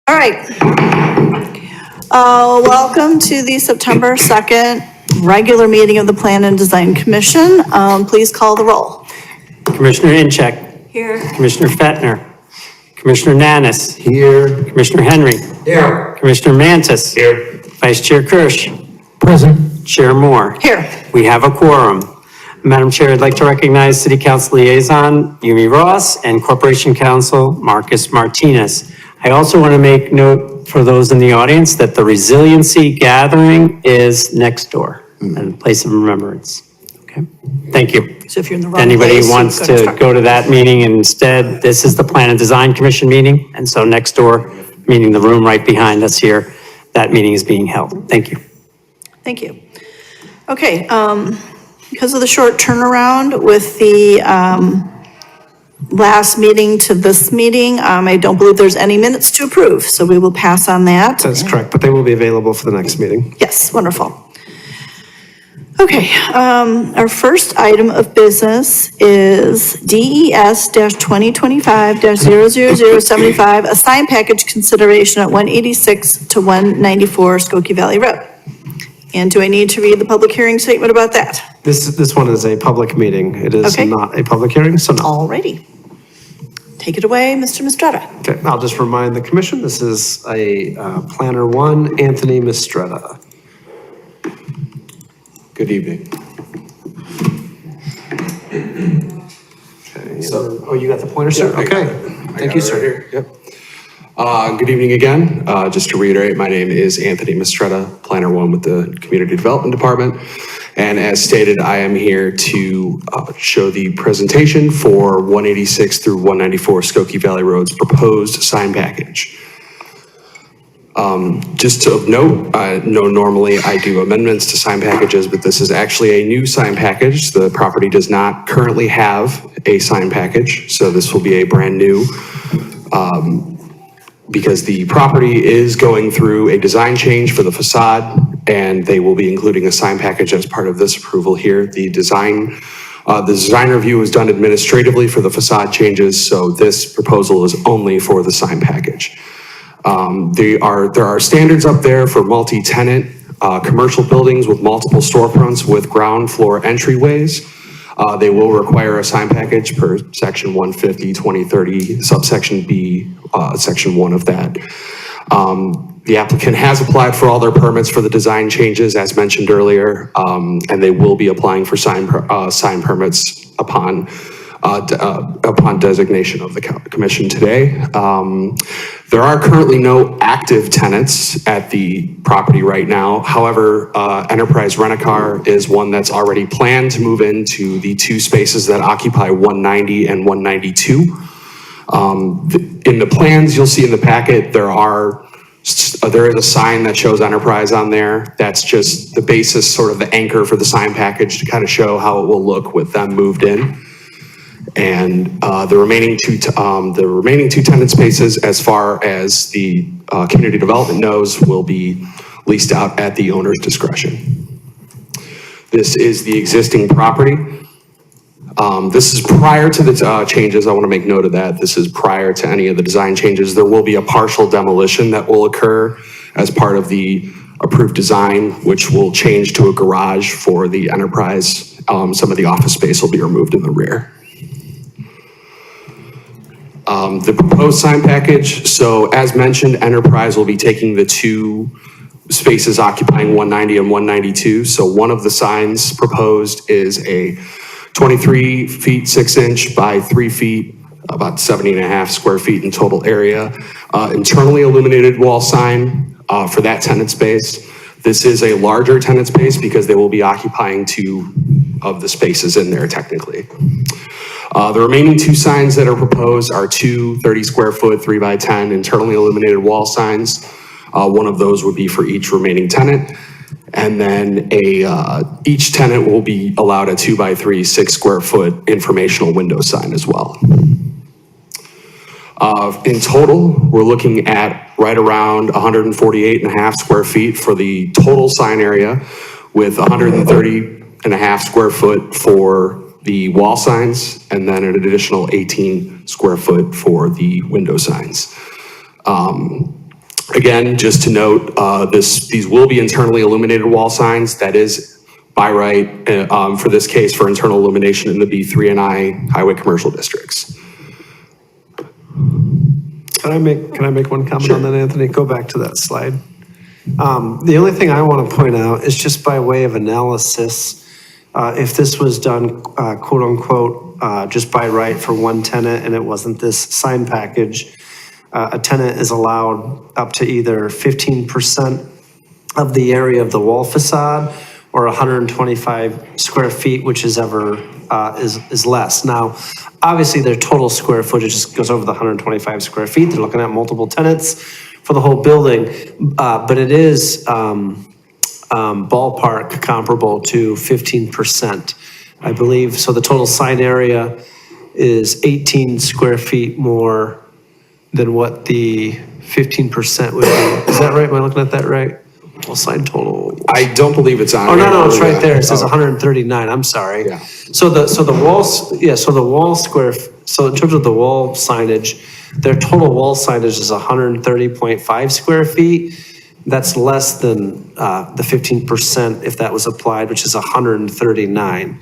All right. Welcome to the September 2nd regular meeting of the Plan and Design Commission. Please call the roll. Commissioner Incheck. Here. Commissioner Fettner. Commissioner Nanis. Here. Commissioner Henry. Here. Commissioner Mantis. Here. Vice Chair Kirsch. Present. Chair Moore. Here. We have a quorum. Madam Chair, I'd like to recognize City Council Liaison Yumi Ross and Corporation Counsel Marcus Martinez. I also want to make note for those in the audience that the Resiliency Gathering is next door and a place of remembrance. Okay, thank you. So if you're in the wrong Anybody place, wants you to go to that meeting instead, this is the Plan and Design Commission meeting. And so next door, meaning the room right behind us here, that meeting is being held. Thank you. Thank you. Okay, because of the short turnaround with the last meeting to this meeting, I don't believe there's any minutes to approve, so we will pass on that. That's correct, but they will be available for the next meeting. Yes, wonderful. Okay, our first item of business is DES-2025-00075, a sign package consideration at 186 to 194 Skokie Valley Road. And do I need to read the public hearing statement about that? This one is a public meeting. It is Okay. not a public hearing, so no. Alrighty. Take it away, Mr. Mistretta. Okay, I'll just remind the commission, this is a Planner 1, Anthony Mistretta. Good evening. Okay, so, you got the pointer, sir? Yeah, I got Okay, it. thank you, sir. Yep. Good evening again. Just to reiterate, my name is Anthony Mistretta, Planner 1 with the Community Development Department. And as stated, I am here to show the presentation for 186 through 194 Skokie Valley Road's proposed sign package. Just to note, I know normally I do amendments to sign packages, but this is actually a new sign package. The property does not currently have a sign package, so this will be a brand new, because the property is going through a design change for the facade, and they will be including a sign package as part of this approval here. The design review was done administratively for the facade changes, so this proposal is only for the sign package. There are standards up there for multi-tenant commercial buildings with multiple storefronts with ground floor entryways. They will require a sign package per section 150-2030, subsection B, section 1 of that. The applicant has applied for all their permits for the design changes as mentioned earlier, and they will be applying for sign permits upon designation of the commission today. There are currently no active tenants at the property right now. However, Enterprise Rent-A-Car is one that's already planned to move into the two spaces that occupy 190 and 192. In the plans you'll see in the packet, there is a sign that shows Enterprise on there. That's just the basis, sort of the anchor for the sign package to kind of show how it will look with them moved in. And the remaining two tenant spaces, as far as the community development knows, will be leased out at the owner's discretion. This is the existing property. This is prior to the changes. I want to make note of that. This is prior to any of the design changes. There will be a partial demolition that will occur as part of the approved design, which will change to a garage for the Enterprise. Some of the office space will be removed in the rear. The proposed sign package, so as mentioned, Enterprise will be taking the two spaces occupying 190 and 192. So one of the signs proposed is a 23 feet 6 inch by 3 feet, about 70.5 square feet in total area, internally illuminated wall sign for that tenant space. This is a larger tenant space because they will be occupying two of the spaces in there technically. The remaining two signs that are proposed are two 30 square foot 3x10 internally illuminated wall signs. One of those would be for each remaining tenant. And then each tenant will be allowed a 2x3 6 square foot informational window sign as well. In total, we're looking at right around 148.5 square feet for the total sign area, with 130.5 square foot for the wall signs, and then an additional 18 square foot for the window signs. Again, just to note, these will be internally illuminated wall signs. That is by right, for this case, for internal illumination in the B3 and I highway commercial districts. Can I make one comment on that, Anthony? Go back to that slide. The only thing I want to point out is just by way of analysis, if this was done, quote unquote, just by right for one tenant and it wasn't this sign package, a tenant is allowed up to either 15% of the area of the wall facade or 125 square feet, which is less. Now, obviously their total square footage goes over the 125 square feet. They're looking at multiple tenants for the whole building, but it is ballpark comparable to 15%, I believe. So the total sign area is 18 square feet more than what the 15% would be. Is that right? Am I looking at that right? Well, sign total. I don't believe it's on. Oh, no, it's right Yeah. there. It says 139. I'm sorry. Yeah. So the walls, so the wall so in terms of the wall signage, their total wall signage is 130.5 square feet. That's less than the 15% if that was applied, which is 139.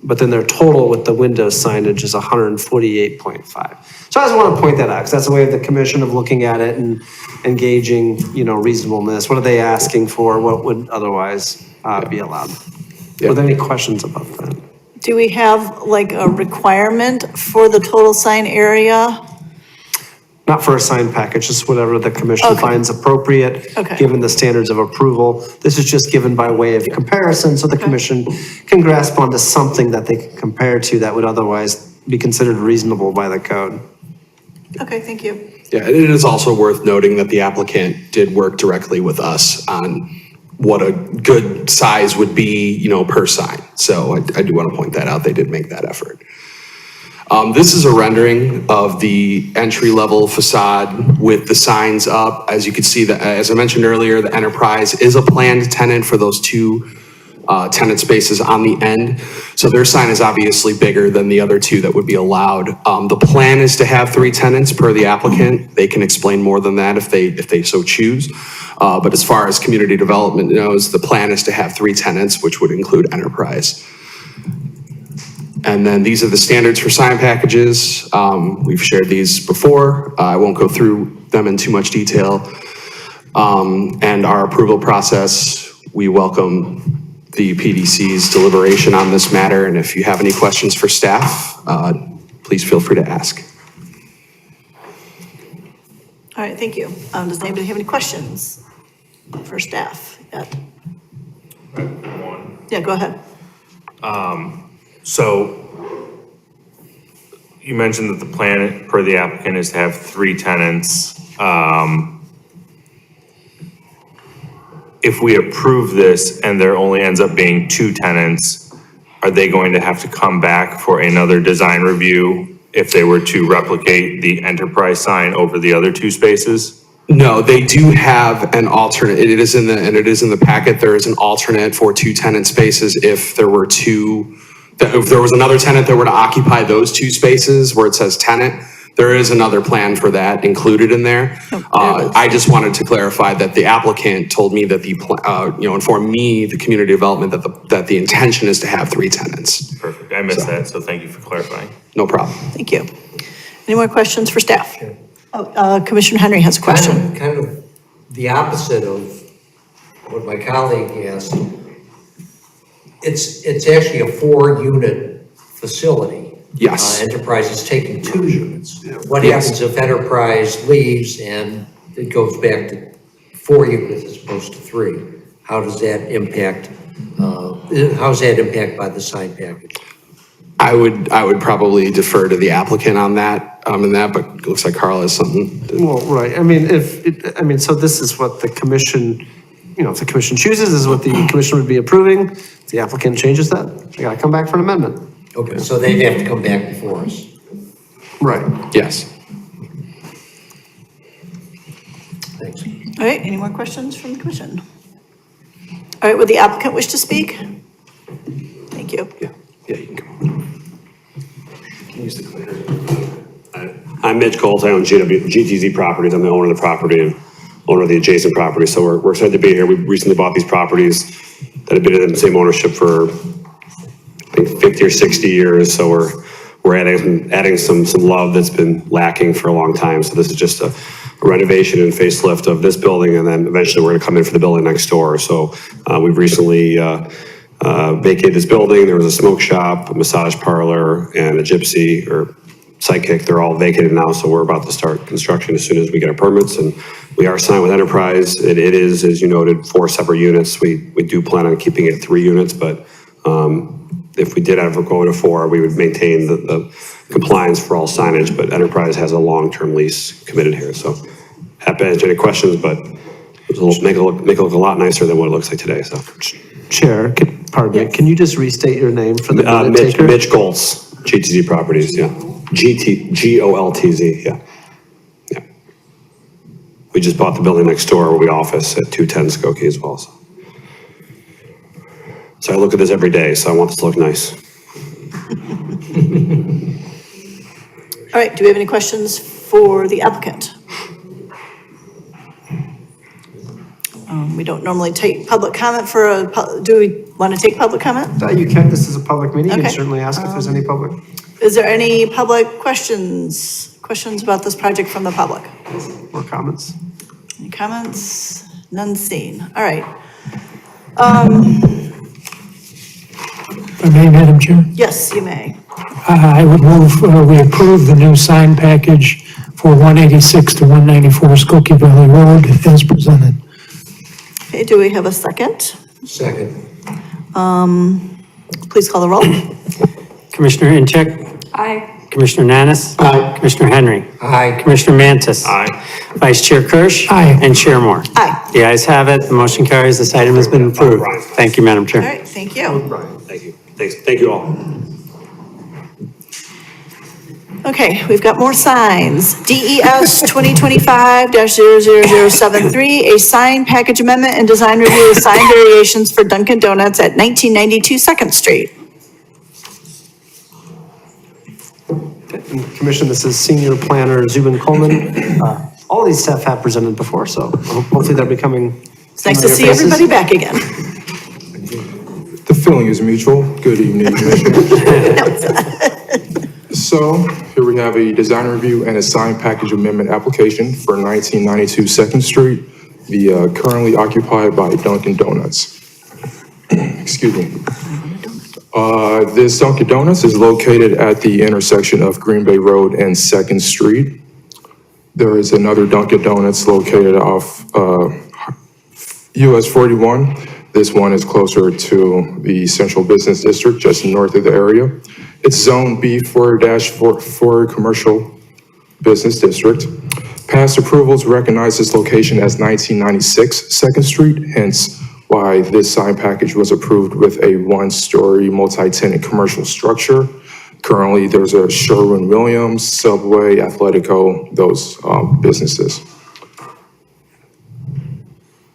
But then their total with the window signage is 148.5. So I just want to point that out, because that's a way of the commission of looking at it and engaging, reasonableness. What are they asking for? What would otherwise be allowed? Are there any questions about that? Do we have like a requirement for the total sign area? Not for a sign package, just whatever the commission Okay. finds appropriate, Okay. given the standards of approval. This is just given by way of comparison, so the commission can grasp onto something that they can compare to that would otherwise be considered reasonable by the code. Okay, thank you. Yeah, and it is also worth noting that the applicant did work directly with us on what a good size would be, per sign. So I do want to point that out. They did make that effort. This is a rendering of the entry-level facade with the signs up. As you can see, as I mentioned earlier, the Enterprise is a planned tenant for those two tenant spaces on the end. So their sign is obviously bigger than the other two that would be allowed. The plan is to have 3 tenants per the applicant. They can explain more than that if they so choose. But as far as community development knows, the plan is to have 3 tenants, which would include Enterprise. And then these are the standards for sign packages. We've shared these before. I won't go through them in too much detail. And our approval process, we welcome the PDC's deliberation on this matter. And if you have any questions for staff, please feel free to ask. All right, thank you. Does anybody have any questions for staff yet? Yeah, go ahead. So you mentioned that the plan per the applicant is to have 3 tenants. If we approve this and there only ends up being 2 tenants, are they going to have to come back for another design review if they were to replicate the Enterprise sign over the other 2 spaces? No, they do have an alternate. It is in the packet. There is an alternate for 2 tenant spaces if there were if there was another tenant that were to occupy those 2 spaces where it says tenant. There is another plan for that included in there. I just wanted to clarify that the applicant told me that informed me, the community development, that the intention is to have 3 tenants. Perfect. I missed that, so thank you for clarifying. No problem. Thank you. Any more questions for staff? Commissioner Henry has a question. Kind of the opposite of what my colleague asked. It's actually a 4-unit facility. Yes. Enterprise is taking 2 units. What happens if Enterprise leaves and it goes back to 4 units as opposed to 3? How does that impact, how is that impacted by the sign package? I would probably defer to the applicant on that, but it looks like Carl has something. Well, right. So this is what the commission, if the commission chooses, this is what the commission would be approving. If the applicant changes that, they gotta come back for an amendment. Okay, so they'd have to come back before us. Right. Yes. Thanks. All right, any more questions from the commission? All right, would the applicant wish to speak? Thank you. Yeah, you can come. Use the clicker. I'm Mitch Colt. I own GTZ Properties. I'm the owner of the property. owner of the adjacent property. So we're excited to be here. We recently bought these properties that have been in the same ownership for, I think, 50 or 60 years. So we're adding some love that's been lacking for a long time. So this is just a renovation and facelift of this building, and then eventually we're going to come in for the building next door. So we've recently vacated this building. There was a smoke shop, a massage parlor, and a gypsy or psychic. They're all vacated now, so we're about to start construction as soon as we get our permits. And we are signed with Enterprise. It is, as you noted, 4 separate units. We do plan on keeping it 3 units, but if we did ever go to 4, we would maintain the compliance for all signage, but Enterprise has a long-term lease committed here. So happy to answer any questions, but make it look a lot nicer than what it looks like today. So Chair, pardon me, can you just restate your name for the minute taker? Mitch Goltz, GTZ Properties, yeah. GOLTZ, yeah. Yeah. We just bought the building next door where we office at 210 Skokie as well. So I look at this every day, so I want this to look nice. All right, do we have any questions for the applicant? We don't normally take public comment do we want to take public comment? You can, this is a public meeting. You Okay. can certainly ask if there's any public. Is there any public questions about this project from the public? Or comments? Any comments? None seen. All right. If I may, Madam Chair, Yes, you may. I would move we approve the new sign package for 186 to 194 Skokie Valley Road as presented. Okay, do we have a second? Second. Please call the roll. Commissioner Incheck? Aye. Commissioner Nanis? Aye. Commissioner Henry? Aye. Commissioner Mantis? Aye. Vice Chair Kirsch? Aye. And Chair Moore? Aye. The ayes have it. The motion carries. This item has been approved. Thank you, Madam All Chair. right, thank you. Thank you. Thank you all. Okay, we've got more signs. DES 2025-00073, a sign package amendment and design review of sign variations for Dunkin' Donuts at 1992 Second Street. Commission, this is Senior Planner Zubin Coleman. All these staff have presented before, so hopefully they're becoming. It's nice to see everybody back again. The feeling is mutual. Good evening, Commissioners. So here we have a design review and a sign package amendment application for 1992 Second Street, the currently occupied by Dunkin' Donuts. Excuse me. This Dunkin' Donuts is located at the intersection of Green Bay Road and Second Street. There is another Dunkin' Donuts located off US 41. This one is closer to the Central Business District, just north of the area. It's Zone B4-4 Commercial Business District. Past approvals recognize this location as 1996 Second Street, hence why this sign package was approved with a 1-story multi-tenant commercial structure. Currently, there's a Sherwin-Williams, Subway, Athletico, those businesses.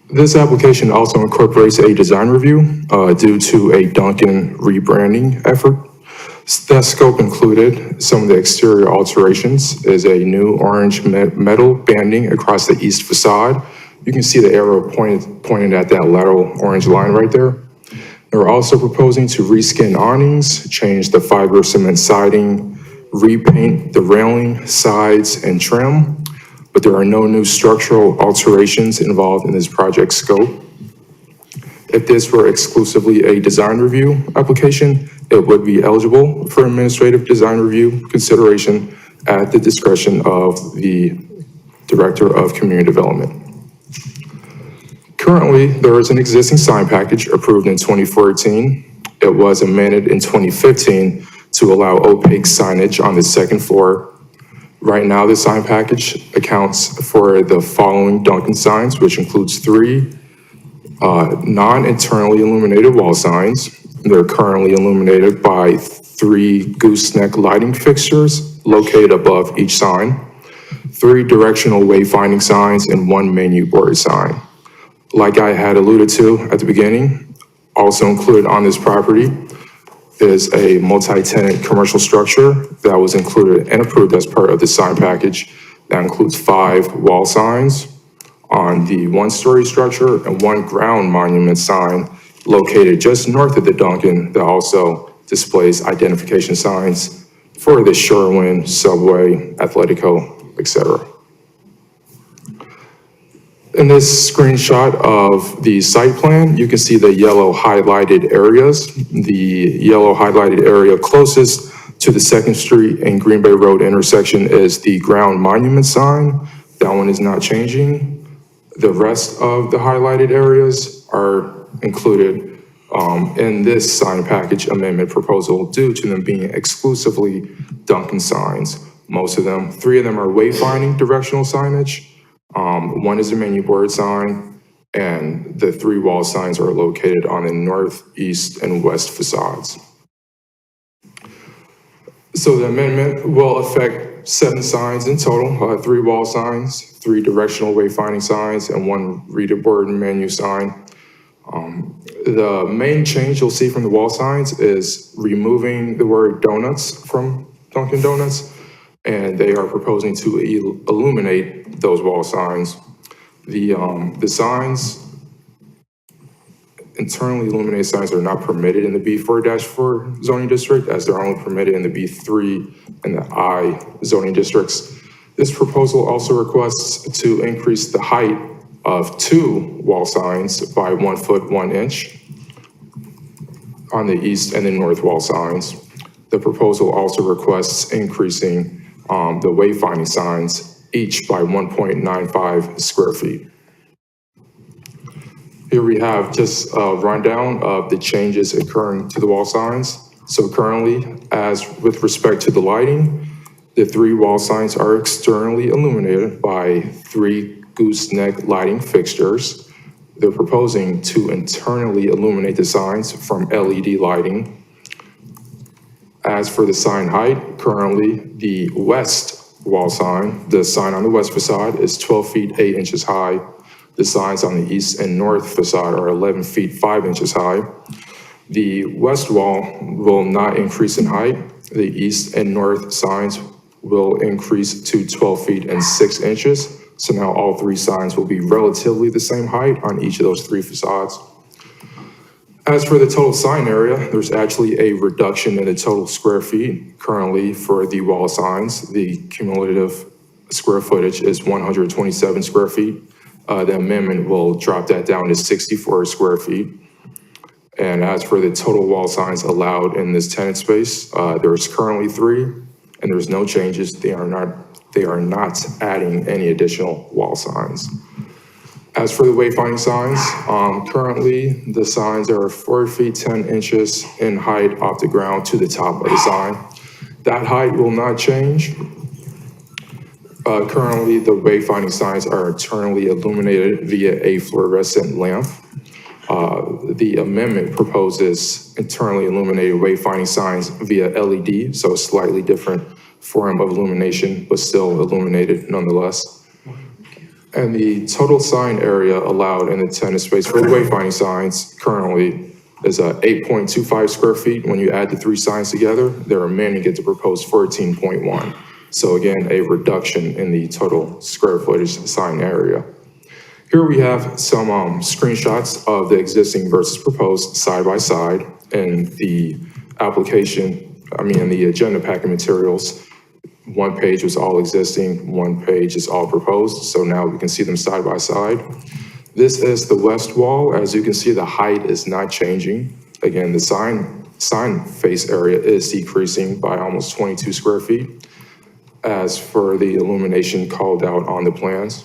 This application also incorporates a design review due to a Dunkin' rebranding effort. That scope included some of the exterior alterations is a new orange metal banding across the east facade. You can see the arrow pointed at that lateral orange line right there. They're also proposing to reskin awnings, change the fiber cement siding, repaint the railing, sides, and trim. But there are no new structural alterations involved in this project scope. If this were exclusively a design review application, it would be eligible for administrative design review consideration at the discretion of the Director of Community Development. Currently, there is an existing sign package approved in 2014. It was amended in 2015 to allow opaque signage on the second floor. Right now, the sign package accounts for the following Dunkin' signs, which includes 3 non-internally illuminated wall signs. They're currently illuminated by 3 gooseneck lighting fixtures located above each sign, 3 directional wayfinding signs, and 1 menu board sign. Like I had alluded to at the beginning, also included on this property is a multi-tenant commercial structure that was included and approved as part of the sign package. That includes 5 wall signs. on the one-story structure and one ground monument sign located just north of the Dunkin' that also displays identification signs for the Sherwin, Subway, Athletico, etc. In this screenshot of the site plan, you can see the yellow highlighted areas. The yellow highlighted area closest to the 2nd Street and Green Bay Road intersection is the ground monument sign. That one is not changing. The rest of the highlighted areas are included in this sign package amendment proposal due to them being exclusively Dunkin' signs. Most of them, 3 of them are wayfinding directional signage. One is a menu board sign, and the 3 wall signs are located on the north, east, and west facades. So the amendment will affect 7 signs in total, 3 wall signs, 3 directional wayfinding signs, and 1 reader board and menu sign. The main change you'll see from the wall signs is removing the word donuts from Dunkin' Donuts, and they are proposing to illuminate those wall signs. The signs, internally illuminated signs are not permitted in the B4-4 zoning district, as they're only permitted in the B3 and the I zoning districts. This proposal also requests to increase the height of 2 wall signs by 1 foot 1 inch on the east and the north wall signs. The proposal also requests increasing the wayfinding signs each by 1.95 square feet. Here we have just a rundown of the changes occurring to the wall signs. So currently, as with respect to the lighting, the 3 wall signs are externally illuminated by 3 gooseneck lighting fixtures. They're proposing to internally illuminate the signs from LED lighting. As for the sign height, currently the west wall sign, the sign on the west facade is 12 feet 8 inches high. The signs on the east and north facade are 11 feet 5 inches high. The west wall will not increase in height. The east and north signs will increase to 12 feet and 6 inches. So now all 3 signs will be relatively the same height on each of those 3 facades. As for the total sign area, there's actually a reduction in the total square feet. Currently for the wall signs, the cumulative square footage is 127 square feet. The amendment will drop that down to 64 square feet. And as for the total wall signs allowed in this tenant space, there's currently 3, and there's no changes. They are not adding any additional wall signs. As for the wayfinding signs, currently the signs are 4 feet 10 inches in height off the ground to the top of the sign. That height will not change. Currently, the wayfinding signs are internally illuminated via a fluorescent lamp. The amendment proposes internally illuminated wayfinding signs via LED, so a slightly different form of illumination, but still illuminated nonetheless. And the total sign area allowed in the tenant space for the wayfinding signs currently is 8.25 square feet. When you add the 3 signs together, they're amending it to propose 14.1. So again, a reduction in the total square footage sign area. Here we have some screenshots of the existing versus proposed side by side in the in the agenda packet materials. 1 page was all existing, 1 page is all proposed. So now we can see them side by side. This is the west wall. As you can see, the height is not changing. Again, the sign face area is decreasing by almost 22 square feet. As for the illumination called out on the plans,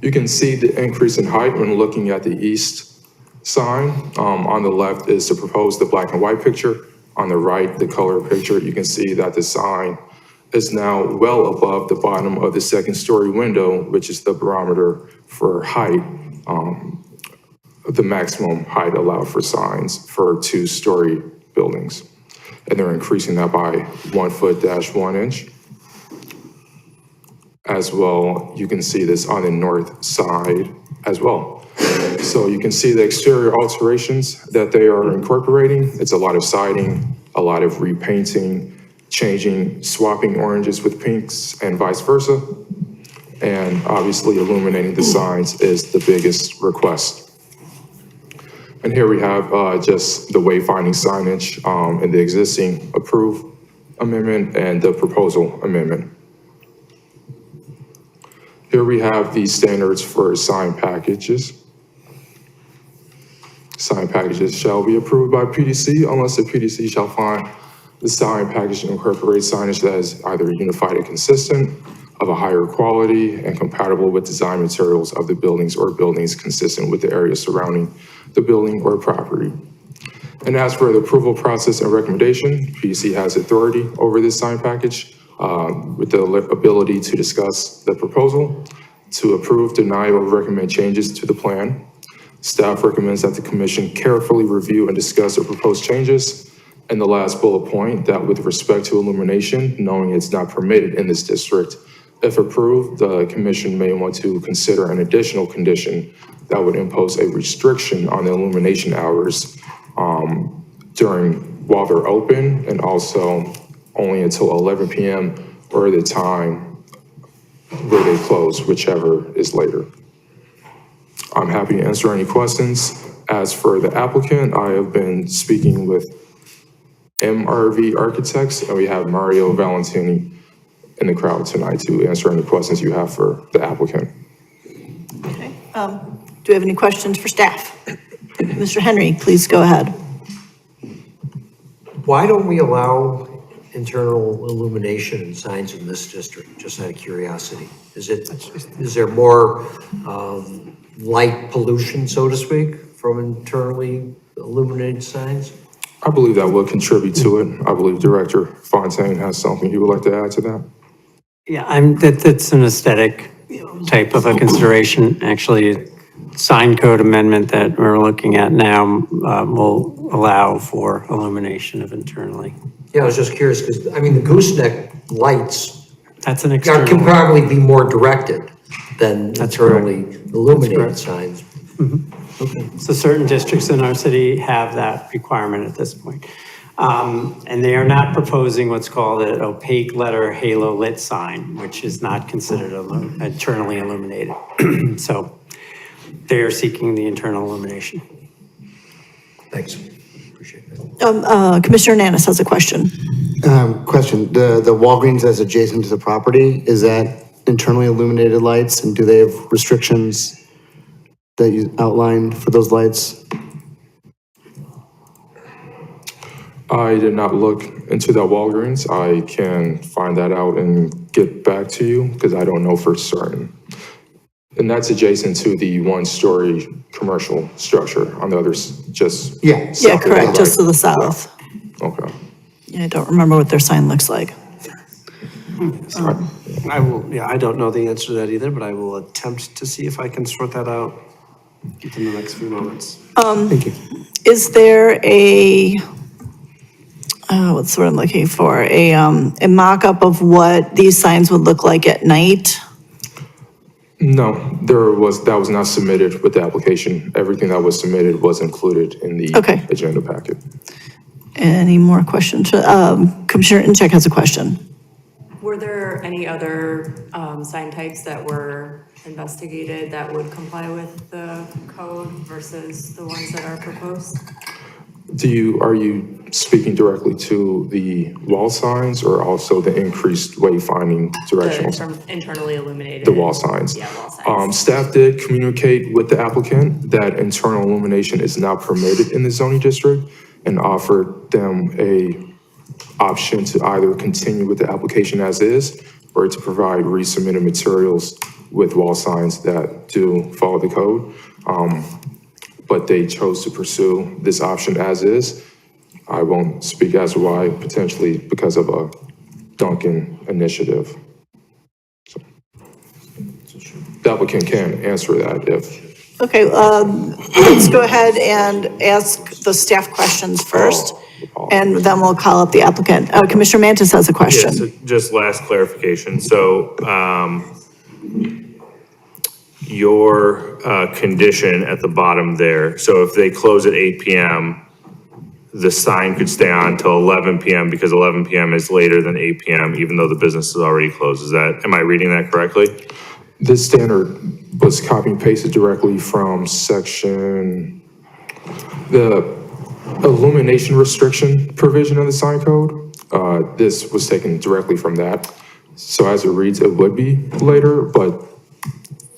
you can see the increase in height when looking at the east sign. On the left is the proposed black and white picture. On the right, the color picture. You can see that the sign is now well above the bottom of the 2nd story window, which is the barometer for height, the maximum height allowed for signs for 2-story buildings. And they're increasing that by 1 foot - 1 inch. As well, you can see this on the north side as well. So you can see the exterior alterations that they are incorporating. It's a lot of siding, a lot of repainting, swapping oranges with pinks and vice versa. and obviously illuminating the signs is the biggest request. And here we have just the wayfinding signage in the existing approved amendment and the proposal amendment. Here we have the standards for sign packages. Sign packages shall be approved by PDC unless the PDC shall find the sign package incorporates signage that is either unified and consistent, of a higher quality, and compatible with design materials of the buildings or buildings consistent with the area surrounding the building or property. And as for the approval process and recommendation, PDC has authority over this sign package with the ability to discuss the proposal, to approve, deny, or recommend changes to the plan. Staff recommends that the commission carefully review and discuss the proposed changes. And the last bullet point, that with respect to illumination, knowing it's not permitted in this district, if approved, the commission may want to consider an additional condition that would impose a restriction on the illumination hours while they're open, and also only until 11 p.m. or the time where they close, whichever is later. I'm happy to answer any questions. As for the applicant, I have been speaking with MRV Architects, and we have Mario Valentini in the crowd tonight to answer any questions you have for the applicant. Okay. Do we have any questions for staff? Mr. Henry, please go ahead. Why don't we allow internal illumination and signs in this district, just out of curiosity? Is there more light pollution, so to speak, from internally illuminated signs? I believe that will contribute to it. I believe Director Fontaine has something he would like to add to that. Yeah, that's an aesthetic type of a consideration. Actually, sign code amendment that we're looking at now will allow for illumination of internally. Yeah, I was just curious, because, I mean, the gooseneck lights That's an can external. probably be more directed than That's internally correct. illuminated That's signs. So certain districts in our city have that requirement at this point. And they are not proposing what's called an opaque letter halo lit sign, which is not considered internally illuminated. So they are seeking the internal illumination. Thanks. Appreciate that. Commissioner Nanis has a question. Question, the Walgreens that's adjacent to the property, is that internally illuminated lights, and do they have restrictions that you outlined for those lights? I did not look into that Walgreens. I can find that out and get back to you because I don't know for certain. And that's adjacent to the one-story commercial structure on the others, just. Yeah. Yeah, correct, just to the south. Okay. Yeah, I don't remember what their sign looks like. I will, I don't know the answer to that either, but I will attempt to see if I can sort that out within the next few moments. Thank you. Is there a, what's the word I'm looking for? A mock-up of what these signs would look like at night? No, that was not submitted with the application. Everything that was submitted was included in the Okay. agenda packet. Any more questions? Commissioner Incheck has a question. Were there any other sign types that were investigated that would comply with the code versus the ones that are proposed? Are you speaking directly to the wall signs or also the increased wayfinding directional? Internally illuminated. The wall signs. Yeah, wall signs. Staff did communicate with the applicant that internal illumination is not permitted in the zoning district and offered them a option to either continue with the application as is or to provide resubmitted materials with wall signs that do follow the code. But they chose to pursue this option as is. I won't speak as to why, potentially because of a Duncan initiative. So, the applicant can answer that if. Okay, let's go ahead and ask the staff questions first, and then we'll call up the applicant. Commissioner Mantis has a Yeah, question. so just last clarification. So, your condition at the bottom there, so if they close at 8 p.m., the sign could stay on till 11 p.m. because 11 p.m. is later than 8 p.m., even though the business is already closed. Am I reading that correctly? This standard was copy and pasted directly from section, the illumination restriction provision of the sign code. This was taken directly from that. So as it reads, it would be later, but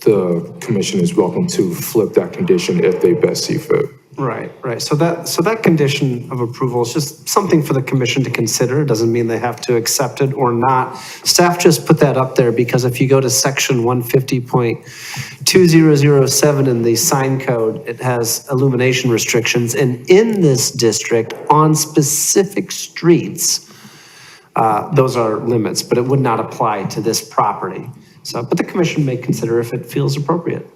the commission is welcome to flip that condition if they best see fit. Right, right. So that condition of approval is just something for the commission to consider. It doesn't mean they have to accept it or not. Staff just put that up there because if you go to section 150.2007 in the sign code, it has illumination restrictions. And in this district, on specific streets, those are limits, but it would not apply to this property. So, but the commission may consider if it feels appropriate.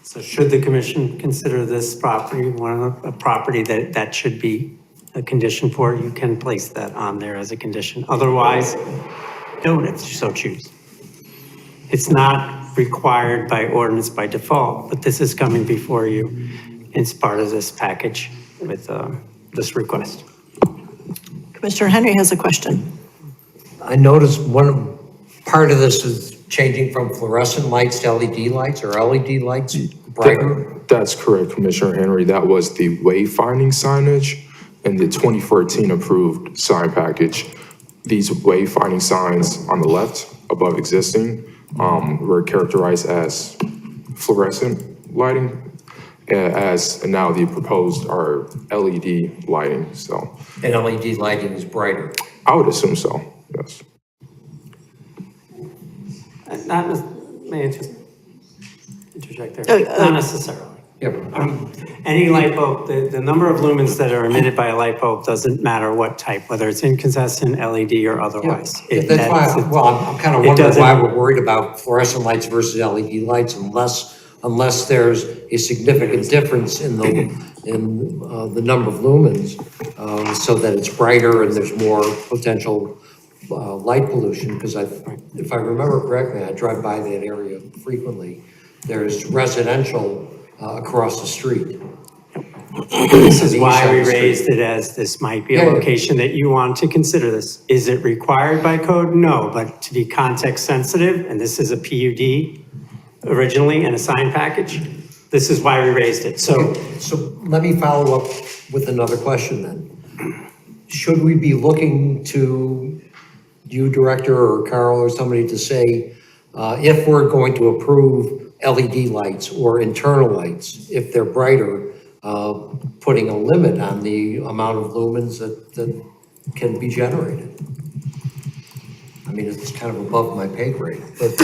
So should the commission consider this property, a property that should be a condition for, you can place that on there as a condition. Otherwise, don't if you so choose. It's not required by ordinance by default, but this is coming before you. It's part of this package with this request. Commissioner Henry has a question. I noticed part of this is changing from fluorescent lights to LED lights or LED lights brighter. That's correct, Commissioner Henry. That was the wayfinding signage in the 2014 approved sign package. These wayfinding signs on the left above existing were characterized as fluorescent lighting, as now the proposed are LED lighting. So, And LED lighting is brighter. I would assume so, yes. May I just interject there? Oh, Not necessarily. Yep. Any light bulb, the number of lumens that are emitted by a light bulb doesn't matter what type, whether it's incandescent, LED, or otherwise. That's why, I'm kind of wondering why we're worried about fluorescent lights versus LED lights unless there's a significant difference in the number of lumens, so that it's brighter and there's more potential light pollution, because if I remember correctly, I drive by that area frequently. There's residential across the street. This is why we raised it as this might be a location that you want to consider this. Is it required by code? No, but to be context sensitive, and this is a PUD originally and a sign package, this is why we raised it. So let me follow up with another question then. Should we be looking to you, Director, or Carl, or somebody to say, if we're going to approve LED lights or internal lights, if they're brighter, putting a limit on the amount of lumens that can be generated? I mean, it's kind of above my pay grade, but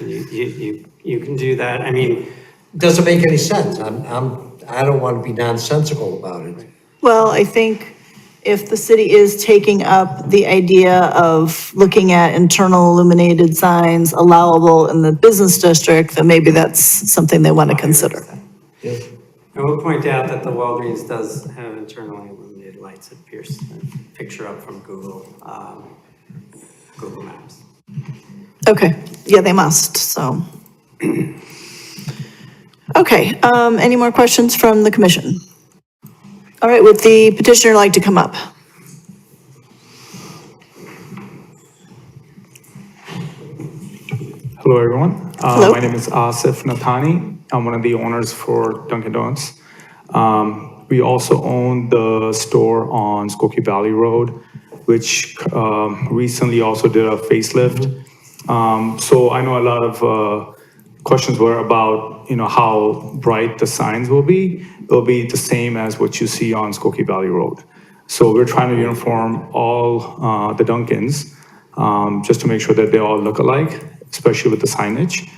you can do that. I mean, doesn't make any sense. I don't want to be nonsensical about it. Well, I think if the city is taking up the idea of looking at internal illuminated signs allowable in the business district, then maybe that's something they want to consider. Yeah. I will point out that the Walgreens does have internally illuminated lights. It appears, picture up from Google Maps. Okay, yeah, they must, so. Okay, any more questions from the commission? All right, would the petitioner like to come up? Hello, everyone. Hello. My name is Asif Nathani. I'm one of the owners for Dunkin' Donuts. We also own the store on Skokie Valley Road, which recently also did a facelift. So I know a lot of questions were about, how bright the signs will be. It'll be the same as what you see on Skokie Valley Road. So we're trying to uniform all the Dunkins just to make sure that they all look alike, especially with the signage.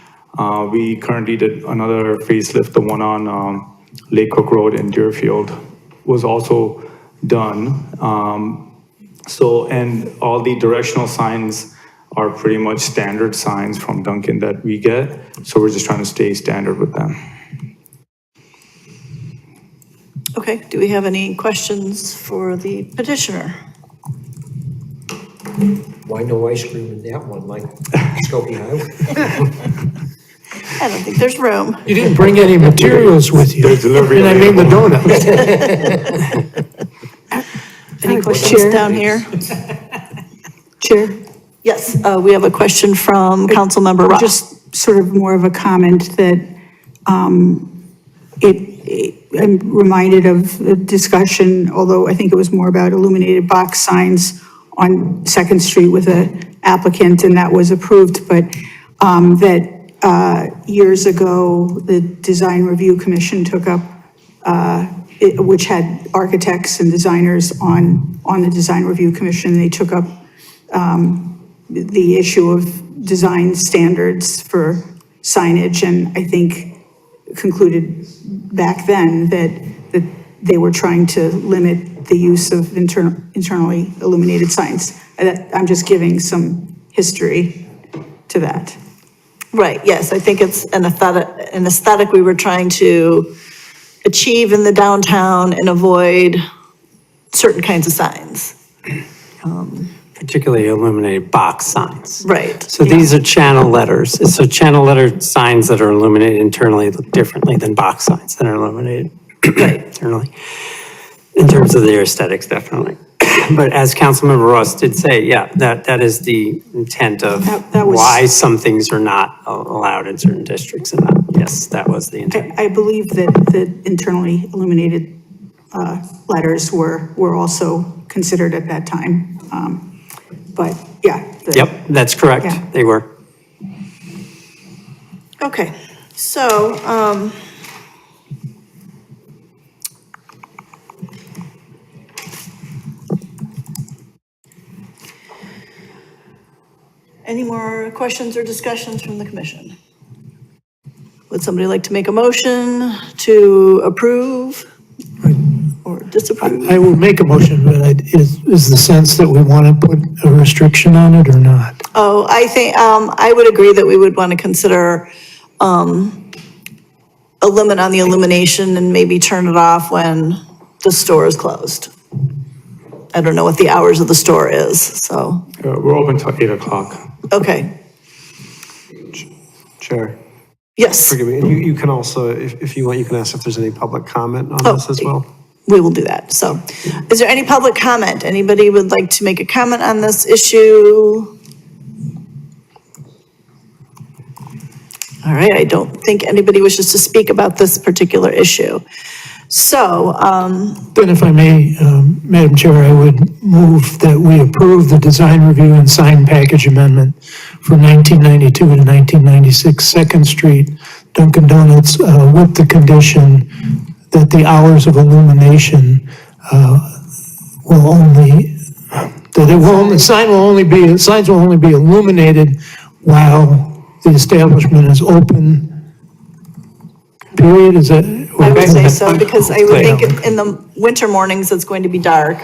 We currently did another facelift, the one on Lake Cook Road in Deerfield was also done. And all the directional signs are pretty much standard signs from Dunkin' that we get. So we're just trying to stay standard with them. Okay, do we have any questions for the petitioner? Why no ice cream in that one, like Skokie Highway? I don't think there's room. You didn't bring any materials with you. And I mean the donuts. Any questions down here? Chair? Yes, we have a question from Councilmember Ross. sort of more of a comment that I'm reminded of a discussion, although I think it was more about illuminated box signs on Second Street with an applicant, and that was approved, but that years ago, the Design Review Commission took up, which had architects and designers on the Design Review Commission, they took up the issue of design standards for signage, and I think concluded back then that they were trying to limit the use of internally illuminated signs. I'm just giving some history to that. Right, yes, I think it's an aesthetic we were trying to achieve in the downtown and avoid certain kinds of signs. Particularly illuminated box signs. Right. So these are channel letters. So channel letter signs that are illuminated internally look differently than box signs that are illuminated internally. In terms of their aesthetics, definitely. But as Councilmember Ross did say, yeah, that is the intent of That was- why some things are not allowed in certain districts and not. Yes, that was the intent. I believe that the internally illuminated letters were also considered at that time. But yeah. Yep, that's correct. Yeah. They were. Okay, so, any more questions or discussions from the commission? Would somebody like to make a motion to approve or disapprove? I will make a motion, but is the sense that we want to put a restriction on it or not? Oh, I think, I would agree that we would want to consider, a limit on the illumination and maybe turn it off when the store is closed. I don't know what the hours of the store is, so, We're open till 8 o'clock. okay, Chair, yes, forgive me, and you can also, if you want, you can ask if there's any public comment on this as well. we will do that. So, is there any public comment? Anybody would like to make a comment on this issue? All right, I don't think anybody wishes to speak about this particular issue. So, Then if I may, Madam Chair, I would move that we approve the design review and sign package amendment for 1992 to 1996 Second Street Dunkin' Donuts with the condition that the hours of illumination will only, that it will only, signs will only be illuminated while the establishment is open, period, is that? I would say so, because I would think in the winter mornings, it's going to be dark.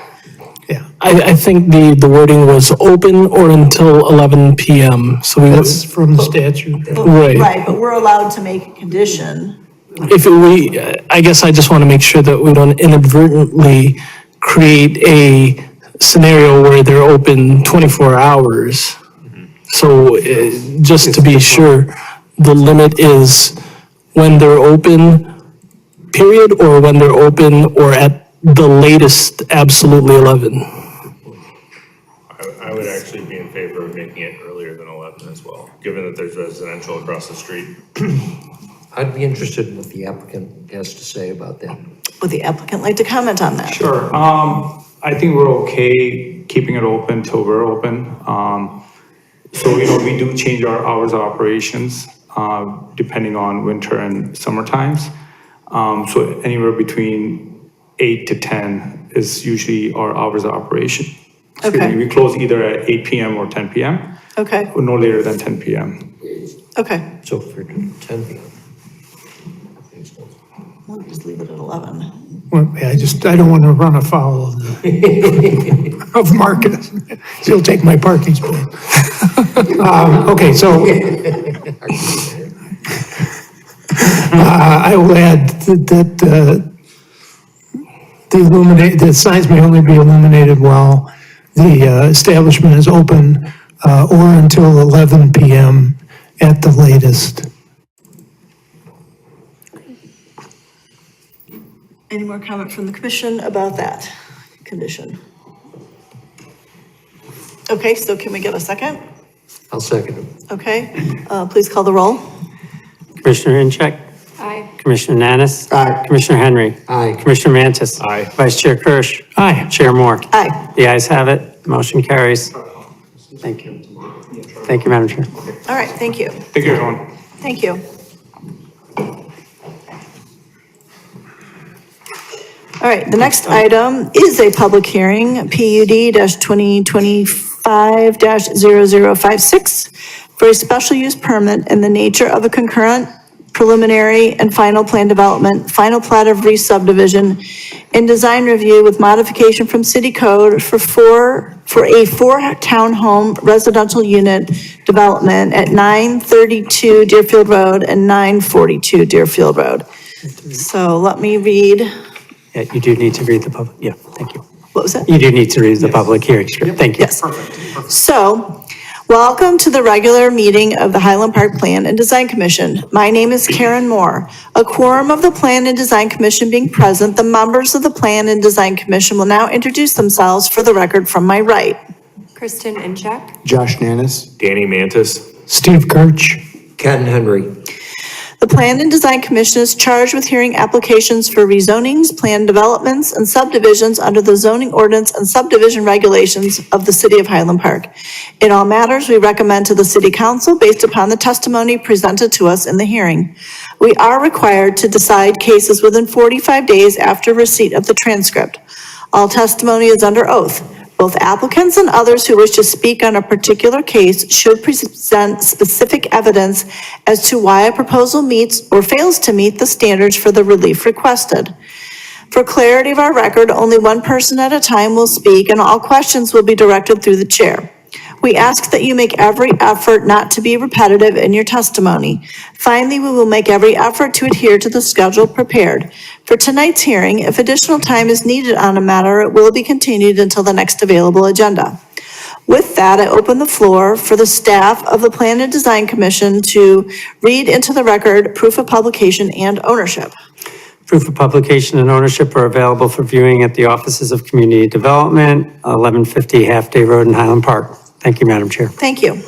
Yeah, I think the wording was open or until 11 PM, so we, that's from the statute. right. Right, but we're allowed to make a condition. I guess I just want to make sure that we don't inadvertently create a scenario where they're open 24 hours. So just to be sure, the limit is when they're open, period, or when they're open or at the latest, absolutely 11. I would actually be in favor of making it earlier than 11 as well, given that there's residential across the street. I'd be interested in what the applicant has to say about that. Would the applicant like to comment on that? Sure. I think we're okay keeping it open till we're open. So, we do change our hours of operations depending on winter and summer times. So anywhere between 8 to 10 is usually our hours of operation. Okay. We close either at 8 PM or 10 PM, Okay, or no later than 10 PM. okay. So for 10 p.m. We'll just leave it at 11. Well, yeah, I don't want to run afoul of the, of Marcus. He'll take my parking space. Okay, so I will add that the signs may only be illuminated while the establishment is open or until 11 PM at the latest. Any more comment from the commission about that condition? Okay, so can we get a second? I'll second it. Okay, please call the roll. Commissioner Incheck? Aye. Commissioner Nanis? Aye. Commissioner Henry? Aye. Commissioner Mantis? Aye. Vice Chair Kirsch? Aye. Chair Moore? Aye. The ayes have it, motion carries. Thank you. Thank you, Madam Chair. All right, thank you. Thank you, everyone. Thank you. All right, the next item is a public hearing, PUD-2025-0056, for a special use permit in the nature of a concurrent preliminary and final plan development, final plat of re-subdivision, and design review with modification from city code for a four-townhome residential unit development at 932 Deerfield Road and 942 Deerfield Road. So let me read, Yeah, you do need to read the public, yeah, thank you. what was it? You do need to read the public hearing script, thank you. Yes. So, welcome to the regular meeting of the Highland Park Plan and Design Commission. My name is Karen Moore. A quorum of the Plan and Design Commission being present, the members of the Plan and Design Commission will now introduce themselves for the record from my right. Kristen Incheck. Josh Nanis. Danny Mantis. Steve Kirch. Ken Henry. The Plan and Design Commission is charged with hearing applications for rezonings, plan developments, and subdivisions under the zoning ordinance and subdivision regulations of the City of Highland Park. In all matters, we recommend to the City Council based upon the testimony presented to us in the hearing. We are required to decide cases within 45 days after receipt of the transcript. All testimony is under oath. Both applicants and others who wish to speak on a particular case should present specific evidence as to why a proposal meets or fails to meet the standards for the relief requested. For clarity of our record, only one person at a time will speak, and all questions will be directed through the chair. We ask that you make every effort not to be repetitive in your testimony. Finally, we will make every effort to adhere to the schedule prepared. For tonight's hearing, if additional time is needed on a matter, it will be continued until the next available agenda. With that, I open the floor for the staff of the Plan and Design Commission to read into the record proof of publication and ownership. Proof of publication and ownership are available for viewing at the Offices of Community Development, 1150 Half Day Road in Highland Park. Thank you, Madam Chair. Thank you.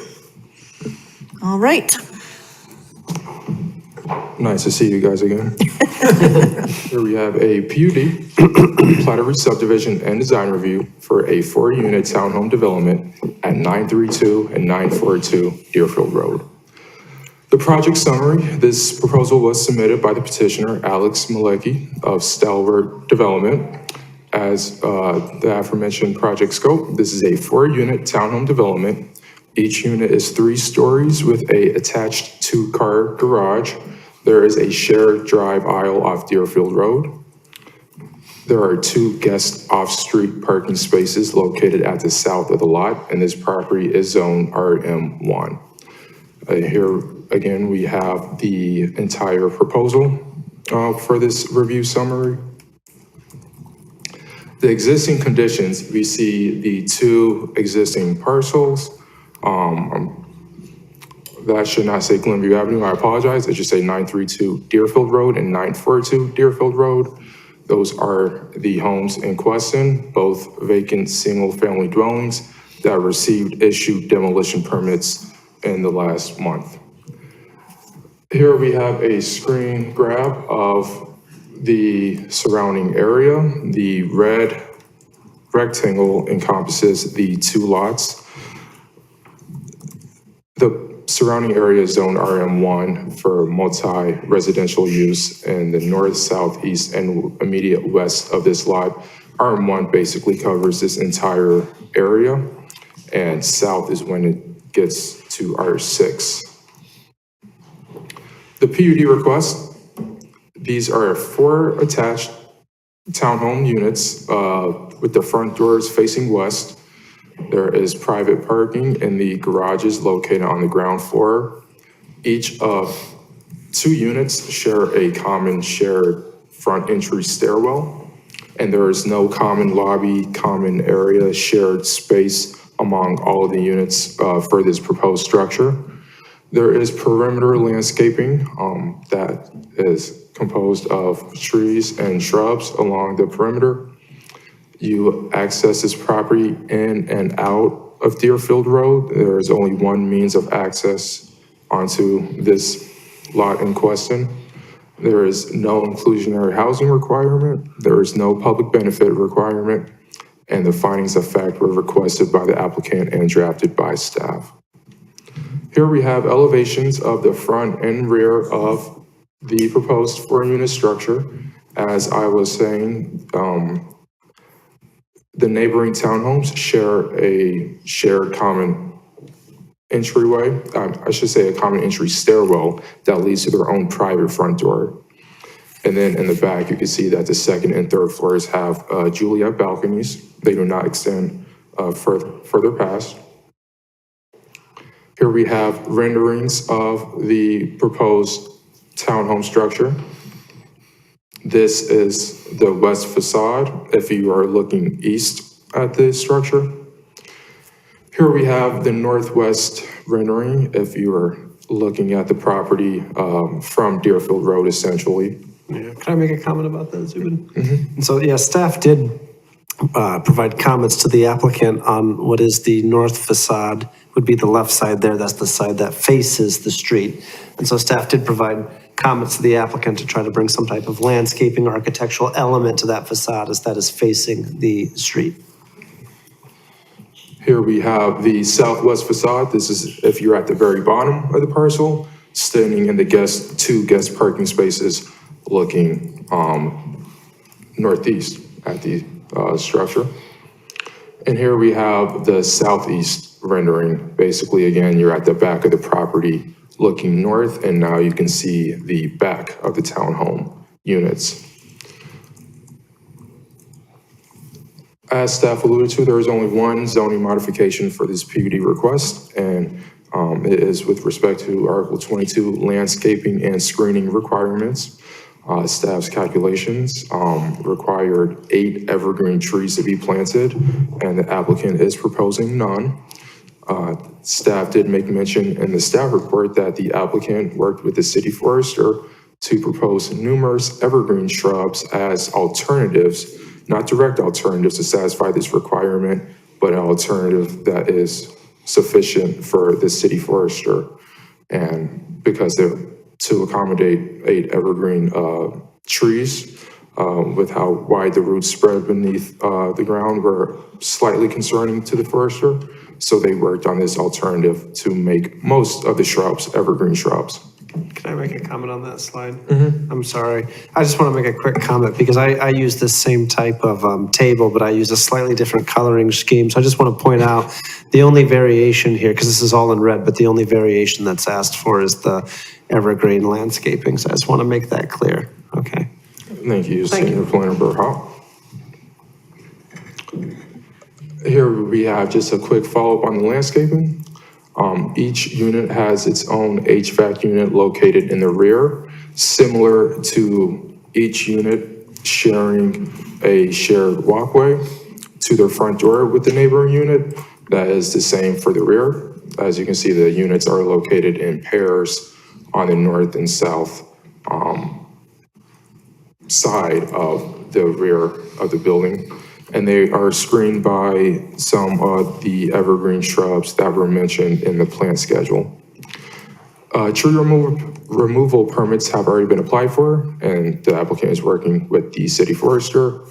All right. Nice to see you guys again. Here we have a PUD, plat of subdivision and design review for a 4-unit townhome development at 932 and 942 Deerfield Road. The project summary: this proposal was submitted by the petitioner, Alex Malecki of Stalwart Development. As the aforementioned project scope, this is a 4-unit townhome development. Each unit is 3 stories with a attached 2-car garage. There is a shared drive aisle off Deerfield Road. There are 2 guest off-street parking spaces located at the south of the lot, and this property is zoned RM1. Here again, we have the entire proposal for this review summary. The existing conditions, we see the 2 existing parcels. That should not say Glenview Avenue, I apologize. It should say 932 Deerfield Road and 942 Deerfield Road. Those are the homes in question, both vacant single-family dwellings that received issued demolition permits in the last month. Here we have a screen grab of the surrounding area. The red rectangle encompasses the 2 lots. The surrounding area is zoned RM1 for multi-residential use, and the north, south, east, and immediate west of this lot. RM1 basically covers this entire area, and south is when it gets to R6. The PUD request: these are 4 attached townhome units with the front doors facing west. There is private parking in the garages located on the ground floor. Each of 2 units share a common shared front entry stairwell, and there is no common lobby, common area, shared space among all of the units for this proposed structure. There is perimeter landscaping that is composed of trees and shrubs along the perimeter. You access this property in and out of Deerfield Road. There is only one means of access onto this lot in question. There is no inclusionary housing requirement. There is no public benefit requirement. And the findings of fact were requested by the applicant and drafted by staff. Here we have elevations of the front and rear of the proposed 4-unit structure. As I was saying, the neighboring townhomes share a shared common entryway. I should say a common entry stairwell that leads to their own private front door. And then in the back, you can see that the second and third floors have Juliet balconies. They do not extend further past. Here we have renderings of the proposed townhome structure. This is the west facade if you are looking east at the structure. Here we have the northwest rendering if you are looking at the property from Deerfield Road essentially. Yeah, can I make a comment about that, Zubin? And so, yeah, staff did provide comments to the applicant on what is the north facade, would be the left side there, that's the side that faces the street. And so staff did provide comments to the applicant to try to bring some type of landscaping architectural element to that facade as that is facing the street. Here we have the southwest facade. This is if you're at the very bottom of the parcel, standing in the two guest parking spaces looking northeast at the structure. And here we have the southeast rendering. Basically, again, you're at the back of the property looking north, and now you can see the back of the townhome units. As staff alluded to, there is only one zoning modification for this PUD request, and it is with respect to Article 22 landscaping and screening requirements. Staff's calculations required 8 evergreen trees to be planted, and the applicant is proposing none. Staff did make mention in the staff report that the applicant worked with the city forester to propose numerous evergreen shrubs as alternatives, not direct alternatives to satisfy this requirement, but an alternative that is sufficient for the city forester. And because they're to accommodate 8 evergreen trees with how wide the roots spread beneath the ground were slightly concerning to the forester. So they worked on this alternative to make most of the shrubs evergreen shrubs. Can I make a comment on that slide? I'm sorry. I just want to make a quick comment because I use this same type of table, but I use a slightly different coloring scheme. So I just want to point out the only variation here, because this is all in red, but the only variation that's asked for is the evergreen landscaping. So I just want to make that clear. Okay. Thank you, Senior Planner Burhoff. Here we have just a quick follow-up on the landscaping. Each unit has its own HVAC unit located in the rear, similar to each unit sharing a shared walkway to their front door with the neighboring unit. That is the same for the rear. As you can see, the units are located in pairs on the north and south side of the rear of the building. And they are screened by some of the evergreen shrubs that were mentioned in the plant schedule. Tree removal permits have already been applied for, and the applicant is working with the city forester.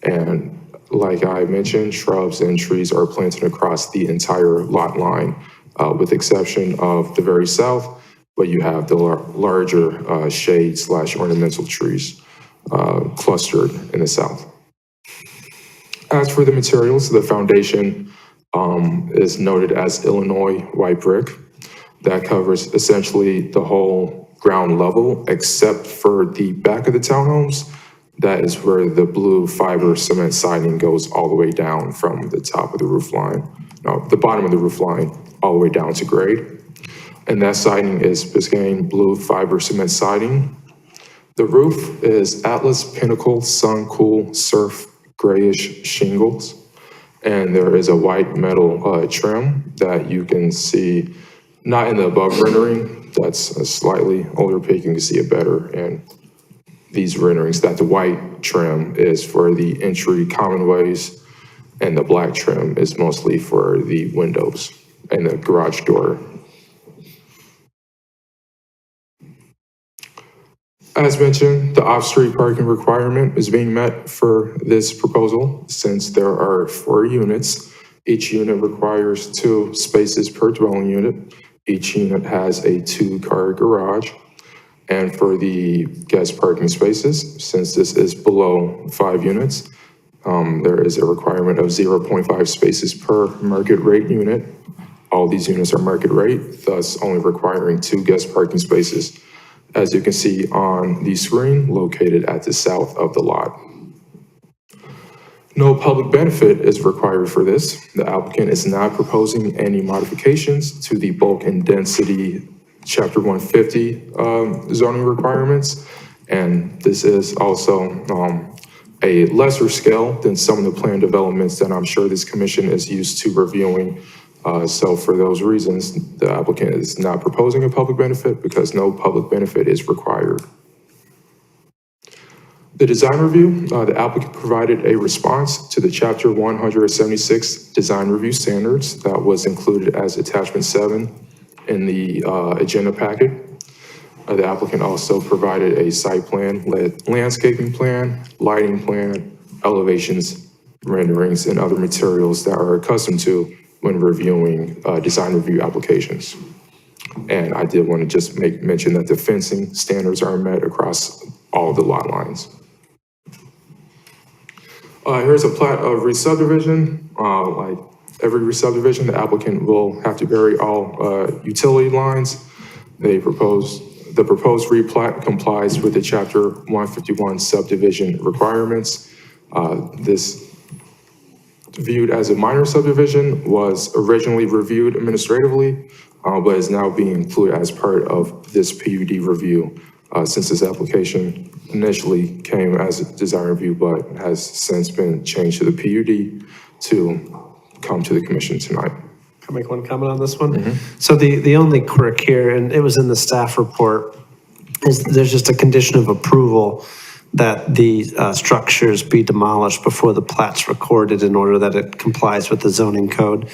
And like I mentioned, shrubs and trees are planted across the entire lot line, with exception of the very south, but you have the larger shade/ornamental trees clustered in the south. As for the materials, the foundation is noted as Illinois white brick. That covers essentially the whole ground level, except for the back of the townhomes. That is where the blue fiber cement siding goes all the way down from the top of the roof line, no, the bottom of the roof line, all the way down to grade. And that siding is Biscayne blue fiber cement siding. The roof is Atlas Pinnacle Sun Cool Surf grayish shingles, and there is a white metal trim that you can see, not in the above rendering, that's a slightly older pic, you can see it better in these renderings, that the white trim is for the entry commonways And the black trim is mostly for the windows and the garage door. As mentioned, the off-street parking requirement is being met for this proposal since there are 4 units. Each unit requires 2 spaces per dwelling unit. Each unit has a 2-car garage. And for the guest parking spaces, since this is below 5 units, there is a requirement of 0.5 spaces per market rate unit. All these units are market rate, thus only requiring 2 guest parking spaces, as you can see on the screen located at the south of the lot. No public benefit is required for this. The applicant is not proposing any modifications to the bulk and density Chapter 150 zoning requirements. And this is also a lesser scale than some of the planned developments that I'm sure this commission is used to reviewing. So for those reasons, the applicant is not proposing a public benefit because no public benefit is required. The design review, the applicant provided a response to the Chapter 176 design review standards that was included as attachment 7 in the agenda packet. The applicant also provided a site plan, landscaping plan, lighting plan, elevations, renderings, and other materials that are accustomed to when reviewing design review applications. And I did want to just mention that the fencing standards are met across all the lot lines. Here's a plat of re-subdivision. Like every re-subdivision, the applicant will have to bury all utility lines. The proposed replat complies with the Chapter 151 subdivision requirements. This, viewed as a minor subdivision, was originally reviewed administratively, but is now being included as part of this PUD review, since this application initially came as a design review, but has since been changed to the PUD to come to the commission tonight. Can I make one comment on this one? So the only quirk here, and it was in the staff report, is there's just a condition of approval that the structures be demolished before the plat's recorded in order that it complies with the zoning code.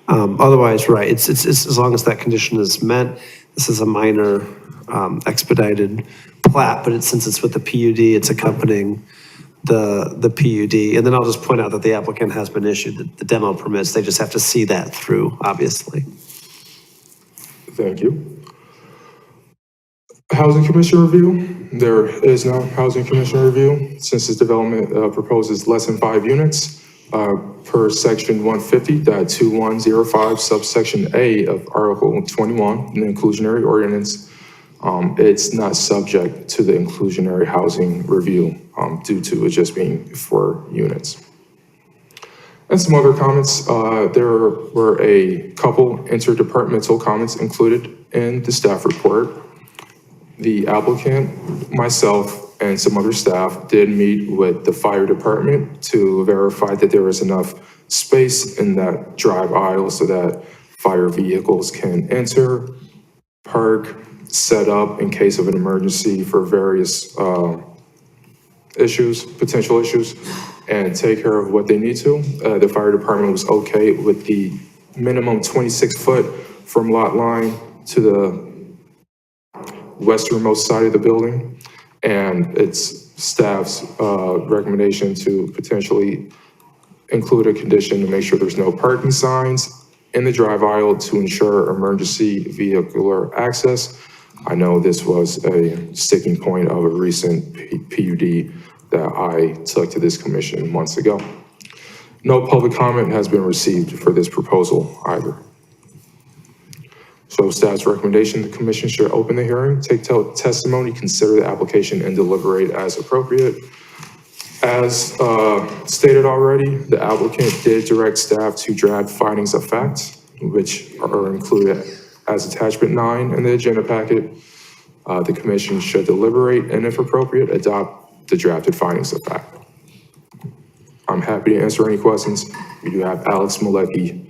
Otherwise, right, it's as long as that condition is met, this is a minor expedited plat, but since it's with the PUD, it's accompanying the PUD. And then I'll just point out that the applicant has been issued the demo permits. They just have to see that through, obviously. Thank you. Housing Commission review. There is no Housing Commission review since this development proposes less than 5 units per section 150.2105 subsection A of Article 21 in the inclusionary ordinance. It's not subject to the inclusionary housing review due to it just being 4 units. And some other comments. There were a couple interdepartmental comments included in the staff report. The applicant, myself, and some other staff did meet with the fire department to verify that there is enough space in that drive aisle so that fire vehicles can enter, park, set up in case of an emergency for various potential issues, and take care of what they need to. The fire department was okay with the minimum 26 foot from lot line to the westernmost side of the building, and it's staff's recommendation to potentially include a condition to make sure there's no parking signs in the drive aisle to ensure emergency vehicular access. I know this was a sticking point of a recent PUD that I took to this commission months ago. No public comment has been received for this proposal either. So staff's recommendation, the commission should open the hearing, take testimony, consider the application, and deliberate as appropriate. As stated already, the applicant did direct staff to draft findings of fact, which are included as attachment 9 in the agenda packet. The commission should deliberate and, if appropriate, adopt the drafted findings of fact. I'm happy to answer any questions. We do have Alex Malecki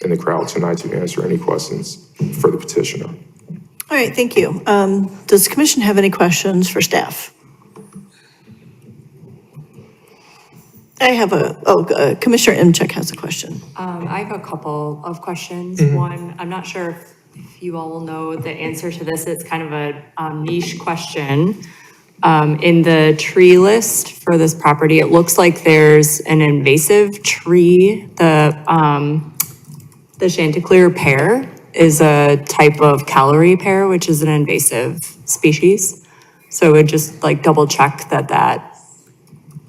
in the crowd tonight to answer any questions for the petitioner. All right, thank you. Does the commission have any questions for staff? I have Commissioner Imchek has a question. I have a couple of questions. One, I'm not sure if you all will know the answer to this. It's kind of a niche question. In the tree list for this property, it looks like there's an invasive tree. The Chanticleer pear is a type of calorie pear, which is an invasive species. So I would just like double check that that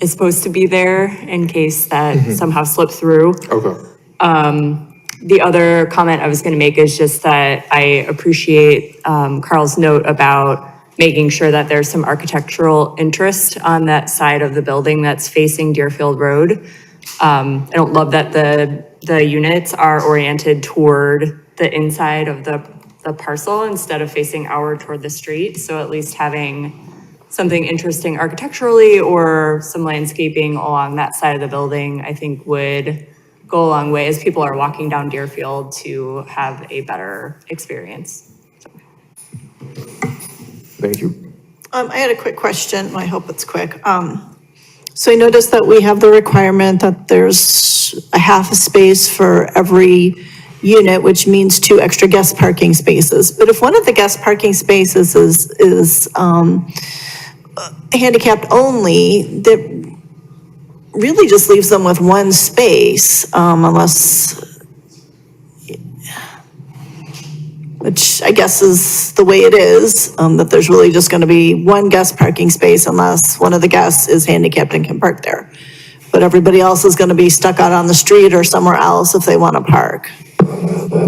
is supposed to be there in case that somehow slipped through. Okay. The other comment I was going to make is just that I appreciate Carl's note about making sure that there's some architectural interest on that side of the building that's facing Deerfield Road. I don't love that the units are oriented toward the inside of the parcel instead of facing outward toward the street. So at least having something interesting architecturally or some landscaping along that side of the building, I think would go a long way as people are walking down Deerfield to have a better experience. Thank you. I had a quick question. I hope it's quick. So I noticed that we have the requirement that there's a half a space for every unit, which means 2 extra guest parking spaces. But if one of the guest parking spaces is handicapped only, that really just leaves them with 1 space, which I guess is the way it is, that there's really just going to be 1 guest parking space unless one of the guests is handicapped and can park there. But everybody else is going to be stuck out on the street or somewhere else if they want to park.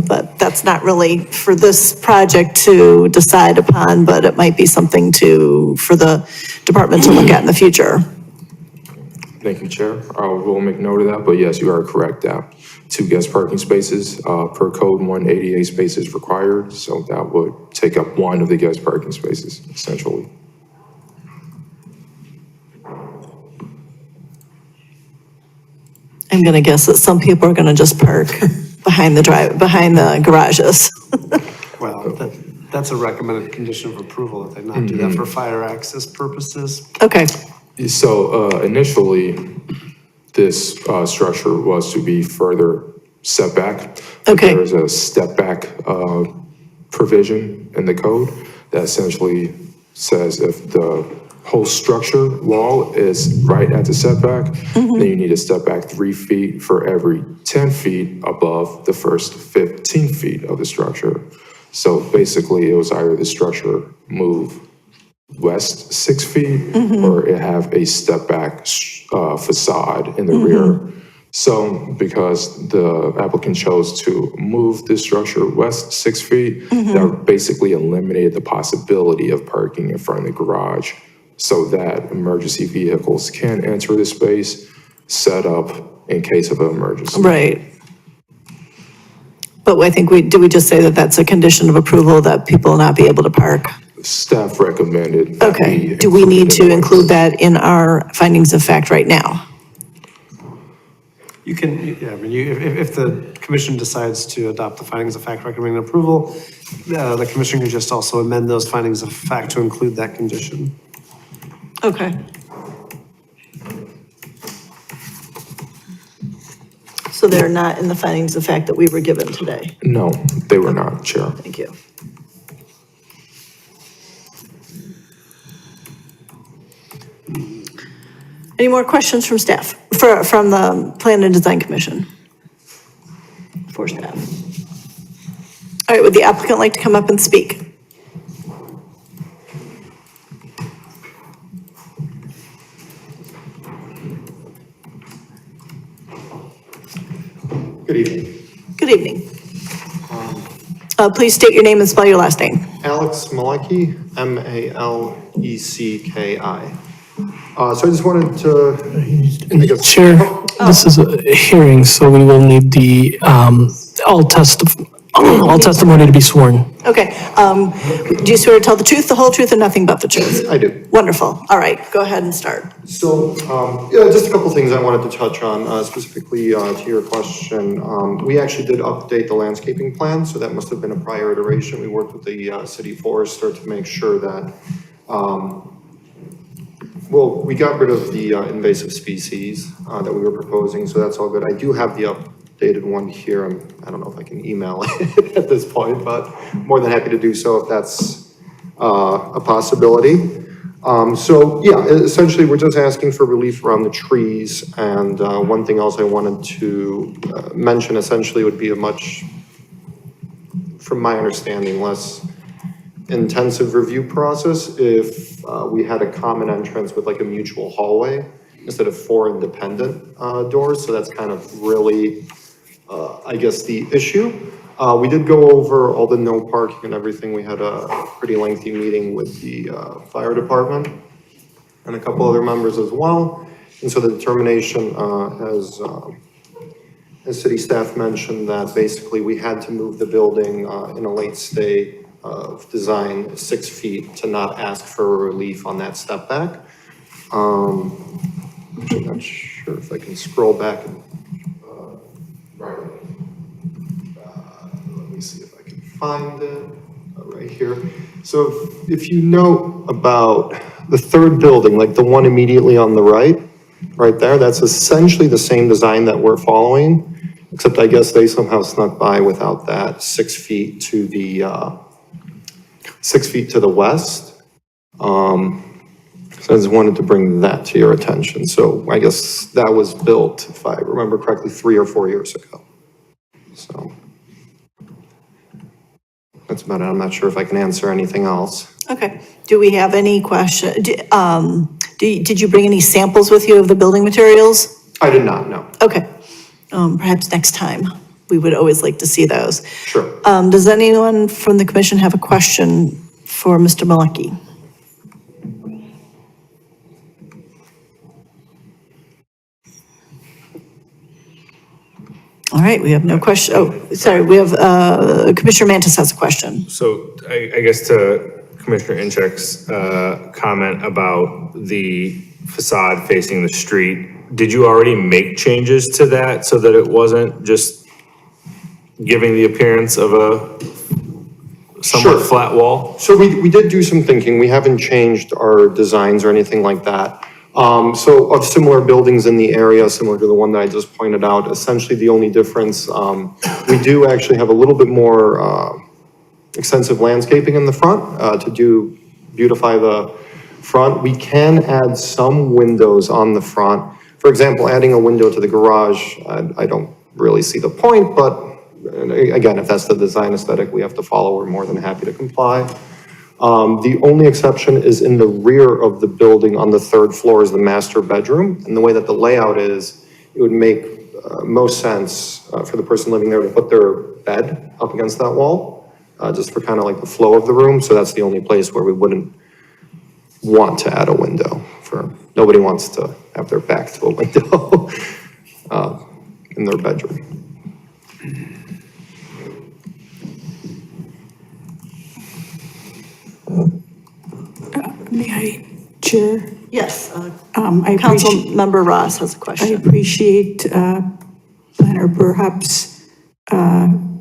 But that's not really for this project to decide upon, but it might be something for the department to look at in the future. Thank you, Chair. We'll make note of that, but yes, you are correct that 2 guest parking spaces per code, 1 ADA space is required. So that would take up 1 of the guest parking spaces, essentially. I'm gonna guess that some people are gonna just park behind the garages. Well, that's a recommended condition of approval, that they not do that for fire access purposes. Okay, So initially, this structure was to be further set back. Okay. There is a step back provision in the code that essentially says if the whole structure wall is right at the setback, then you need to step back 3 feet for every 10 feet above the first 15 feet of the structure. So basically, it was either the structure move west 6 feet or it have a step back facade in the rear. So because the applicant chose to move this structure west 6 feet, that basically eliminated the possibility of parking in front of the garage so that emergency vehicles can enter the space, set up in case of an emergency. right. But I think did we just say that that's a condition of approval that people will not be able to park? Staff recommended. that Okay, we do we need to in the include that in our findings of fact right now? You can, yeah, I mean, if the commission decides to adopt the findings of fact recommending approval, the commission can just also amend those findings of fact to include that condition. Okay. So they're not in the findings of fact that we were given today? No, they were not, Chair. Thank you. Any more questions from staff, from the Plan and Design Commission? For staff. All right, would the applicant like to come up and speak? Good evening. Good evening. Please state your name and spell your last name. Alex Malecki, Malecki. So I just wanted to, Chair, this is a hearing, so we will need the, all testimony to be sworn. Okay, do you swear to tell the truth, the whole truth, and nothing but the truth? I do. Wonderful. All right, go ahead and start. So, yeah, just a couple things I wanted to touch on, specifically to your question. We actually did update the landscaping plan, so that must have been a prior iteration. We worked with the city forester to make sure that Well, we got rid of the invasive species that we were proposing, so that's all good. I do have the updated one here. I don't know if I can email it at this point, but more than happy to do so if that's a possibility. So yeah, essentially, we're just asking for relief around the trees. And one thing else I wanted to mention essentially would be a much, from my understanding, less intensive review process if we had a common entrance with like a mutual hallway instead of 4 independent doors. So that's kind of really, I guess, the issue. We did go over all the no parking and everything. We had a pretty lengthy meeting with the fire department and a couple other members as well. And so the determination as city staff mentioned that basically we had to move the building in a late state of design 6 feet to not ask for a relief on that step back. I'm not sure if I can scroll back and let me see if I can find it right here. So if you note about the third building, like the one immediately on the right there, that's essentially the same design that we're following, except I guess they somehow snuck by without that 6 feet to the 6 feet to the west. So I just wanted to bring that to your attention. So I guess that was built, if I remember correctly, 3 or 4 years ago. So that's about it. I'm not sure if I can answer anything else. Okay. Do we have any question? Did you bring any samples with you of the building materials? I did not, no. Okay. Perhaps next time. We would always like to see those. Sure. Does anyone from the commission have a question for Mr. Malecki? All right, we have no question. Oh, sorry, we have, Commissioner Mantis has a question. So I guess to Commissioner Incheck's comment about the facade facing the street, did you already make changes to that so that it wasn't just giving the appearance of a somewhat flat wall? So we did do some thinking. We haven't changed our designs or anything like that. So of similar buildings in the area, similar to the one that I just pointed out, essentially the only difference, we do actually have a little bit more extensive landscaping in the front to beautify the front. We can add some windows on the front. For example, adding a window to the garage, I don't really see the point, but again, if that's the design aesthetic we have to follow, we're more than happy to comply. The only exception is in the rear of the building on the 3rd floor is the master bedroom. And the way that the layout is, it would make most sense for the person living there to put their bed up against that wall, just for kind of like the flow of the room. So that's the only place where we wouldn't want to add a window. Nobody wants to have their back to a window in their bedroom. May I, Chair? Yes, I Council Member Ross has a question. I appreciate Planner Burhup's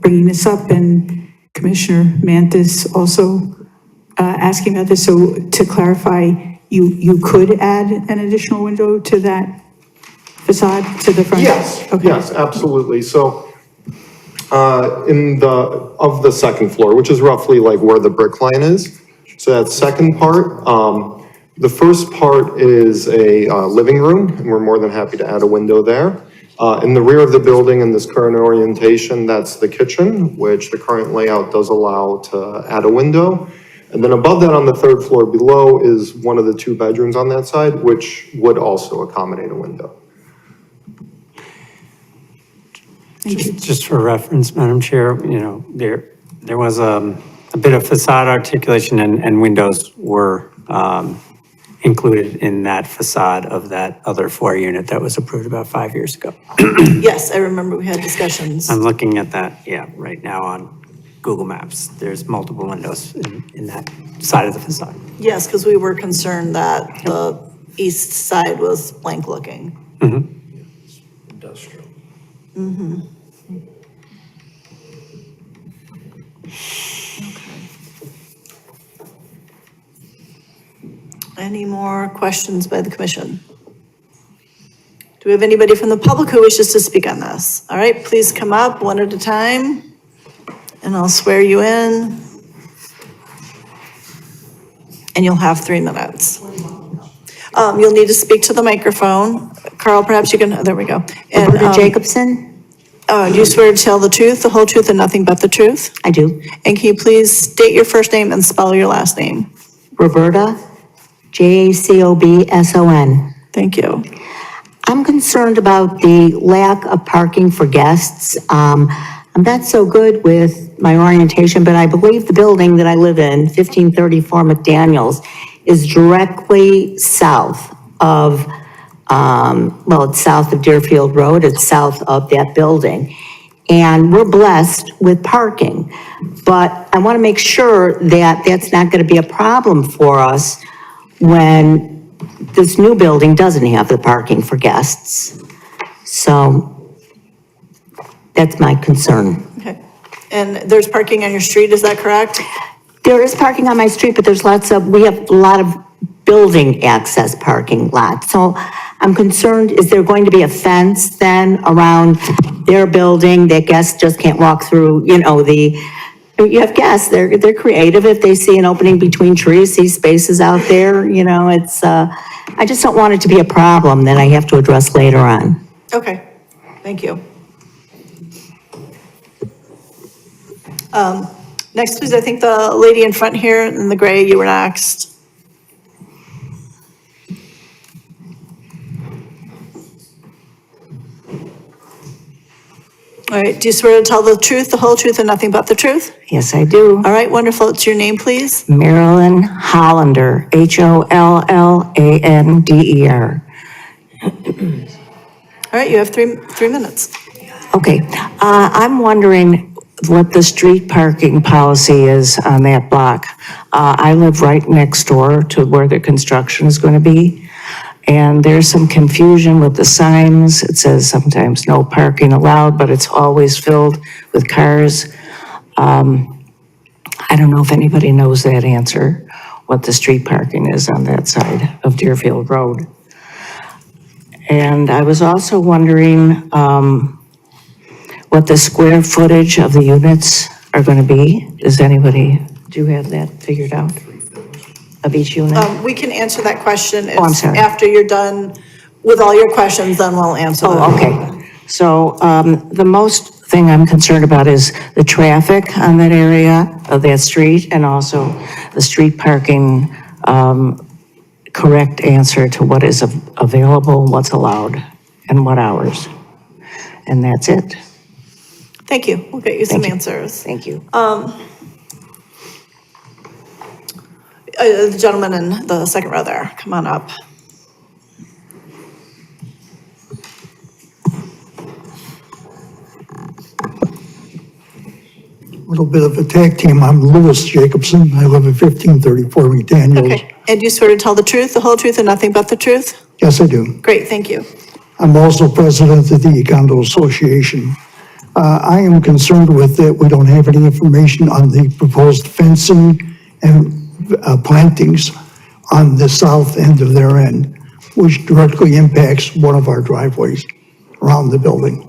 bringing this up and Commissioner Mantis also asking about this. So to clarify, you could add an additional window to that facade to the front? Yes, okay. yes, absolutely. So of the 2nd floor, which is roughly like where the brick line is. So that second part, the first part is a living room, and we're more than happy to add a window there. In the rear of the building in this current orientation, that's the kitchen, which the current layout does allow to add a window. And then above that on the 3rd floor below is one of the 2 bedrooms on that side, which would also accommodate a window. Just for reference, Madam Chair, there was a bit of facade articulation and windows were included in that facade of that other 4 unit that was approved about 5 years ago. Yes, I remember we had discussions. I'm looking at that, right now on Google Maps. There's multiple windows in that side of the facade. Yes, because we were concerned that the east side was blank looking. Industrial. Mm-hmm. Any more questions by the commission? Do we have anybody from the public who wishes to speak on this? All right, please come up one at a time, and I'll swear you in. And you'll have 3 minutes. You'll need to speak to the microphone. Carl, perhaps you can, there we go. And Roberta Jacobson? do you swear to tell the truth, the whole truth, and nothing but the truth? I do. And can you please state your first name and spell your last name? Roberta, Jacobson. Thank you. I'm concerned about the lack of parking for guests. I'm not so good with my orientation, but I believe the building that I live in, 1534 McDaniels, is directly south of, it's south of Deerfield Road, it's south of that building. And we're blessed with parking, but I want to make sure that that's not going to be a problem for us when this new building doesn't have the parking for guests. So that's my concern. Okay. And there's parking on your street, is that correct? There is parking on my street, but we have a lot of building access parking lots. So I'm concerned, is there going to be a fence then around their building that guests just can't walk through, you have guests, they're creative. If they see an opening between trees, see spaces out there, I just don't want it to be a problem that I have to address later on. Okay, thank you. Next, please, I think the lady in front here in the gray, you were next. All right, do you swear to tell the truth, the whole truth, and nothing but the truth? Yes, I do. All right, wonderful. It's your name, please? Marilyn Hollander, Hollander. All right, you have three minutes. Okay, I'm wondering what the street parking policy is on that block. I live right next door to where the construction is going to be. And there's some confusion with the signs. It says sometimes no parking allowed, but it's always filled with cars. I don't know if anybody knows that answer, what the street parking is on that side of Deerfield Road. And I was also wondering what the square footage of the units are going to be. Do you have that figured out? Of each unit? We can answer that question. I'm sorry. After you're done with all your questions, then we'll answer them. Oh, okay. So the most thing I'm concerned about is the traffic on that area of that street, and also the street parking, correct answer to what is available, what's allowed, and what hours. And that's it. Thank you. We'll get you some Thank you. answers. Thank you. The gentleman in the second row there, come on up. A little bit of a tag team. I'm Louis Jacobson. I live at 1534 McDaniels. Okay, and you swear to tell the truth, the whole truth, and nothing but the truth? Yes, I do. Great, thank you. I'm also president of the Condo Association. I am concerned with that we don't have any information on the proposed fencing and plantings on the south end of their end, which directly impacts one of our driveways around the building.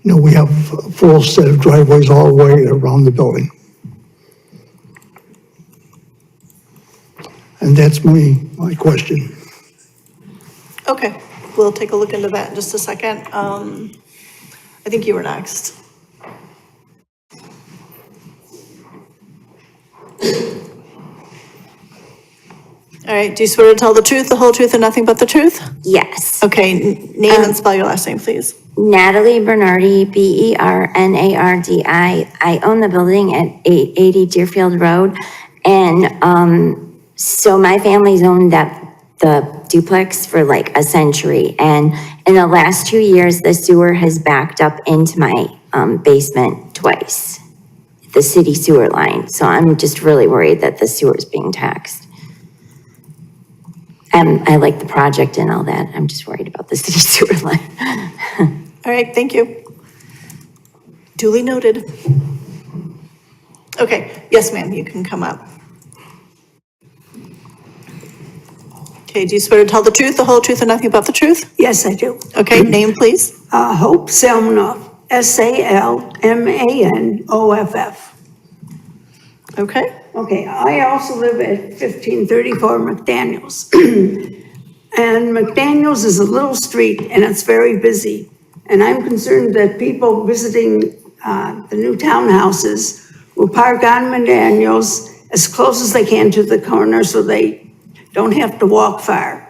We have a full set of driveways all the way around the building. And that's my question. Okay, we'll take a look into that in just a second. I think you were next. All right, do you swear to tell the truth, the whole truth, and nothing but the truth? Yes. Okay, name and spell your last name, please. Natalie Bernardi, Bernardi. I own the building at 880 Deerfield Road. And so my family's owned the duplex for like a century. And in the last 2 years, the sewer has backed up into my basement twice, the city sewer line. So I'm just really worried that the sewer is being taxed. I like the project and all that. I'm just worried about the city sewer line. All right, thank you. Duly noted. Okay, yes, ma'am, you can come up. Okay, do you swear to tell the truth, the whole truth, and nothing but the truth? Yes, I do. Okay, name, please. Hope Salmanoff, Salmanoff. Okay. Okay, I also live at 1534 McDaniels. And McDaniels is a little street and it's very busy. And I'm concerned that people visiting the new townhouses will park on McDaniels as close as they can to the corner so they don't have to walk far.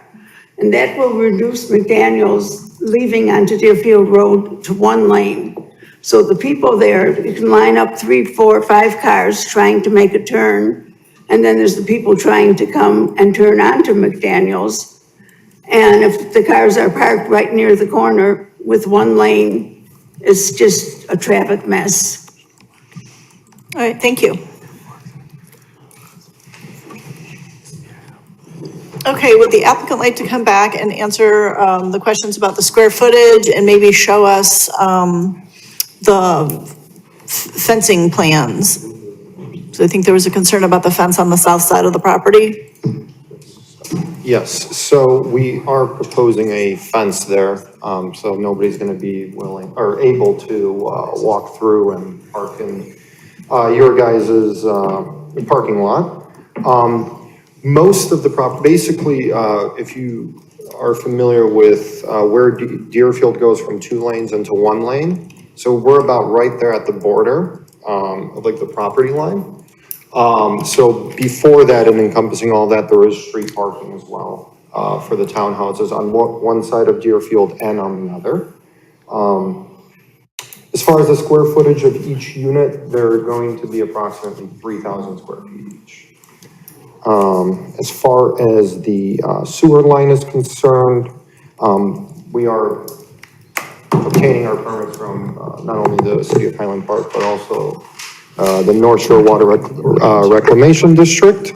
And that will reduce McDaniels leaving onto Deerfield Road to one lane. So the people there, you can line up 3, 4, 5 cars trying to make a turn. And then there's the people trying to come and turn onto McDaniels. And if the cars are parked right near the corner with one lane, it's just a traffic mess. All right, thank you. Okay, would the applicant like to come back and answer the questions about the square footage and maybe show us the fencing plans? So I think there was a concern about the fence on the south side of the property. Yes, so we are proposing a fence there, so nobody's gonna be willing or able to walk through and park in your guys' parking lot. Most of the basically, if you are familiar with where Deerfield goes from 2 lanes into 1 lane, so we're about right there at the border of like the property line. So before that and encompassing all that, there is street parking as well for the townhouses on one side of Deerfield and on the other. As far as the square footage of each unit, they're going to be approximately 3,000 square feet each. As far as the sewer line is concerned, we are obtaining our permits from not only the city of Highland Park, but also the North Shore Water Reclamation District.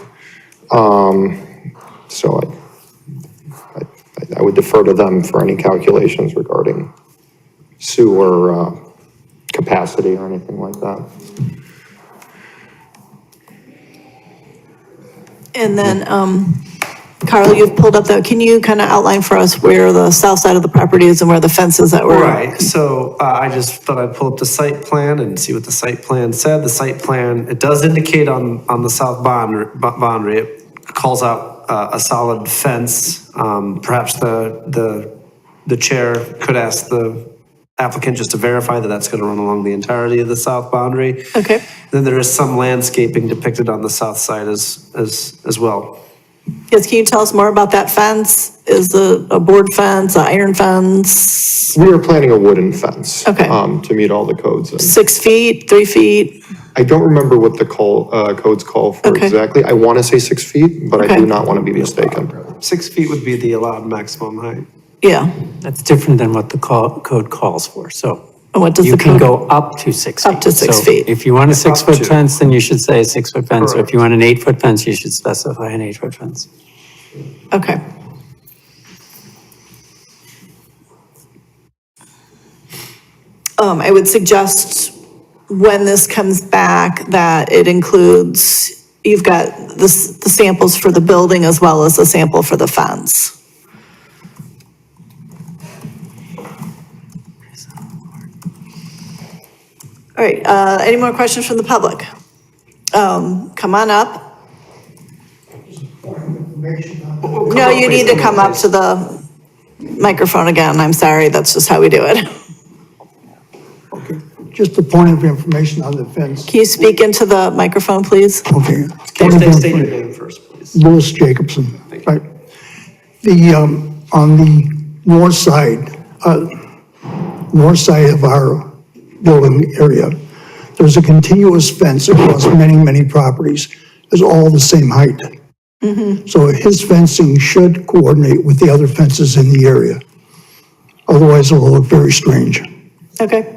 So I would defer to them for any calculations regarding sewer capacity or anything like that. And then, Carl, you've pulled up that, can you kind of outline for us where the south side of the property is and where the fence is that were? Right, so I just thought I'd pull up the site plan and see what the site plan said. The site plan, it does indicate on the south boundary, it calls out a solid fence. Perhaps the chair could ask the applicant just to verify that that's going to run along the entirety of the south boundary. Okay. Then there is some landscaping depicted on the south side as well. Yes, can you tell us more about that fence? Is it a board fence, an iron fence? We are planning a wooden fence. Okay. To meet all the codes. 6 feet, 3 feet? I don't remember what the codes call for exactly. I want to say 6 feet, but I do not want to be mistaken. 6 feet would be the allowed maximum height. Yeah. That's different than what the code calls for, so. What does you the can code? go up to 6 feet. Up to 6 So feet. If you want a 6 foot to. fence, then you should say a 6 foot fence. Or if you want an 8 foot fence, you should specify an 8 foot fence. Okay. I would suggest when this comes back that it includes, you've got the samples for the building as well as the sample for the fence. All right, any more questions from the public? Come on up. No, you need to come up to the microphone again. I'm sorry, that's just how we do it. Just a point of information on the fence. Can you speak into the microphone, please? Okay. State your name first, please. Louis Jacobson. Right. The, on the north side of our building area, there's a continuous fence across many, many properties. It's all the same height. So his fencing should coordinate with the other fences in the area. Otherwise, it will look very strange. Okay.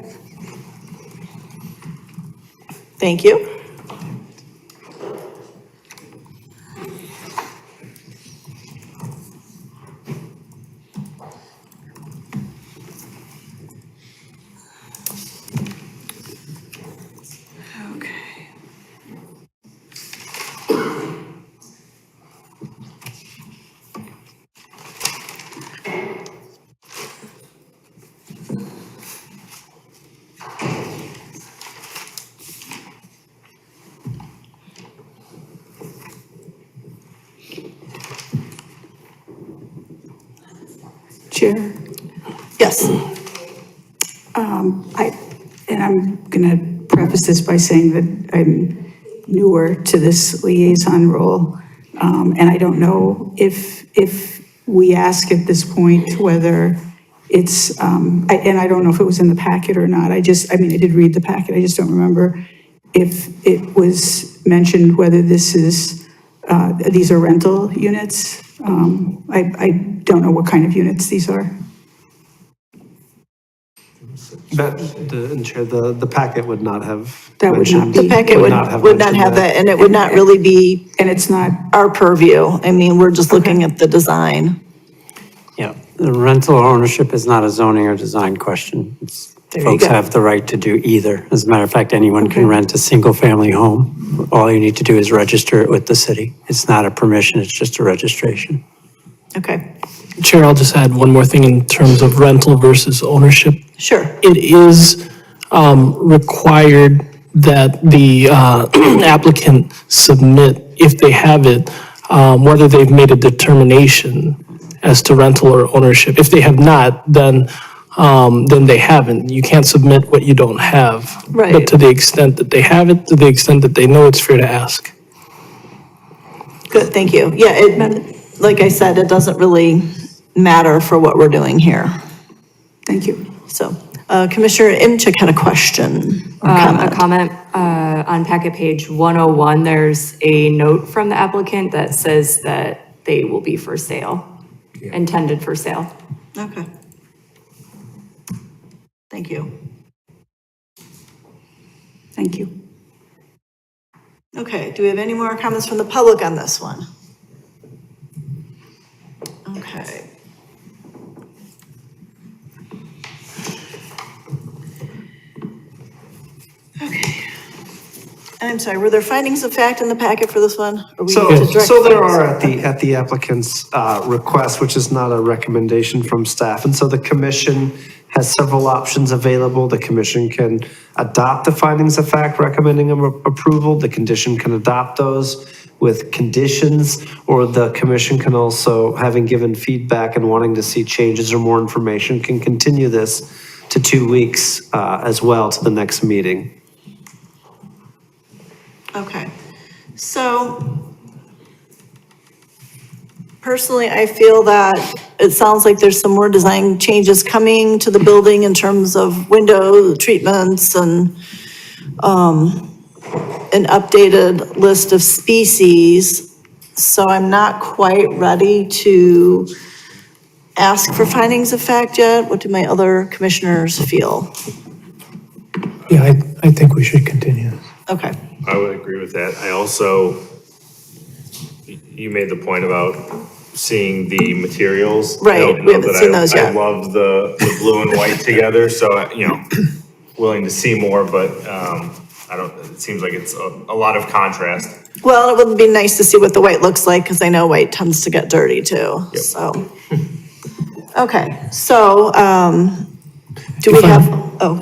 Thank you. Chair. Yes. And I'm going to preface this by saying that I'm newer to this liaison role. And I don't know if we ask at this point whether it's, and I don't know if it was in the packet or not. I did read the packet. I just don't remember if it was mentioned whether this is, these are rental units. I don't know what kind of units these are. The packet would not have. That would not be. The packet would not have that, and it would not really be. And it's not. Our purview. I mean, we're just looking at the design. Yeah, the rental or ownership is not a zoning or design question. Folks have the right to do either. As a matter of fact, anyone can rent a single-family home. All you need to do is register it with the city. It's not a permission, it's just a registration. Okay. Chair, I'll just add one more thing in terms of rental versus ownership. Sure. It is required that the applicant submit, if they have it, whether they've made a determination as to rental or ownership. If they have not, then they haven't. You can't submit what you don't have. Right. But to the extent that they have it, to the extent that they know, it's fair to ask. Good, thank you. Yeah, like I said, it doesn't really matter for what we're doing here. Thank you. So, Commissioner Imchik had a question. A comment on packet page 101, there's a note from the applicant that says that they will be for sale, intended for sale. Okay. Thank you. Thank you. Okay, do we have any more comments from the public on this one? Okay. Okay. And I'm sorry, were there findings of fact in the packet for this one? Or we So need to direct there findings? are at the applicant's request, which is not a recommendation from staff. And so the commission has several options available. The commission can adopt the findings of fact recommending approval. The condition can adopt those with conditions, or the commission can also, having given feedback and wanting to see changes or more information, can continue this to 2 weeks as well to the next meeting. Okay, so personally, I feel that it sounds like there's some more design changes coming to the building in terms of window treatments and an updated list of species. So I'm not quite ready to ask for findings of fact yet. What do my other commissioners feel? Yeah, I think we should continue. Okay. I would agree with that. I also, you made the point about seeing the materials. Right, I don't we know haven't that seen those yet. I love the blue and white together, so, willing to see more, but, it seems like it's a lot of contrast. Well, it would be nice to see what the white looks like, because I know white tends to get dirty too, Yep. so. Okay, so, do we have,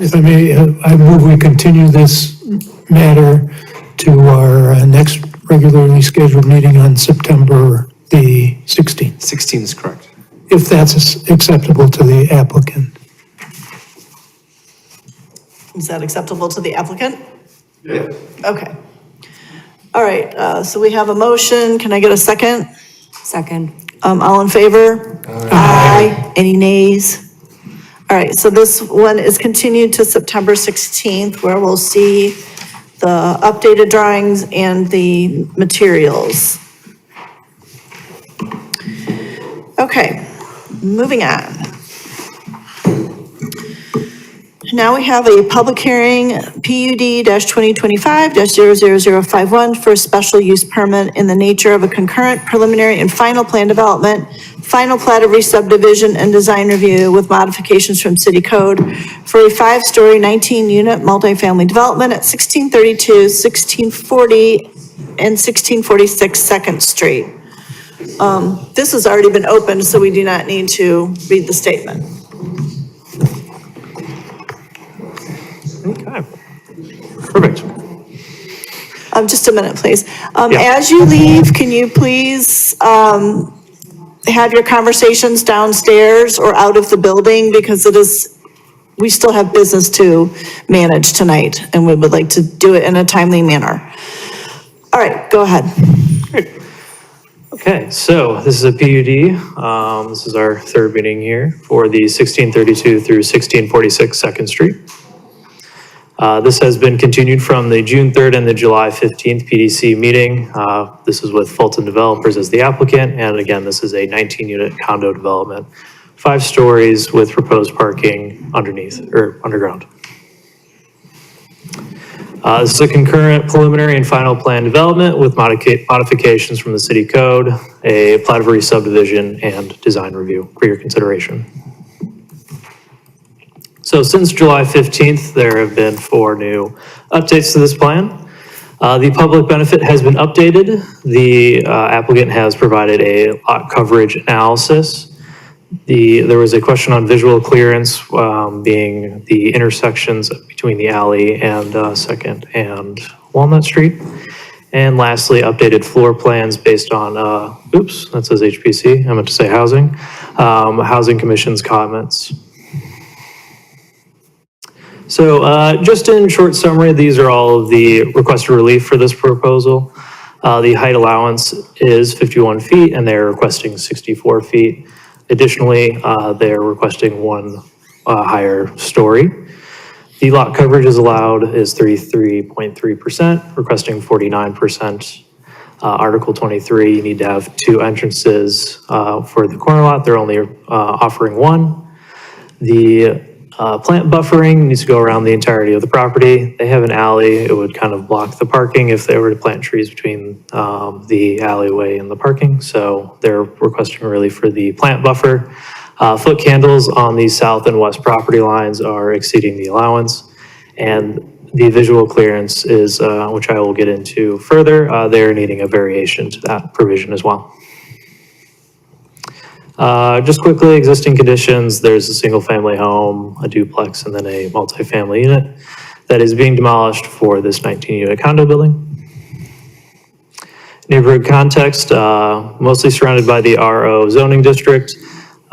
If I may, I move we continue this matter to our next regularly scheduled meeting on September the 16th. 16 is correct. If that's acceptable to the applicant. is that acceptable to the applicant? Yeah. Okay. All right, so we have a motion. Can I get a second? Second. All in favor? Aye. Any nays? All right, so this one is continued to September 16th, where we'll see the updated drawings and the materials. Okay, moving on. Now we have a public hearing, PUD-2025-00051 for a special use permit in the nature of a concurrent preliminary and final plan development, final plat of re-subdivision and design review with modifications from city code for a 5-story, 19-unit multifamily development at 1632, 1640, and 1646 Second Street. This has already been opened, so we do not need to read the statement. Okay. Perfect. Just a minute, please. As you leave, can you please, have your conversations downstairs or out of the building, because we still have business to manage tonight, and we would like to do it in a timely manner. All right, go ahead. Okay, so this is a PUD. This is our third meeting here for the 1632 through 1646 Second Street. This has been continued from the June 3rd and the July 15th PDC meeting. This is with Fulton Developers as the applicant, and again, this is a 19-unit condo development, 5 stories with proposed parking underneath, or underground. This is a concurrent preliminary and final plan development with modifications from the city code, a plat of re-subdivision, and design review for your consideration. So since July 15th, there have been 4 new updates to this plan. The public benefit has been updated. The applicant has provided a lot coverage analysis. There was a question on visual clearance, being the intersections between the alley and 2nd and Walnut Street. And lastly, updated floor plans based on, oops, that says HPC, I meant to say housing, Housing Commission's comments. So just in short summary, these are all of the requested relief for this proposal. The height allowance is 51 feet and they're requesting 64 feet. Additionally, they're requesting 1 higher story. The lot coverage is allowed is 33.3%, requesting 49%. Article 23, you need to have 2 entrances for the corner lot. They're only offering 1. The plant buffering needs to go around the entirety of the property. They have an alley. It would kind of block the parking if they were to plant trees between the alleyway and the parking. So they're requesting relief for the plant buffer. Foot candles on the south and west property lines are exceeding the allowance. And the visual clearance is, which I will get into further, they're needing a variation to that provision as well. Just quickly, existing conditions, there's a single family home, a duplex, and then a multifamily unit that is being demolished for this 19-unit condo building. Neighborhood context, mostly surrounded by the RO zoning district,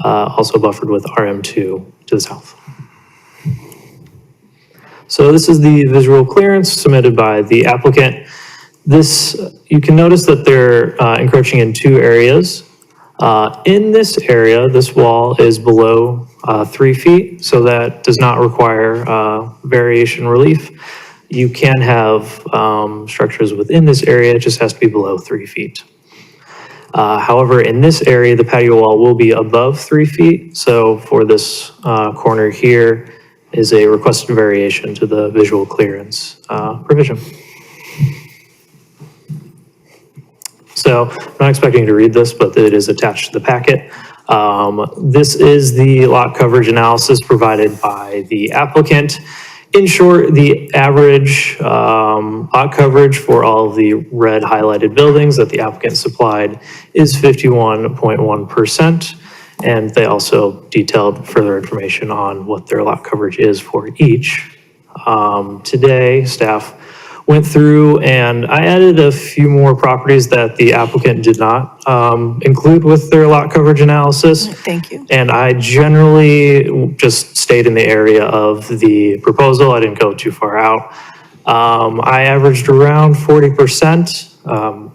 also buffered with RM2 to the south. So this is the visual clearance submitted by the applicant. This, you can notice that they're encroaching in 2 areas. In this area, this wall is below 3 feet, so that does not require variation relief. You can have structures within this area, it just has to be below 3 feet. However, in this area, the patio wall will be above 3 feet, so for this corner here is a requested variation to the visual clearance provision. So I'm not expecting you to read this, but it is attached to the packet. This is the lot coverage analysis provided by the applicant. In short, the average lot coverage for all of the red highlighted buildings that the applicant supplied is 51.1%. And they also detailed further information on what their lot coverage is for each. Today, staff went through and I added a few more properties that the applicant did not include with their lot coverage analysis. Thank you. And I generally just stayed in the area of the proposal. I didn't go too far out. I averaged around 40%.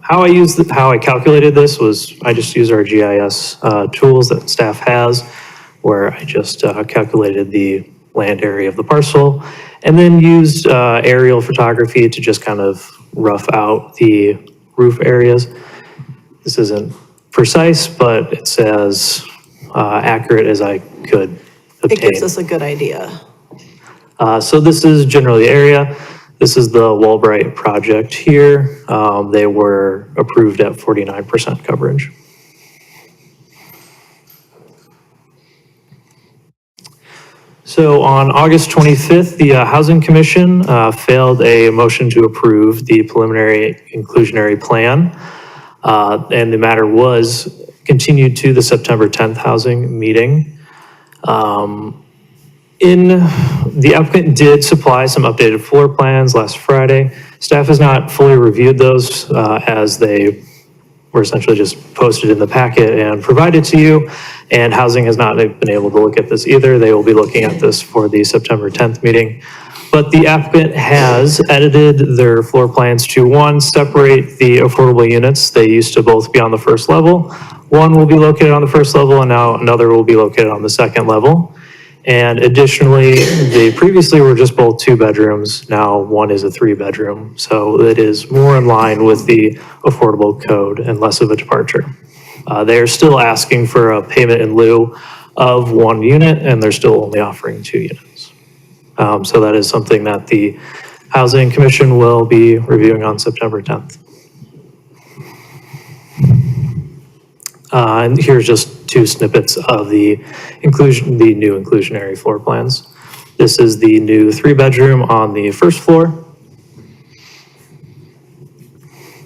How I calculated this was I just used our GIS tools that staff has, where I just calculated the land area of the parcel, and then used aerial photography to just kind of rough out the roof areas. This isn't precise, but it's as accurate as I could obtain. It gives us a good idea. So this is generally the area. This is the Walbright project here. They were approved at 49% coverage. So on August 25th, the Housing Commission failed a motion to approve the preliminary inclusionary plan. And the matter was continued to the September 10th housing meeting. The applicant did supply some updated floor plans last Friday. Staff has not fully reviewed those as they were essentially just posted in the packet and provided to you. And housing has not been able to look at this either. They will be looking at this for the September 10th meeting. But the applicant has edited their floor plans to, one, separate the affordable units. They used to both be on the first level. One will be located on the first level, and now another will be located on the second level. And additionally, they previously were just both 2 bedrooms. Now one is a 3-bedroom. So it is more in line with the affordable code and less of a departure. They are still asking for a payment in lieu of 1 unit, and they're still only offering 2 units. So that is something that the Housing Commission will be reviewing on September 10th. And here's just 2 snippets of the new inclusionary floor plans. This is the new 3-bedroom on the first floor.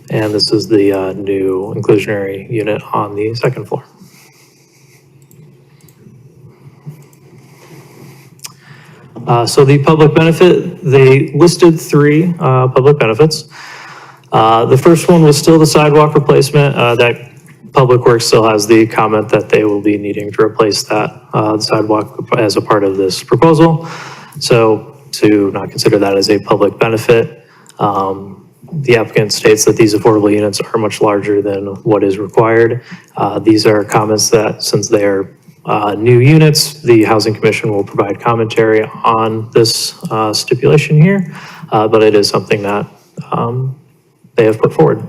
And this is the new inclusionary unit on the second floor. So the public benefit, they listed 3 public benefits. The first one was still the sidewalk replacement. That Public Works still has the comment that they will be needing to replace that sidewalk as a part of this proposal. So to not consider that as a public benefit, the applicant states that these affordable units are much larger than what is required. These are comments that, since they are new units, the Housing Commission will provide commentary on this stipulation here, but it is something that they have put forward.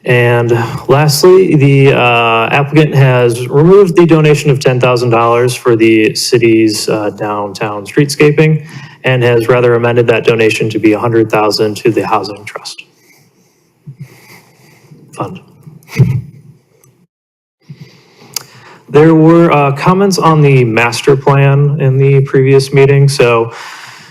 And lastly, the applicant has removed the donation of $10,000 for the city's downtown streetscaping and has rather amended that donation to be $100,000 to the Housing Trust Fund. There were comments on the master plan in the previous meeting. So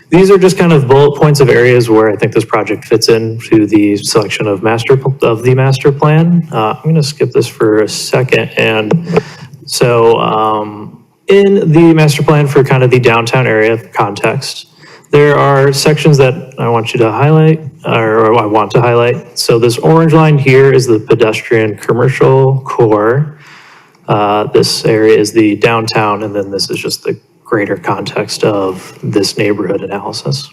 these are just kind of bullet points of areas where I think this project fits into the selection of the master plan. I'm going to skip this for a second. And so in the master plan for kind of the downtown area context, there are sections that I want you to highlight, or I want to highlight. So this orange line here is the pedestrian commercial core. This area is the downtown, and then this is just the greater context of this neighborhood analysis.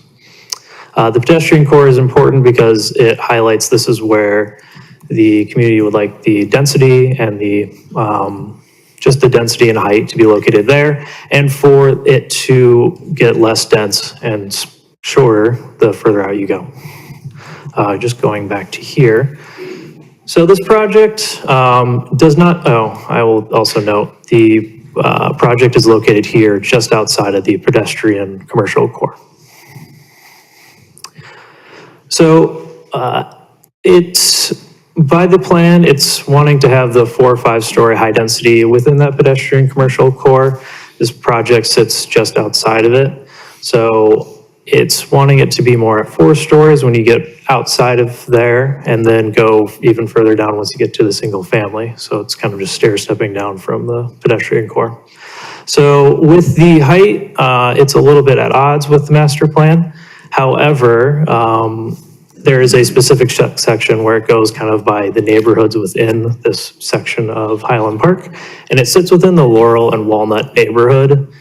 The pedestrian core is important because it highlights this is where the community would like the density and the just the density and height to be located there, and for it to get less dense and shorter the further out you go. Just going back to here. So this project does not, I will also note, the project is located here just outside of the pedestrian commercial core. So it's, by the plan, it's wanting to have the 4 or 5 story high density within that pedestrian commercial core. This project sits just outside of it. So it's wanting it to be more at 4 stories when you get outside of there, and then go even further down once you get to the single family. So it's kind of just stair stepping down from the pedestrian core. So with the height, it's a little bit at odds with the master plan. However, there is a specific section where it goes kind of by the neighborhoods within this section of Highland Park, and it sits within the Laurel and Walnut neighborhood,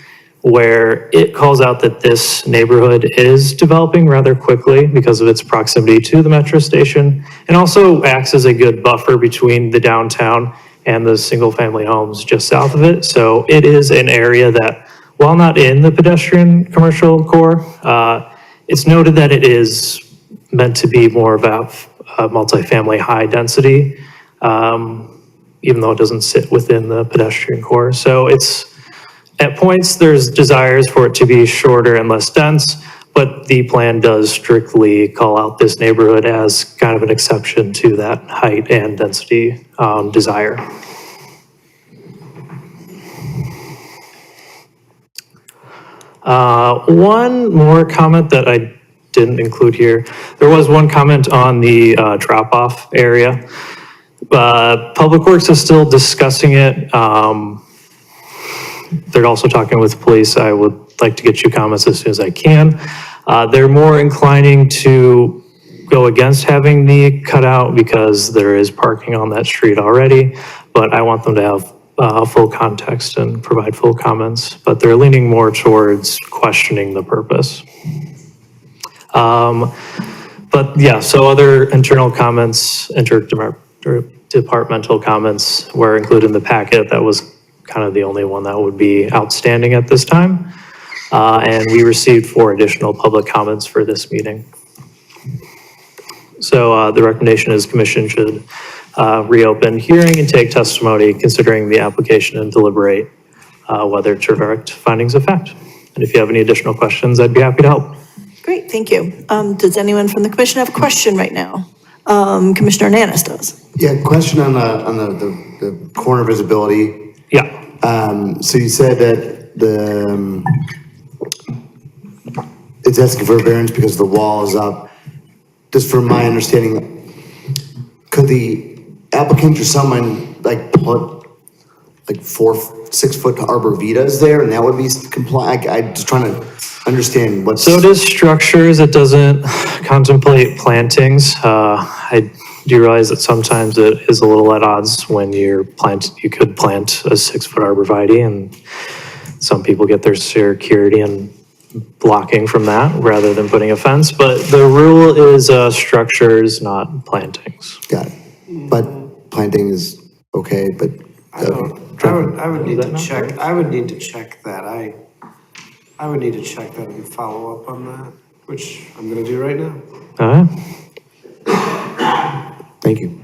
where it calls out that this neighborhood is developing rather quickly because of its proximity to the metro station, and also acts as a good buffer between the downtown and the single family homes just south of it. So it is an area that, while not in the pedestrian commercial core, it's noted that it is meant to be more of a multifamily high density, even though it doesn't sit within the pedestrian core. So it's, at points, there's desires for it to be shorter and less dense, but the plan does strictly call out this neighborhood as kind of an exception to that height and density desire. One more comment that I didn't include here. There was one comment on the drop-off area. Public Works is still discussing it. They're also talking with police. I would like to get you comments as soon as I can. They're more inclining to go against having the cutout because there is parking on that street already, but I want them to have full context and provide full comments, but they're leaning more towards questioning the purpose. But yeah, so other internal comments, interdepartmental comments were included in the packet. That was kind of the only one that would be outstanding at this time. And we received 4 additional public comments for this meeting. So the recommendation is commission should reopen hearing and take testimony considering the application and deliberate whether to direct findings of fact. And if you have any additional questions, I'd be happy to help. Great, thank you. Does anyone from the commission have a question right now? Commissioner Hernandez does. Yeah, question on the corner visibility. Yeah. So you said that it's asking for a variance because the wall is up. Just from my understanding, could the applicant or someone like put like 4-6 foot arborvitaes there and that would be compliant? I'm just trying to understand what's. So it is structures, it doesn't contemplate plantings. I do realize that sometimes it is a little at odds when you could plant a 6 foot arborvitae and some people get their security and blocking from that rather than putting a fence, but the rule is structures, not plantings. Got it. But planting is okay, but. I would need to check, I would need to check that. I would need to check that and follow up on that, which I'm gonna do right now. All right. Thank you.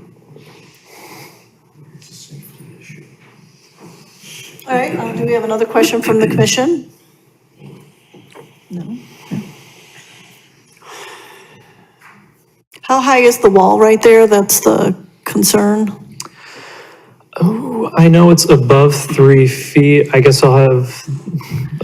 All right, do we have another question from the commission? No. How high is the wall right there? That's the concern. Oh, I know it's above 3 feet. I guess I'll have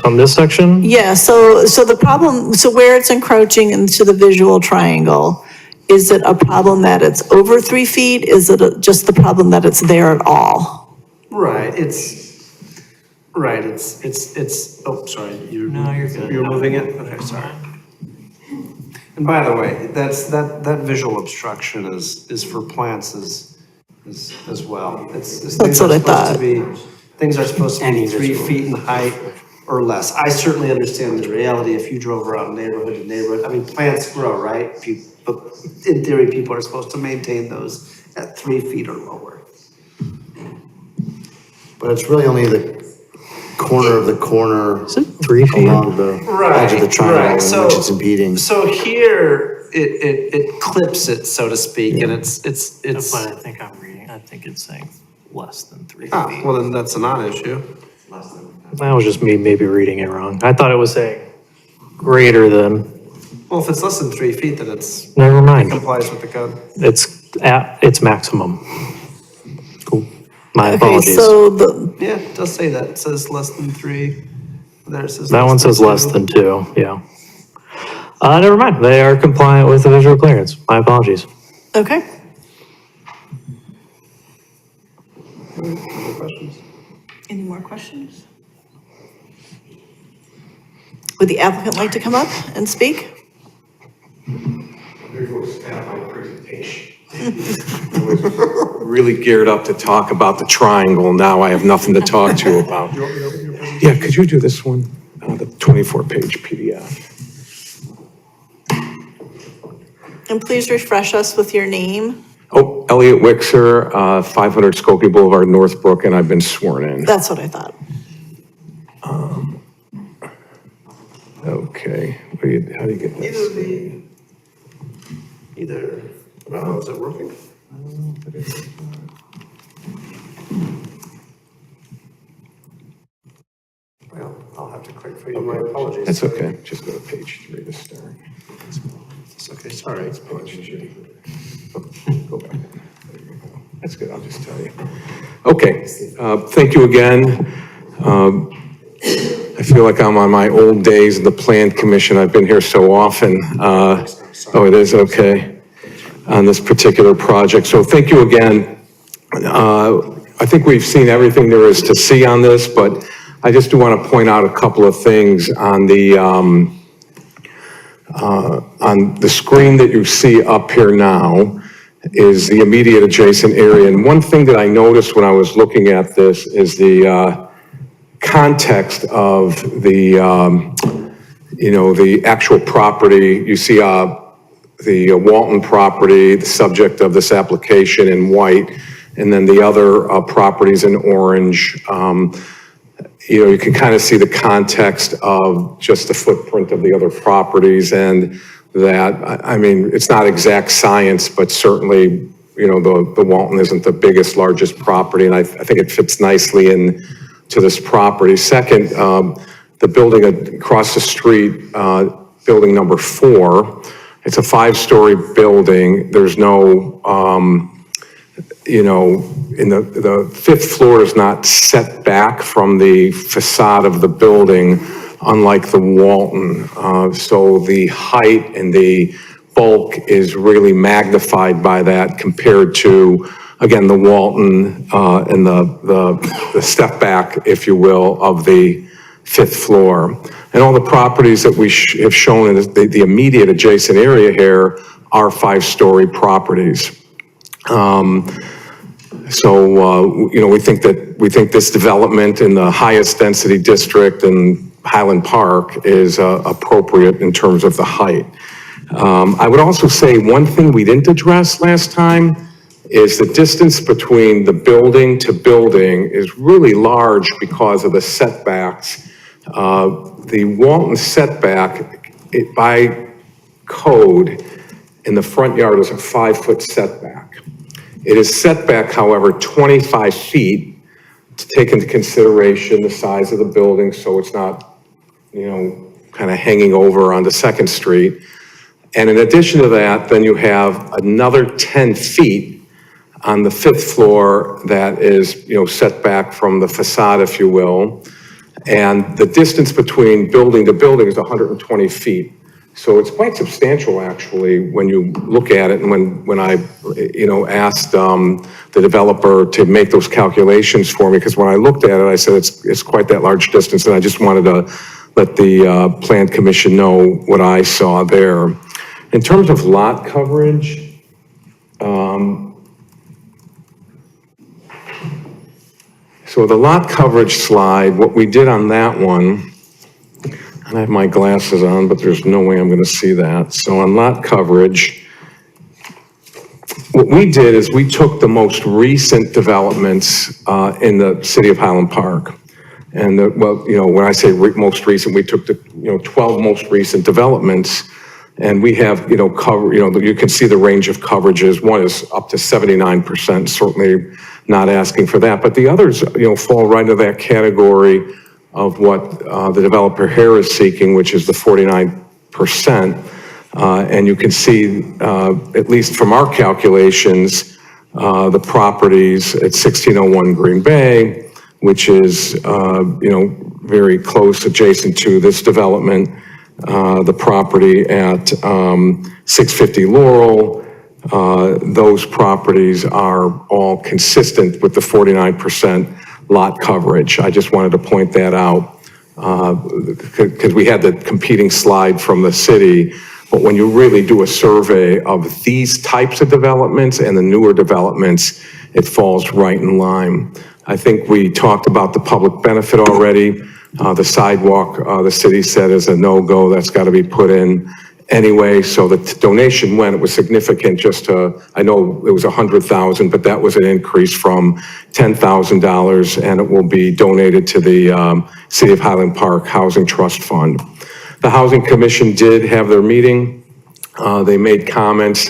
on this section. Yeah, so the problem, so where it's encroaching into the visual triangle, is it a problem that it's over 3 feet? Is it just the problem that it's there at all? Right, it's, oh, sorry, you're good. You're moving it? Okay, sorry. And by the way, that visual obstruction is for plants as well. That's what I thought. Things are supposed to be 3 feet in height or less. I certainly understand the reality if you drove around neighborhood to neighborhood. I mean, plants grow, right? But in theory, people are supposed to maintain those at 3 feet or lower. But it's really only the corner of the corner. Is it 3 feet? Along the edge of the triangle in which it's impeding. So here, it clips it, so to speak, and it's. That's what I think I'm reading. I think it's saying less than 3 feet. Ah, well, then that's a non-issue. That was just me maybe reading it wrong. I thought it was saying greater than. Well, if it's less than 3 feet, then it's. Never mind. It complies with the code. It's at its maximum. Cool. My Okay, apologies. so Yeah, it does say that. It says less than 3. There it says. That one says less than 2, yeah. Never mind. They are compliant with the visual clearance. My apologies. okay. Any more questions? Would the applicant like to come up and speak? There goes my presentation. Really geared up to talk about the triangle. Now I have nothing to talk to you about. Yeah, could you do this one? The 24-page PDF. And please refresh us with your name. Oh, Elliot Wixer, 500 Skokie Boulevard, Northbrook, and I've been sworn in. That's what I thought. Okay, how do you get this? Either, oh, is it working? Well, I'll have to click for you. My apologies. That's okay, just go to page 3 to start. It's okay, sorry. Go back. That's good, I'll just tell you. Okay, thank you again. I feel like I'm on my old days in the Plan Commission. I've been here so often. Oh, it is, okay, on this particular project. So thank you again. I think we've seen everything there is to see on this, but I just do want to point out a couple of things on the On the screen that you see up here now is the immediate adjacent area. And one thing that I noticed when I was looking at this is the context of the, the actual property. You see the Walton property, the subject of this application in white, and then the other properties in orange. You can kind of see the context of just the footprint of the other properties, and that, I mean, it's not exact science, but certainly, the Walton isn't the biggest, largest property, and I think it fits nicely into this property. Second, the building across the street, building number 4, it's a 5-story building. There's no, in the 5th floor is not set back from the facade of the building, unlike the Walton. So the height and the bulk is really magnified by that compared to, again, the Walton and the step back, if you will, of the 5th floor. And all the properties that we have shown in the immediate adjacent area here are 5-story properties. We think this development in the highest density district in Highland Park is appropriate in terms of the height. I would also say one thing we didn't address last time is the distance between the building to building is really large because of the setbacks. The Walton setback, by code, in the front yard is a 5-foot setback. It is set back, however, 25 feet to take into consideration the size of the building, so it's not, kind of hanging over onto 2nd Street. And in addition to that, then you have another 10 feet on the 5th floor that is, set back from the facade, if you will. And the distance between building to building is 120 feet. So it's quite substantial, actually, when you look at it. And when I, asked the developer to make those calculations for me, because when I looked at it, I said it's quite that large distance, and I just wanted to let the Plan Commission know what I saw there. In terms of lot coverage, so the lot coverage slide, what we did on that one, and I have my glasses on, but there's no way I'm going to see that. So on lot coverage, what we did is we took the most recent developments in the city of Highland Park. And when I say most recent, we took the 12 most recent developments, and we have cover. You can see the range of coverages. One is up to 79%. Certainly not asking for that, but the others fall right into that category of what the developer here is seeking, which is the 49%. And you can see, at least from our calculations, the properties at 1601 Green Bay, which is, very close adjacent to this development, the property at 650 Laurel, those properties are all consistent with the 49% lot coverage. I just wanted to point that out because we had the competing slide from the city. But when you really do a survey of these types of developments and the newer developments, it falls right in line. I think we talked about the public benefit already. The sidewalk, the city said is a no-go. That's got to be put in anyway. So the donation went, it was significant just to, I know it was $100,000, but that was an increase from $10,000, and it will be donated to the City of Highland Park Housing Trust Fund. The Housing Commission did have their meeting. They made comments.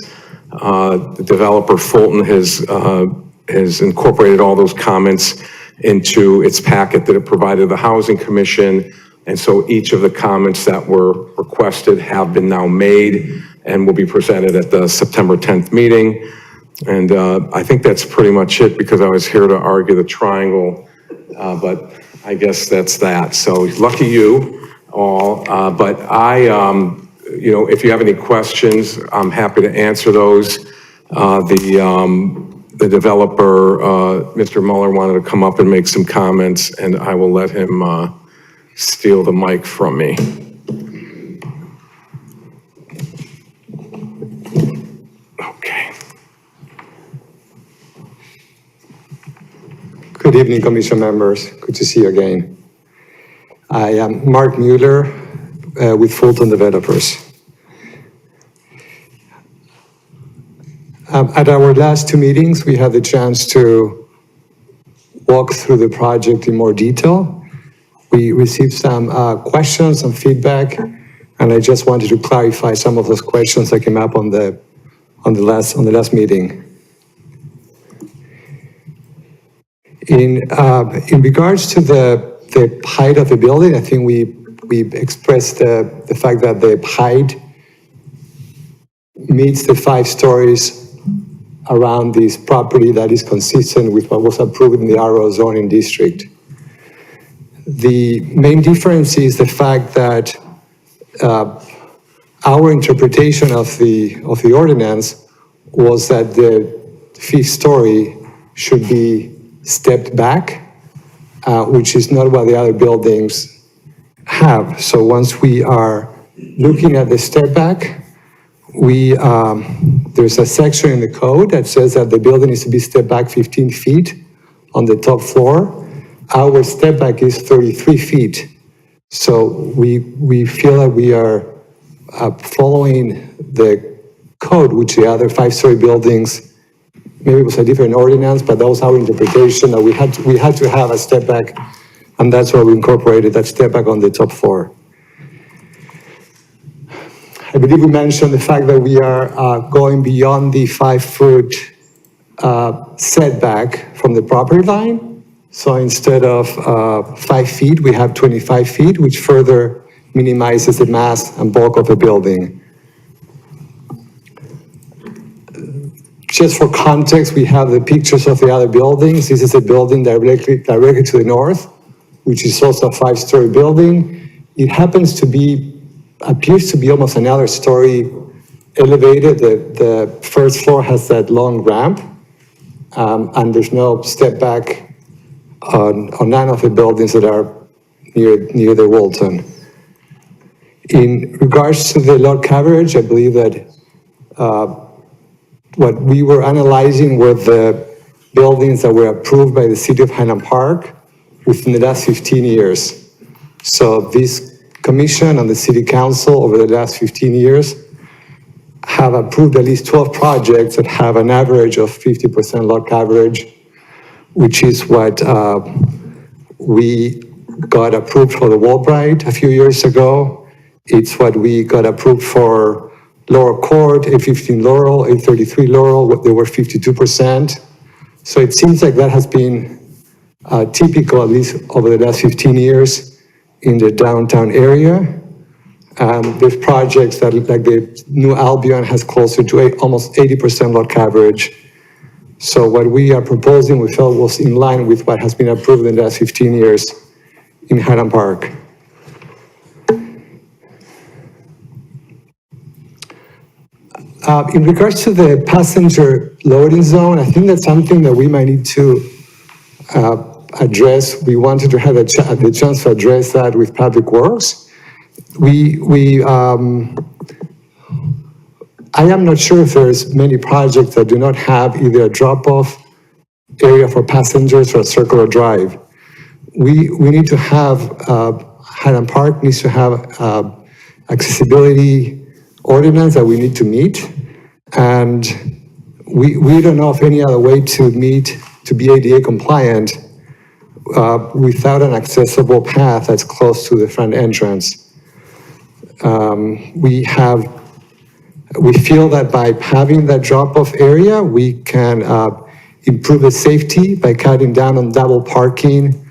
The developer Fulton has incorporated all those comments into its packet that it provided the Housing Commission. And so each of the comments that were requested have been now made and will be presented at the September 10th meeting. And I think that's pretty much it because I was here to argue the triangle, but I guess that's that. So lucky you all. But if you have any questions, I'm happy to answer those. The developer, Mr. Muller, wanted to come up and make some comments, and I will let him steal the mic from me. Good evening, Commission members. Good to see you again. I am Mark Mueller with Fulton Developers. At our last two meetings, we had the chance to walk through the project in more detail. We received some questions, some feedback, and I just wanted to clarify some of those questions that came up on the last meeting. In regards to the height of the building, I think we expressed the fact that the height meets the 5 stories around this property that is consistent with what was approved in the RO zoning district. The main difference is the fact that our interpretation of the ordinance was that the 5th story should be stepped back, which is not what the other buildings have. So once we are looking at the step back, there's a section in the code that says that the building needs to be stepped back 15 feet on the top floor. Our step back is 33 feet. So we feel that we are following the code, which the other 5-story buildings, maybe it was a different ordinance, but that was our interpretation, that we had to have a step back, and that's why we incorporated that step back on the top floor. I believe we mentioned the fact that we are going beyond the 5-foot setback from the property line. So instead of 5 feet, we have 25 feet, which further minimizes the mass and bulk of the building. Just for context, we have the pictures of the other buildings. This is a building directly to the north, which is also a 5-story building. It appears to be almost another story elevated. The first floor has that long ramp, and there's no step back on none of the buildings that are near the Walton. In regards to the lot coverage, I believe that what we were analyzing were the buildings that were approved by the City of Highland Park within the last 15 years. So this Commission and the City Council over the last 15 years have approved at least 12 projects that have an average of 50% lot coverage, which is what we got approved for the Wallbright a few years ago. It's what we got approved for Lower Court, 815 Laurel, 833 Laurel, they were 52%. So it seems like that has been typical, at least over the last 15 years, in the downtown area. There's projects that, like the New Albion, has closer to almost 80% lot coverage. So what we are proposing, we felt was in line with what has been approved in the last 15 years in Highland Park. In regards to the passenger loading zone, I think that's something that we might need to address. We wanted to have the chance to address that with Public Works. I am not sure if there's many projects that do not have either a drop-off area for passengers or a circular drive. We need to have, Highland Park needs to have accessibility ordinance that we need to meet. And we don't know of any other way to be ADA compliant without an accessible path that's close to the front entrance. We feel that by having that drop-off area, we can improve the safety by cutting down on double parking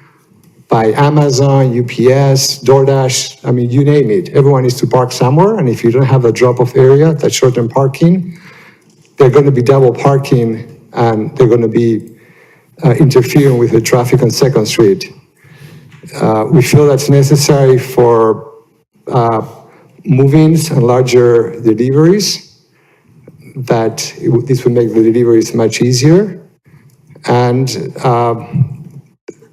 by Amazon, UPS, DoorDash, I mean, you name it. Everyone needs to park somewhere, and if you don't have a drop-off area, that short-term parking, they're going to be double parking, and they're going to be interfering with the traffic on 2nd Street. We feel that's necessary for move-ins and larger deliveries, that this would make the deliveries much easier. And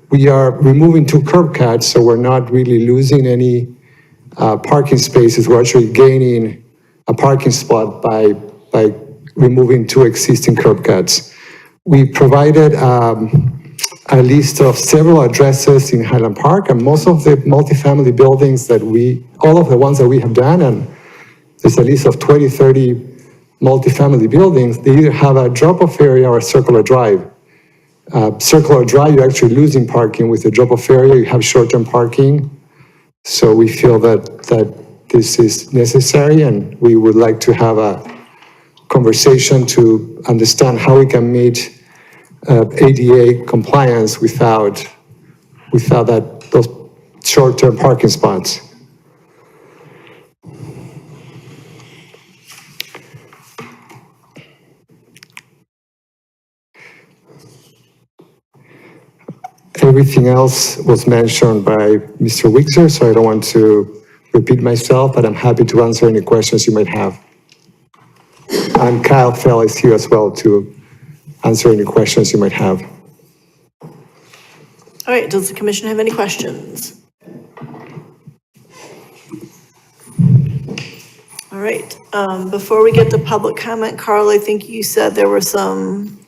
we are removing 2 curb cuts, so we're not really losing any parking spaces. We're actually gaining a parking spot by removing 2 existing curb cuts. We provided a list of several addresses in Highland Park, and most of the multifamily buildings that all of the ones that we have done, and there's a list of 20, 30 multifamily buildings, they either have a drop-off area or a circular drive. Circular drive, you're actually losing parking. With the drop-off area, you have short-term parking. So we feel that this is necessary, and we would like to have a conversation to understand how we can meet ADA compliance without those short-term parking spots. Everything else was mentioned by Mr. Wixer, so I don't want to repeat myself, but I'm happy to answer any questions you might have. And Kyle Fell is here as well to answer any questions you might have. All right, does the commission have any questions? All right, before we get to public comment, Carl, I think you said there were some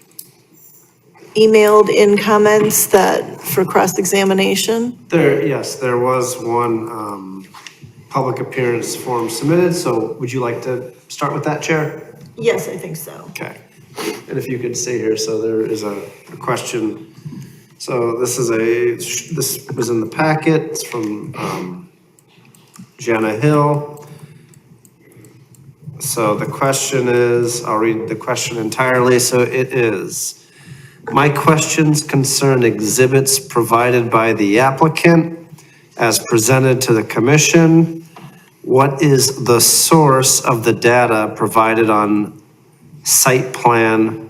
emailed in comments that for cross-examination? Yes, there was one public appearance form submitted, so would you like to start with that, Chair? Yes, I think so. Okay. And if you could stay here, so there is a question. So this was in the packet, it's from Jana Hill. So the question is, I'll read the question entirely, so it is, my questions concern exhibits provided by the applicant as presented to the commission. What is the source of the data provided on site plan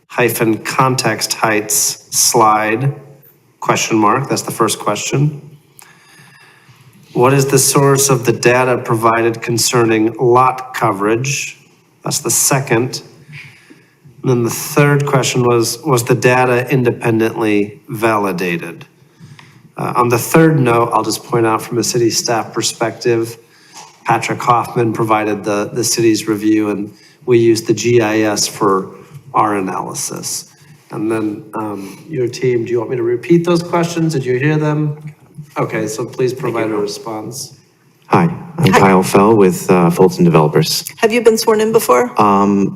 -context heights slide? Question mark, that's the first question. What is the source of the data provided concerning lot coverage? That's the second. And then the third question was the data independently validated? On the third note, I'll just point out from a city staff perspective, Patrick Hoffman provided the city's review, and we used the GIS for our analysis. And then your team, do you want me to repeat those questions? Did you hear them? Okay, so please provide a response. Hi, I'm Kyle Fell with Fulton Developers. Have you been sworn in before?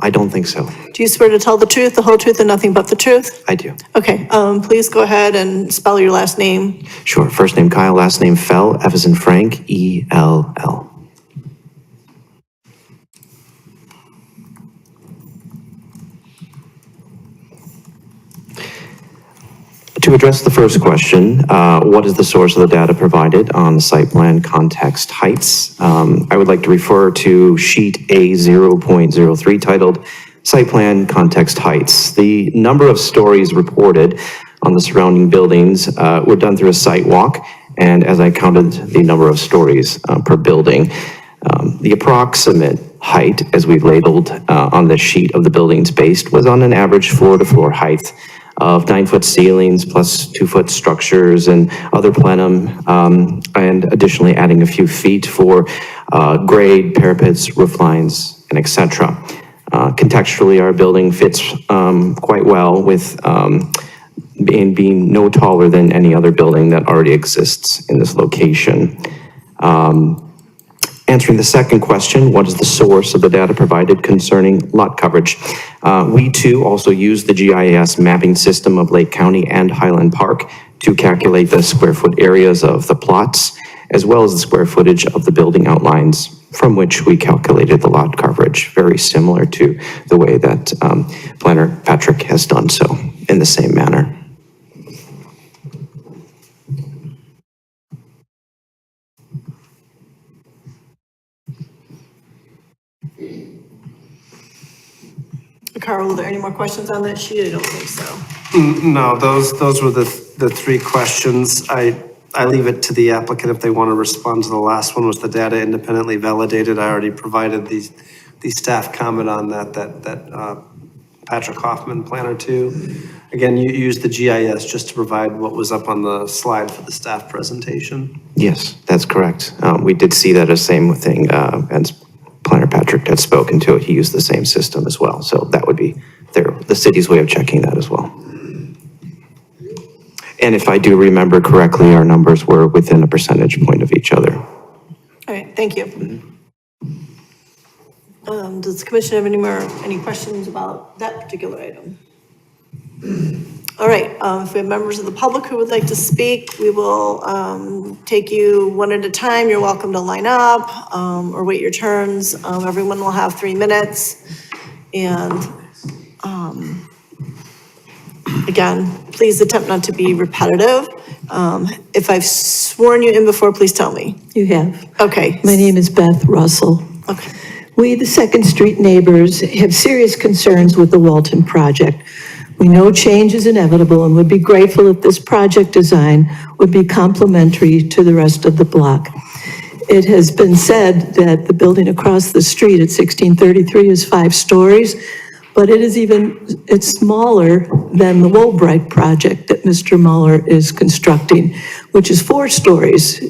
I don't think so. Do you swear to tell the truth, the whole truth, and nothing but the truth? I do. Okay, please go ahead and spell your last name. Sure. First name Kyle, last name Fell, F as in Frank, E-L-L. To address the first question, what is the source of the data provided on the site plan context heights? I would like to refer to sheet A 0.03 titled Site Plan Context Heights. The number of stories reported on the surrounding buildings were done through a site walk, and as I counted the number of stories per building, the approximate height, as we've labeled on the sheet of the buildings based, was on an average floor-to-floor height of 9-foot ceilings plus 2-foot structures and other plenum, and additionally adding a few feet for grade, parapets, roof lines, and etc. Contextually, our building fits quite well with being no taller than any other building that already exists in this location. Answering the second question, what is the source of the data provided concerning lot coverage? We too also use the GIS mapping system of Lake County and Highland Park to calculate the square foot areas of the plots, as well as the square footage of the building outlines, from which we calculated the lot coverage, very similar to the way that Planner Patrick has done so in the same manner. Carl, are there any more questions on that sheet? I don't think so. No, those were the three questions. I leave it to the applicant if they want to respond to the last one. Was the data independently validated? I already provided the staff comment on that Patrick Hoffman, Planner 2. Again, you used the GIS just to provide what was up on the slide for the staff presentation. Yes, that's correct. We did see that as same thing, and Planner Patrick had spoken to it. He used the same system as well. So that would be the city's way of checking that as well. And if I do remember correctly, our numbers were within a percentage point of each other. All right, thank you. Does the commission have any questions about that particular item? All right, if we have members of the public who would like to speak, we will take you one at a time. You're welcome to line up or wait your turns. Everyone will have 3 minutes. And again, please attempt not to be repetitive. If I've sworn you in before, please tell me. You have. Okay. My name is Beth Russell. Okay. We, the Second Street neighbors, have serious concerns with the Walton project. We know change is inevitable and would be grateful if this project design would be complementary to the rest of the block. It has been said that the building across the street at 1633 is 5 stories, but it's smaller than the Woolbright project that Mr. Muller is constructing, which is 4 stories.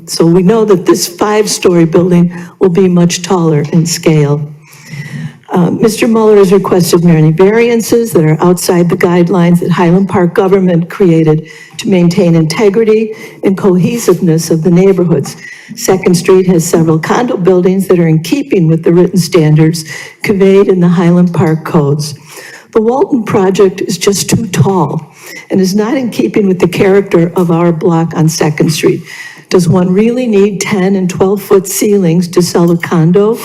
So we know that this 5-story building will be much taller in scale. Mr. Muller has requested many variances that are outside the guidelines that Highland Park government created to maintain integrity and cohesiveness of the neighborhoods. Second Street has several condo buildings that are in keeping with the written standards conveyed in the Highland Park codes. The Walton project is just too tall and is not in keeping with the character of our block on Second Street. Does one really need 10 and 12-foot ceilings to sell a condo?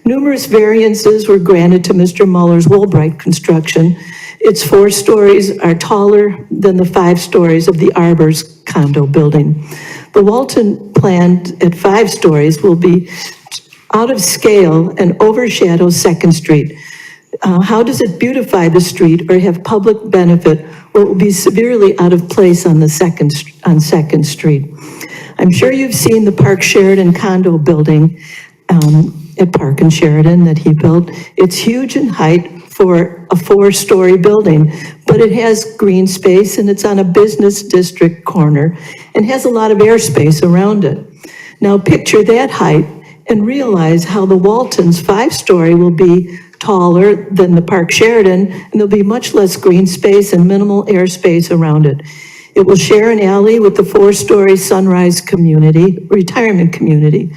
Numerous variances were granted to Mr. Muller's Woolbright construction. Its 4 stories are taller than the 5 stories of the Arbor's condo building. The Walton planned at 5 stories will be out of scale and overshadow Second Street. How does it beautify the street or have public benefit, or it will be severely out of place on Second Street? I'm sure you've seen the Park Sheridan condo building at Park and Sheridan that he built. It's huge in height for a 4-story building, but it has green space and it's on a business district corner and has a lot of airspace around it. Now picture that height and realize how the Walton's 5-story will be taller than the Park Sheridan, and there'll be much less green space and minimal airspace around it. It will share an alley with the 4-story Sunrise retirement community.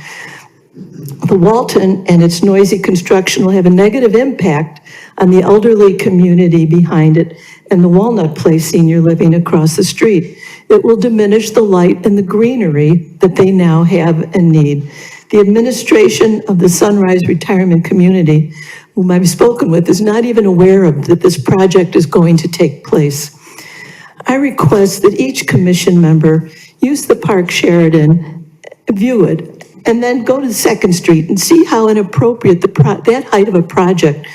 The Walton and its noisy construction will have a negative impact on the elderly community behind it and the Walnut Place senior living across the street. It will diminish the light and the greenery that they now have and need. The administration of the Sunrise retirement community, whom I've spoken with, is not even aware of that this project is going to take place. I request that each commission member use the Park Sheridan, view it, and then go to Second Street and see how inappropriate that height of a project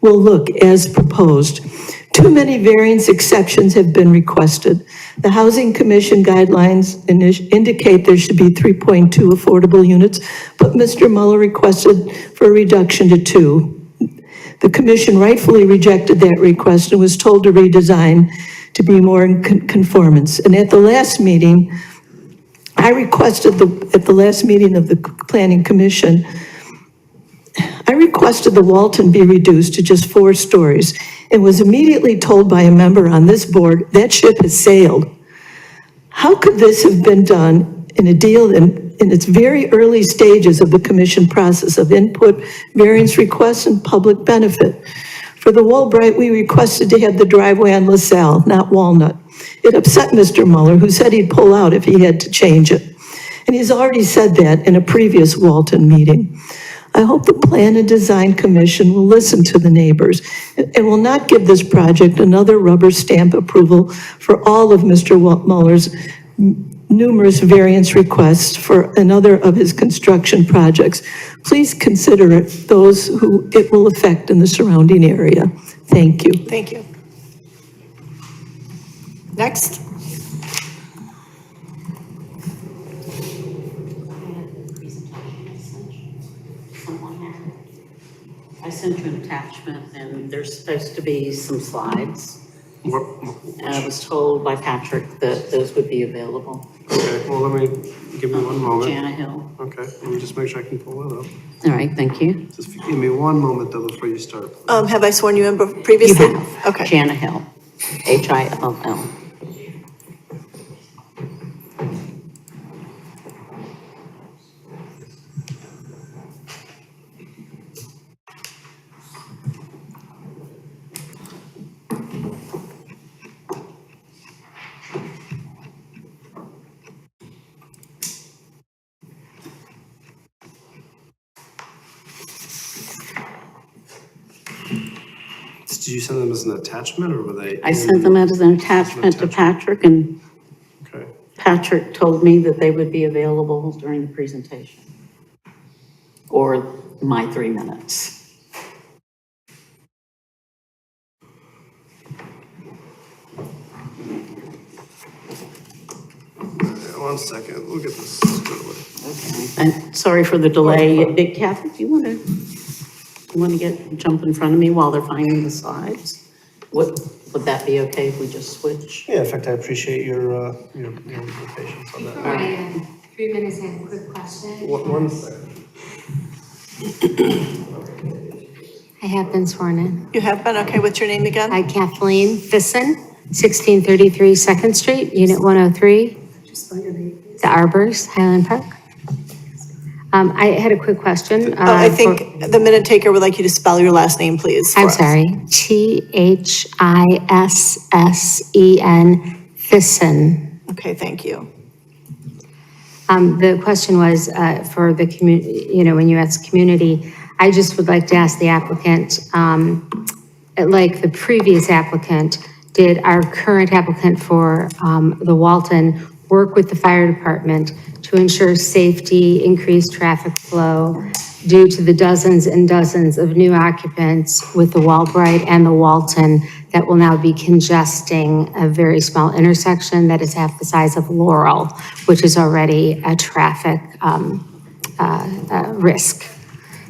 will look as proposed. Too many variance exceptions have been requested. The Housing Commission guidelines indicate there should be 3.2 affordable units, but Mr. Muller requested for a reduction to 2. The commission rightfully rejected that request and was told to redesign to be more in conformance. And at the last meeting, I requested at the last meeting of the Planning Commission, I requested the Walton be reduced to just 4 stories and was immediately told by a member on this board that ship has sailed. How could this have been done in a deal in its very early stages of the commission process of input, variance requests, and public benefit? For the Woolbright, we requested to have the driveway on LaSalle, not Walnut. It upset Mr. Muller, who said he'd pull out if he had to change it. And he's already said that in a previous Walton meeting. I hope the Plan and Design Commission will listen to the neighbors and will not give this project another rubber stamp approval for all of Mr. Muller's numerous variance requests for another of his construction projects. Please consider those who it will affect in the surrounding area. Thank you. Thank you. Next. I sent you an attachment and there's supposed to be some slides. And I was told by Patrick that those would be available. Okay, well, give me one moment. Jana Hill. Okay, let me just make sure I can pull it up. All right, thank you. Just give me one moment though before you start. Have I sworn you in previously? You have. Okay. Jana Hill, Hill. Did you send them as an attachment or were they? I sent them as an attachment to Patrick, and Okay. Patrick told me that they would be available during the presentation. Or my 3 minutes. One second, we'll get this. And sorry for the delay. Kathy, do you want to jump in front of me while they're finding the slides? Would that be okay if we just switch? Yeah, in fact, I appreciate your patience on that. Before I 3 minutes, I have a quick question. One second. I have been sworn in. You have been, okay, what's your name again? Hi, Kathleen Fisson, 1633 Second Street, Unit 103, the Arbors, Highland Park. I had a quick question. I think the minute taker would like you to spell your last name, please. I'm sorry, Thisen, Fisson. Okay, thank you. The question was for the community, when you ask community, I just would like to ask the applicant, like the previous applicant, did our current applicant for the Walton work with the fire department to ensure safety, increased traffic flow due to the dozens and dozens of new occupants with the Walbright and the Walton that will now be congesting a very small intersection that is half the size of Laurel, which is already a traffic risk.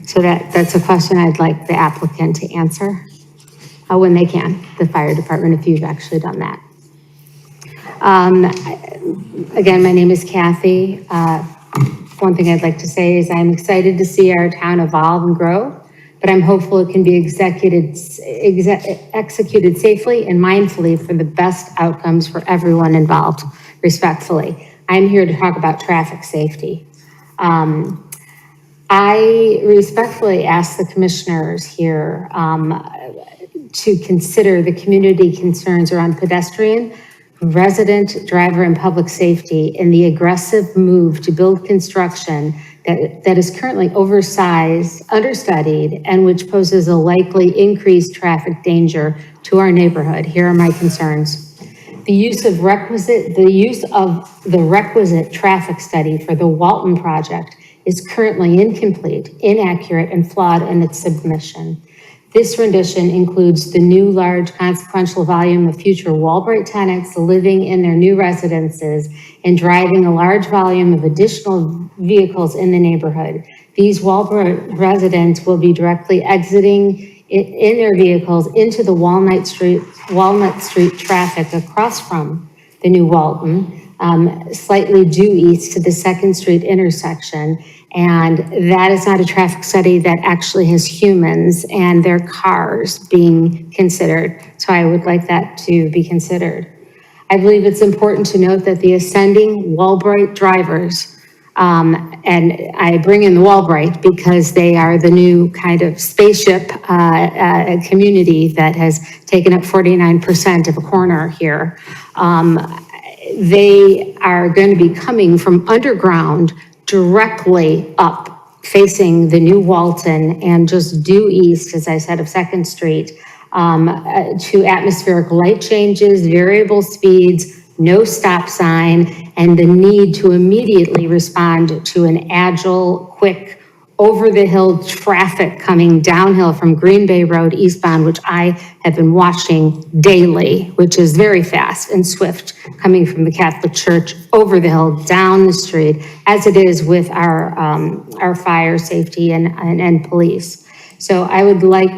So that's a question I'd like the applicant to answer when they can, the fire department, if you've actually done that. Again, my name is Kathy. One thing I'd like to say is I'm excited to see our town evolve and grow, but I'm hopeful it can be executed safely and mindfully for the best outcomes for everyone involved, respectfully. I'm here to talk about traffic safety. I respectfully ask the commissioners here to consider the community concerns around pedestrian, resident, driver, and public safety in the aggressive move to build construction that is currently oversized, understudied, and which poses a likely increased traffic danger to our neighborhood. Here are my concerns. The use of the requisite traffic study for the Walton project is currently incomplete, inaccurate, and flawed in its submission. This rendition includes the new large consequential volume of future Walbright tenants living in their new residences and driving a large volume of additional vehicles in the neighborhood. These Walbright residents will be directly exiting in their vehicles into the Walnut Street traffic across from the new Walton, slightly due east to the 2nd Street intersection. And that is not a traffic study that actually has humans and their cars being considered. So I would like that to be considered. I believe it's important to note that the ascending Walbright drivers, and I bring in the Walbright because they are the new kind of spaceship community that has taken up 49% of a corner here. They are going to be coming from underground directly up, facing the new Walton and just due east, as I said, of 2nd Street, to atmospheric light changes, variable speeds, no stop sign, and the need to immediately respond to an agile, quick, over-the-hill traffic coming downhill from Green Bay Road eastbound, which I have been watching daily, which is very fast and swift, coming from the Catholic Church over the hill, down the street, as it is with our fire safety and police. So I would like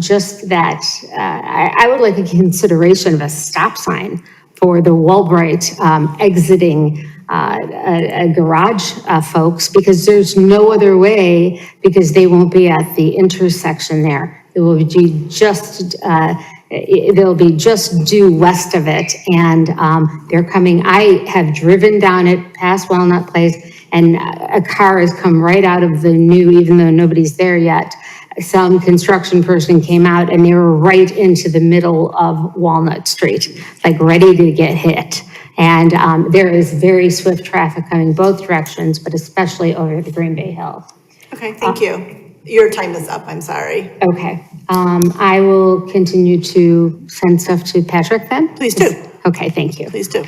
just that, I would like a consideration of a stop sign for the Walbright exiting a garage folks, because there's no other way, because they won't be at the intersection there. It will be just, they'll be just due west of it, and they're coming. I have driven down it past Walnut Place, and a car has come right out of the new, even though nobody's there yet. Some construction person came out and they were right into the middle of Walnut Street, like ready to get hit. And there is very swift traffic coming both directions, but especially over the Green Bay Hill. Okay, thank you. Your time is up, I'm sorry. Okay, I will continue to send stuff to Patrick then? Please do. Okay, thank you. Please do.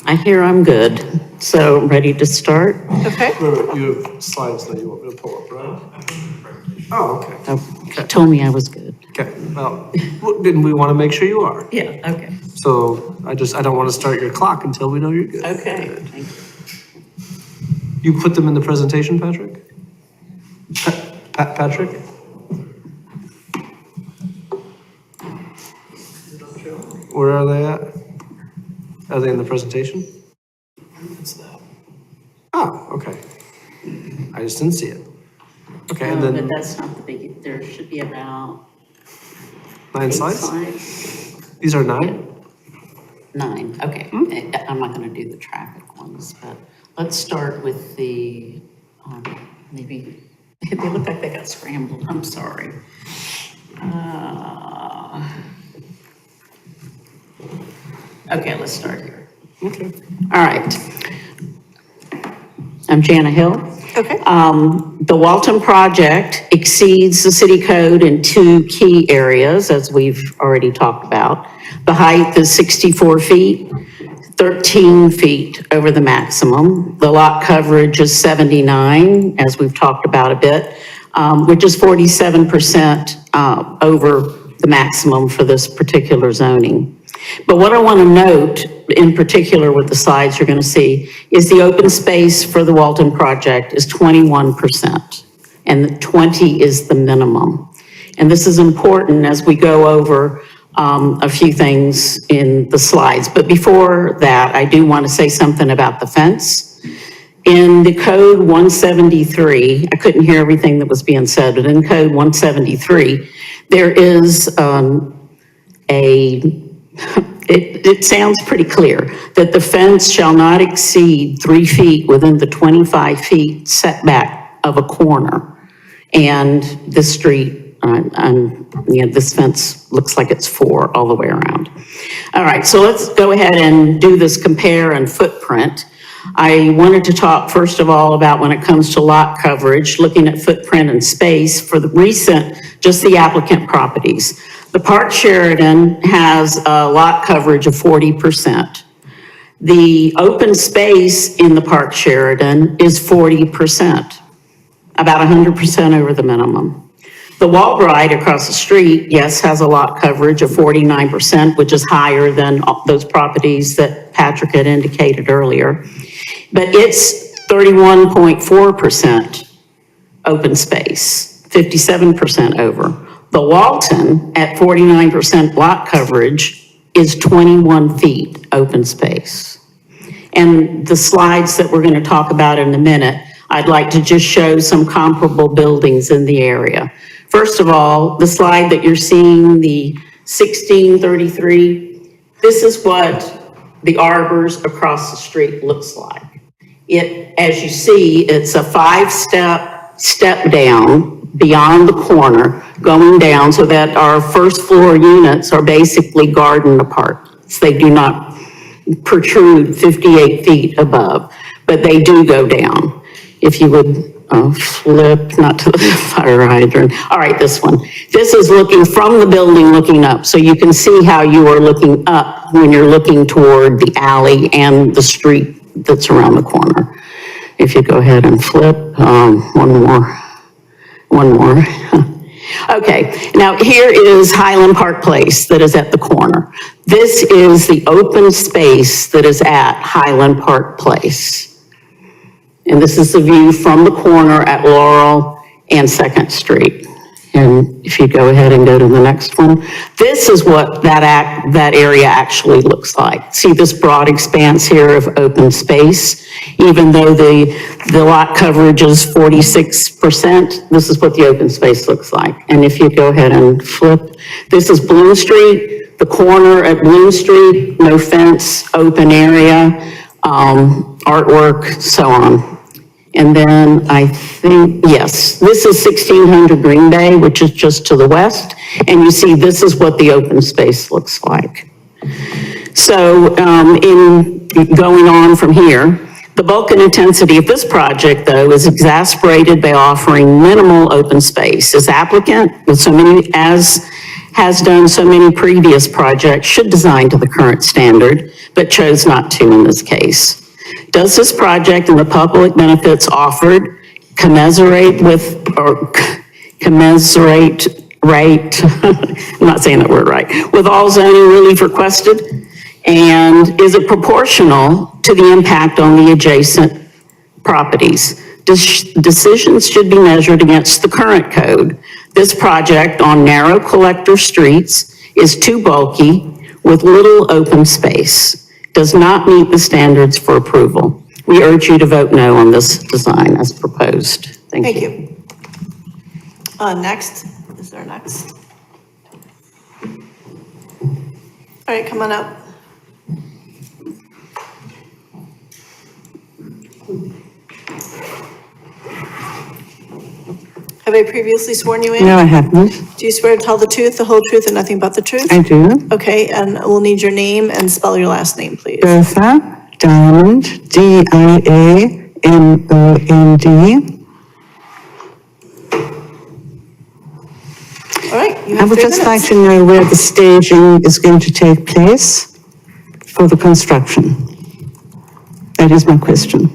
I hear I'm good, so ready to start? Okay. You have slides that you want me to pull up, right? Oh, okay. Oh, she told me I was good. Okay, well, then we want to make sure you are. Yeah, okay. So I don't want to start your clock until we know you're good. Okay, thank you. You put them in the presentation, Patrick? Patrick? Where are they at? Are they in the presentation? Oh, okay. I just didn't see it. Okay, and No, then but that's not the big, there should be about 9 8 slides? These are 9? 9, okay. I'm not gonna do the traffic ones, but let's start with the, maybe, they look like they got scrambled, I'm sorry. Okay, let's start here. Okay. All right. I'm Jana Hill. Okay. The Walton project exceeds the city code in 2 key areas, as we've already talked about. The height is 64 feet, 13 feet over the maximum. The lot coverage is 79, as we've talked about a bit, which is 47% over the maximum for this particular zoning. But what I want to note, in particular with the slides you're going to see, is the open space for the Walton project is 21%, and the 20 is the minimum. And this is important as we go over a few things in the slides. But before that, I do want to say something about the fence. In the code 173, I couldn't hear everything that was being said, but in code 173, there is it sounds pretty clear that the fence shall not exceed 3 feet within the 25 feet setback of a corner. And this street, this fence looks like it's 4 all the way around. All right, so let's go ahead and do this compare and footprint. I wanted to talk first of all about when it comes to lot coverage, looking at footprint and space for the recent, just the applicant properties. The Park Sheridan has a lot coverage of 40%. The open space in the Park Sheridan is 40%, about 100% over the minimum. The Walbright across the street, yes, has a lot coverage of 49%, which is higher than those properties that Patrick had indicated earlier. But it's 31.4% open space, 57% over. The Walton, at 49% lot coverage, is 21 feet open space. And the slides that we're going to talk about in a minute, I'd like to just show some comparable buildings in the area. First of all, the slide that you're seeing, the 1633, this is what the arbors across the street looks like. As you see, it's a 5-step down beyond the corner, going down so that our first floor units are basically garden apartments. They do not protrude 58 feet above, but they do go down. If you would flip, not to the fire hydrant. All right, this one. This is looking from the building, looking up. So you can see how you are looking up when you're looking toward the alley and the street that's around the corner. If you go ahead and flip, one more. Okay, now here is Highland Park Place that is at the corner. This is the open space that is at Highland Park Place. And this is the view from the corner at Laurel and 2nd Street. And if you go ahead and go to the next one, this is what that area actually looks like. See this broad expanse here of open space? Even though the lot coverage is 46%, this is what the open space looks like. And if you go ahead and flip, this is Bloom Street, the corner at Bloom Street, no fence, open area, artwork, so on. And then I think, yes, this is 1600 Green Bay, which is just to the west. And you see, this is what the open space looks like. So in going on from here, The bulk and intensity of this project, though, is exacerbated by offering minimal open space. This applicant, with so many, as has done so many previous projects, should design to the current standard, but chose not to in this case. Does this project and the public benefits offered commensurate with, or commensurate, right, I'm not saying that word right, with all zoning relief requested? And is it proportional to the impact on the adjacent properties? Decisions should be measured against the current code. This project on narrow collector streets is too bulky with little open space, does not meet the standards for approval. We urge you to vote no on this design as proposed. Thank you. Next, is there next? All right, come on up. Have I previously sworn you in? No, I haven't. Do you swear to tell the truth, the whole truth, and nothing but the truth? I do. Okay, and we'll need your name and spell your last name, please. Bertha Diamond, D-I-A-M-O-N-D. All right, you I have would 3 just minutes. like to know where the staging is going to take place for the construction. That is my question.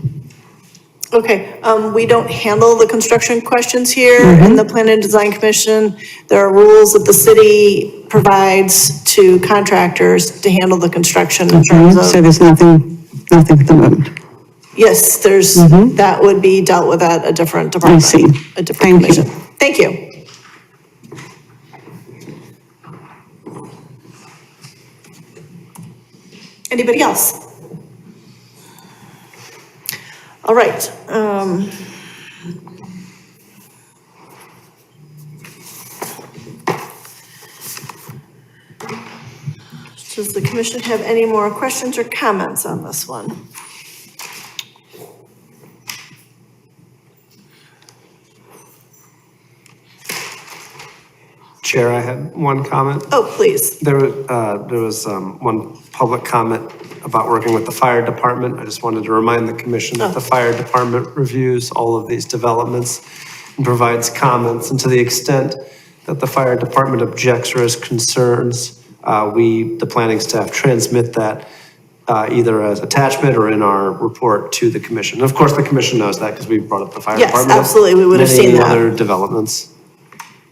Okay, we don't handle the construction questions here in the Plan and Design Commission. There are rules that the city provides to contractors to handle the construction in terms of. So there's nothing at the moment. Yes, there's, that would be dealt with at a different department. I see. A different commission. Thank you. Anybody else? All right. Does the commission have any more questions or comments on this one? Chair, I had one comment. Oh, please. There was one public comment about working with the fire department. I just wanted to remind the commission that the fire department reviews all of these developments and provides comments. And to the extent that the fire department objects or has concerns, the planning staff transmit that either as attachment or in our report to the commission. And of course, the commission knows that because we brought up the fire department. Yes, absolutely. We would have seen that. Many other developments.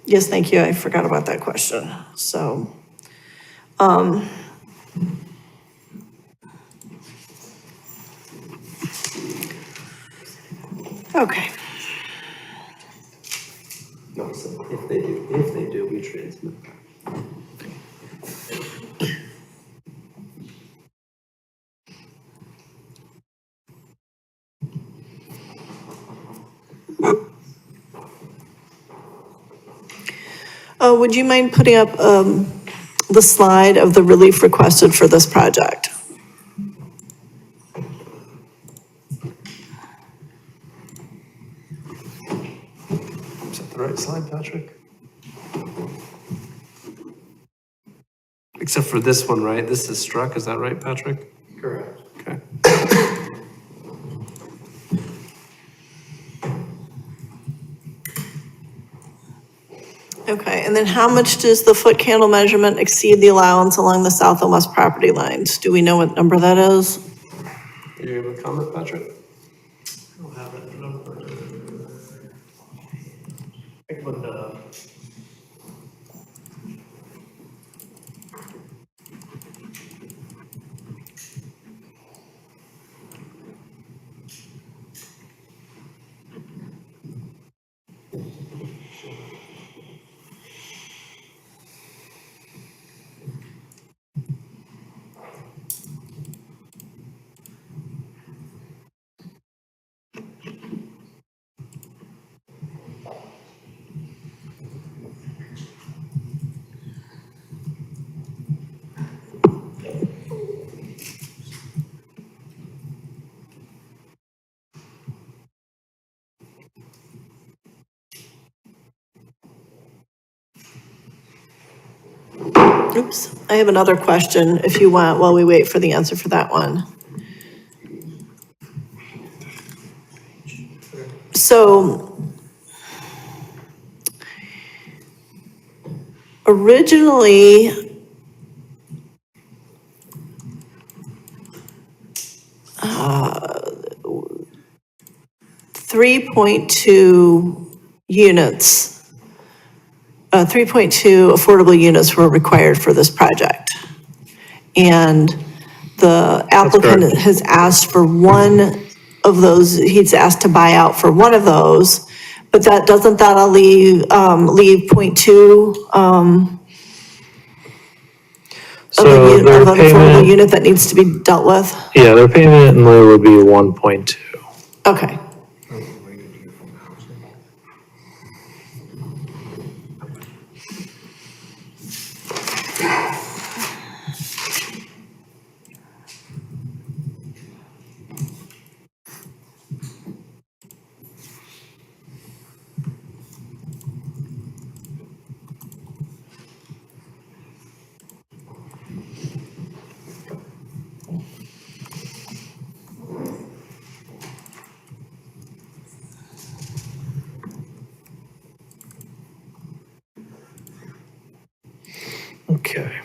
Yes, thank you. I forgot about that question. So, okay. No, so if they do, we transmit that. Would you mind putting up the slide of the relief requested for this project? Is that the right slide, Patrick? Except for this one, right? This is struck, is that right, Patrick? Correct. Okay. Okay, and then how much does the foot candle measurement exceed the allowance along the south and west property lines? Do we know what number that is? Are you able to comment, Patrick? I don't have it. I can look that up. Oops, I have another question if you want while we wait for the answer for that one. So originally, 3.2 units, 3.2 affordable units were required for this project. And the applicant correct. has asked for one of those, he's asked to buy out for one of those, but doesn't that leave 0.2, So of their an affordable payment, unit that needs to be dealt with? yeah, their payment in lieu would be 1.2. Okay. Okay.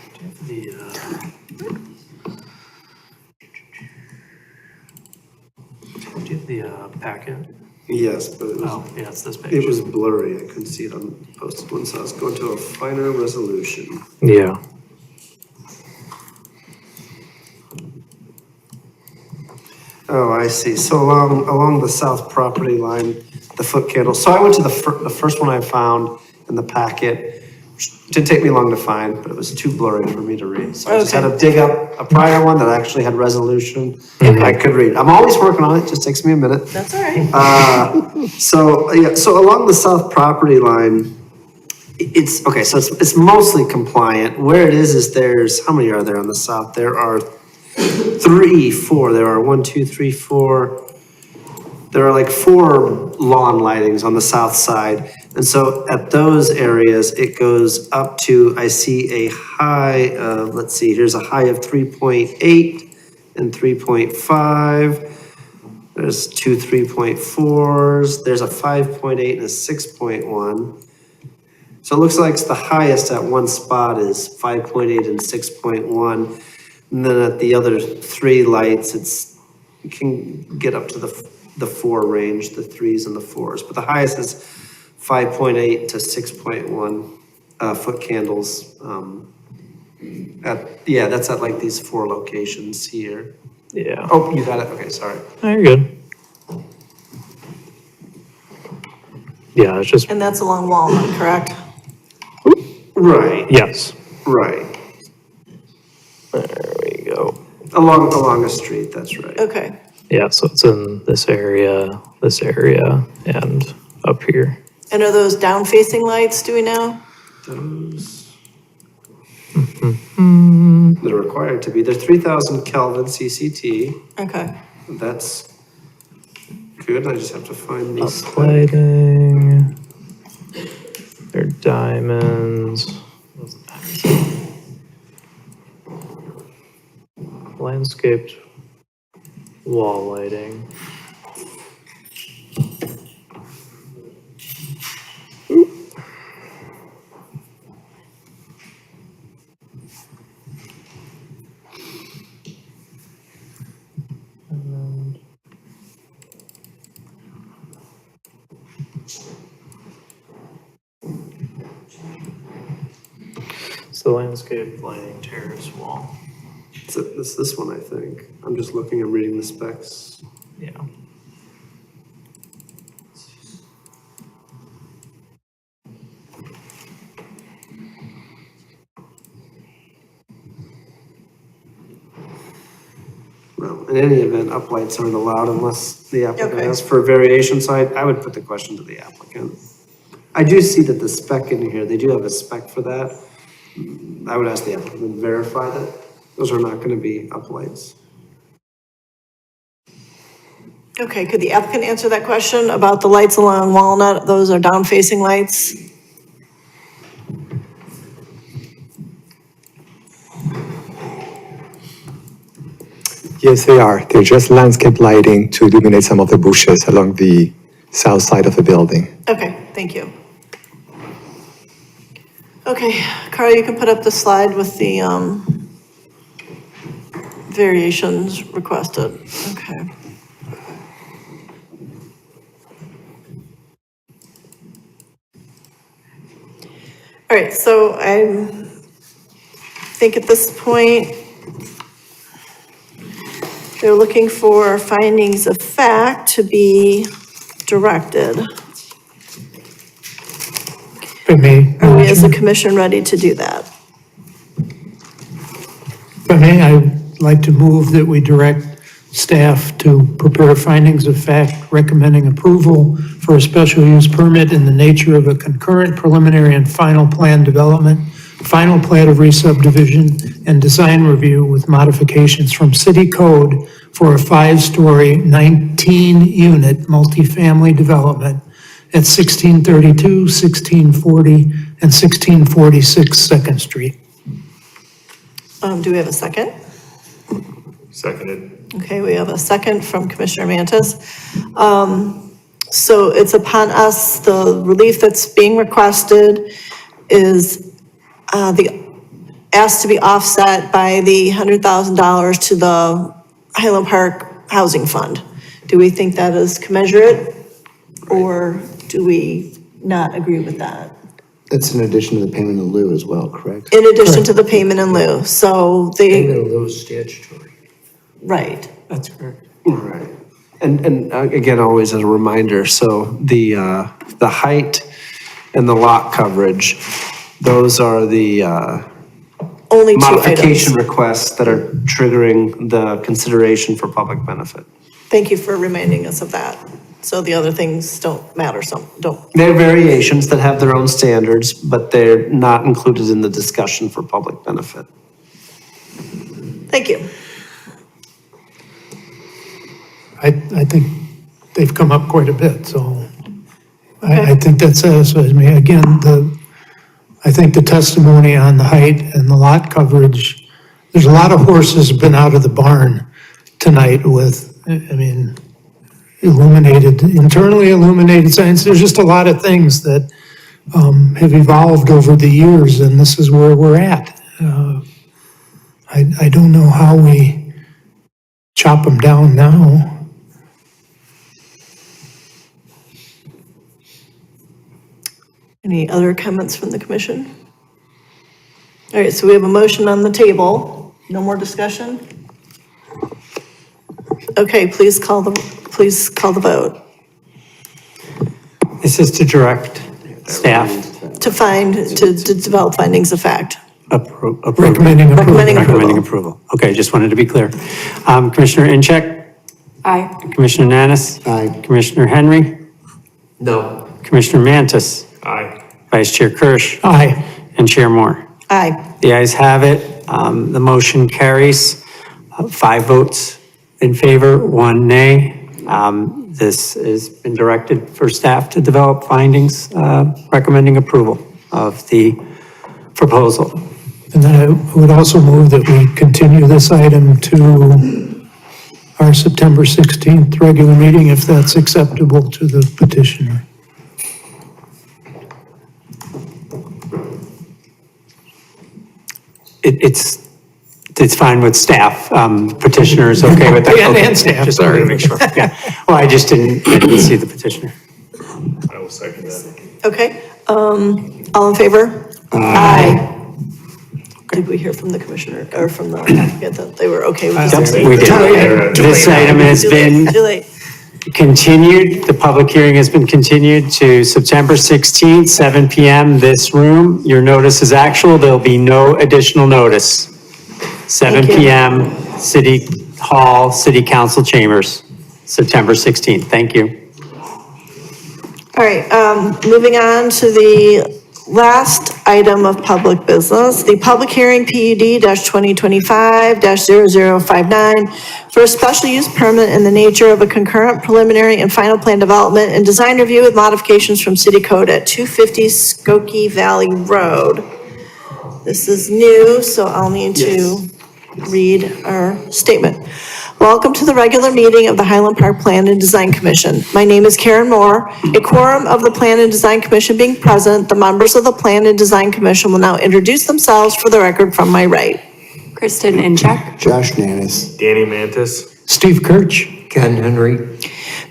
Do you have the packet? Yes, but it was. Oh, yeah, it's this page. It was blurry. I couldn't see it on the posted one, so I was going to a finer resolution. Yeah. Oh, I see. So along the south property line, the foot candle. So I went to the first one I found in the packet. Didn't take me long to find, but it was too blurry for me to read. So I just had to dig up a prior one that actually had resolution. I could read. I'm always working on it. Just takes me a minute. That's all right. So along the south property line, it's, okay, so it's mostly compliant. Where it is there's, how many are there on the south? There are 4. There are 1, 2, 3, 4. There are like 4 lawn lightings on the south side. And so at those areas, it goes up to, I see a high of, let's see, here's a high of 3.8 and 3.5. There's 2 3.4s. There's a 5.8 and a 6.1. So it looks like the highest at one spot is 5.8 and 6.1. And then at the other 3 lights, you can get up to the 4 range, the 3s and the 4s. But the highest is 5.8 to 6.1 foot candles. That's at like these 4 locations here. Yeah. Oh, you got it. Okay, sorry. Oh, you're good. Yeah, it's just, And that's along Walnut, correct? Right. yes. Right. There we go. Along a street, that's right. Okay. Yeah, so it's in this area, and up here. And are those down-facing lights, do we know? Those. They're required to be. They're 3,000 Kelvin CCT. Okay. That's good. I just have to find these. Uplighting. They're diamonds. Landscaped wall lighting. It's the landscape lighting terrace wall. It's this one, I think. I'm just looking and reading the specs. Yeah. Well, in any event, uplights aren't allowed unless the applicant Okay. asks for a variation, so I would put the question to the applicant. I do see that the spec in here, they do have a spec for that. I would ask the applicant to verify that those are not gonna be uplights. Okay, could the applicant answer that question about the lights along Walnut? Those are down-facing lights? Yes, they are. They're just landscape lighting to illuminate some of the bushes along the south side of the building. Okay, thank you. Okay, Carl, you can put up the slide with the variations requested. Okay. All right, so I think at this point, they're looking for findings of fact to be directed. If I may, Are we as a commission ready to do that? if I may, I'd like to move that we direct staff to prepare findings of fact recommending approval for a special use permit in the nature of a concurrent preliminary and final plan development, final plat of re-subdivision, and design review with modifications from city code for a 5-story, 19-unit multifamily development at 1632, 1640, and 1646 Second Street. Do we have a second? Seconded. Okay, we have a second from Commissioner Mantis. So it's upon us, the relief that's being requested is asked to be offset by the $100,000 to the Highland Park Housing Fund. Do we think that is commensurate, or do we not agree with that? That's in addition to the payment in lieu as well, correct? In addition to the payment in lieu, so Payment in lieu is statutory. right. That's correct. Right. And again, always as a reminder, so the height and the lot coverage, those are the Only two modification items. requests that are triggering the consideration for public benefit. Thank you for reminding us of that. So the other things don't matter, don't. They're variations that have their own standards, but they're not included in the discussion for public benefit. Thank you. I think they've come up quite a bit, so I think that satisfies me. Again, I think the testimony on the height and the lot coverage, there's a lot of horses have been out of the barn tonight with, I mean, internally illuminated signs. There's just a lot of things that have evolved over the years, and this is where we're at. I don't know how we chop them down now. Any other comments from the commission? All right, so we have a motion on the table. No more discussion? Okay, please call the vote. This is to direct staff. To develop findings of fact. Recommending approval. Recommending approval. Okay, just wanted to be clear. Commissioner Incheck? Aye. Commissioner Nanis? Aye. Commissioner Henry? No. Commissioner Mantis? Aye. Vice Chair Kirsch? Aye. And Chair Moore? Aye. The ayes have it. The motion carries. 5 votes in favor, 1 nay. This has been directed for staff to develop findings recommending approval of the proposal. And then I would also move that we continue this item to our September 16th regular meeting, if that's acceptable to the petitioner. It's fine with staff. Petitioner is okay with that? And Okay. staff, Just wanted to sorry. make sure. Yeah. Well, I just didn't see the petitioner. I will second that. Okay, all in favor? Aye. Did we hear from the commissioner, or from the applicant that they were okay with this? We did. This item has been Too late. continued. The public hearing has been continued to September 16th, 7 PM, this room. Your notice is actual. There'll be no additional notice. 7 Thank you. PM, City Hall, City Council Chambers, September 16th. Thank you. All right, moving on to the last item of public business, the public hearing PUD-2025-0059 for a special use permit in the nature of a concurrent preliminary and final plan development and design review with modifications from city code at 250 Skokie Valley Road. This is new, so I'll need to read our statement. Welcome to the regular meeting of the Highland Park Plan and Design Commission. My name is Karen Moore. A quorum of the Plan and Design Commission being present, the members of the Plan and Design Commission will now introduce themselves for the record from my right. Kristen Incheck. Josh Nanis. Danny Mantis. Steve Kirch. Ken Henry.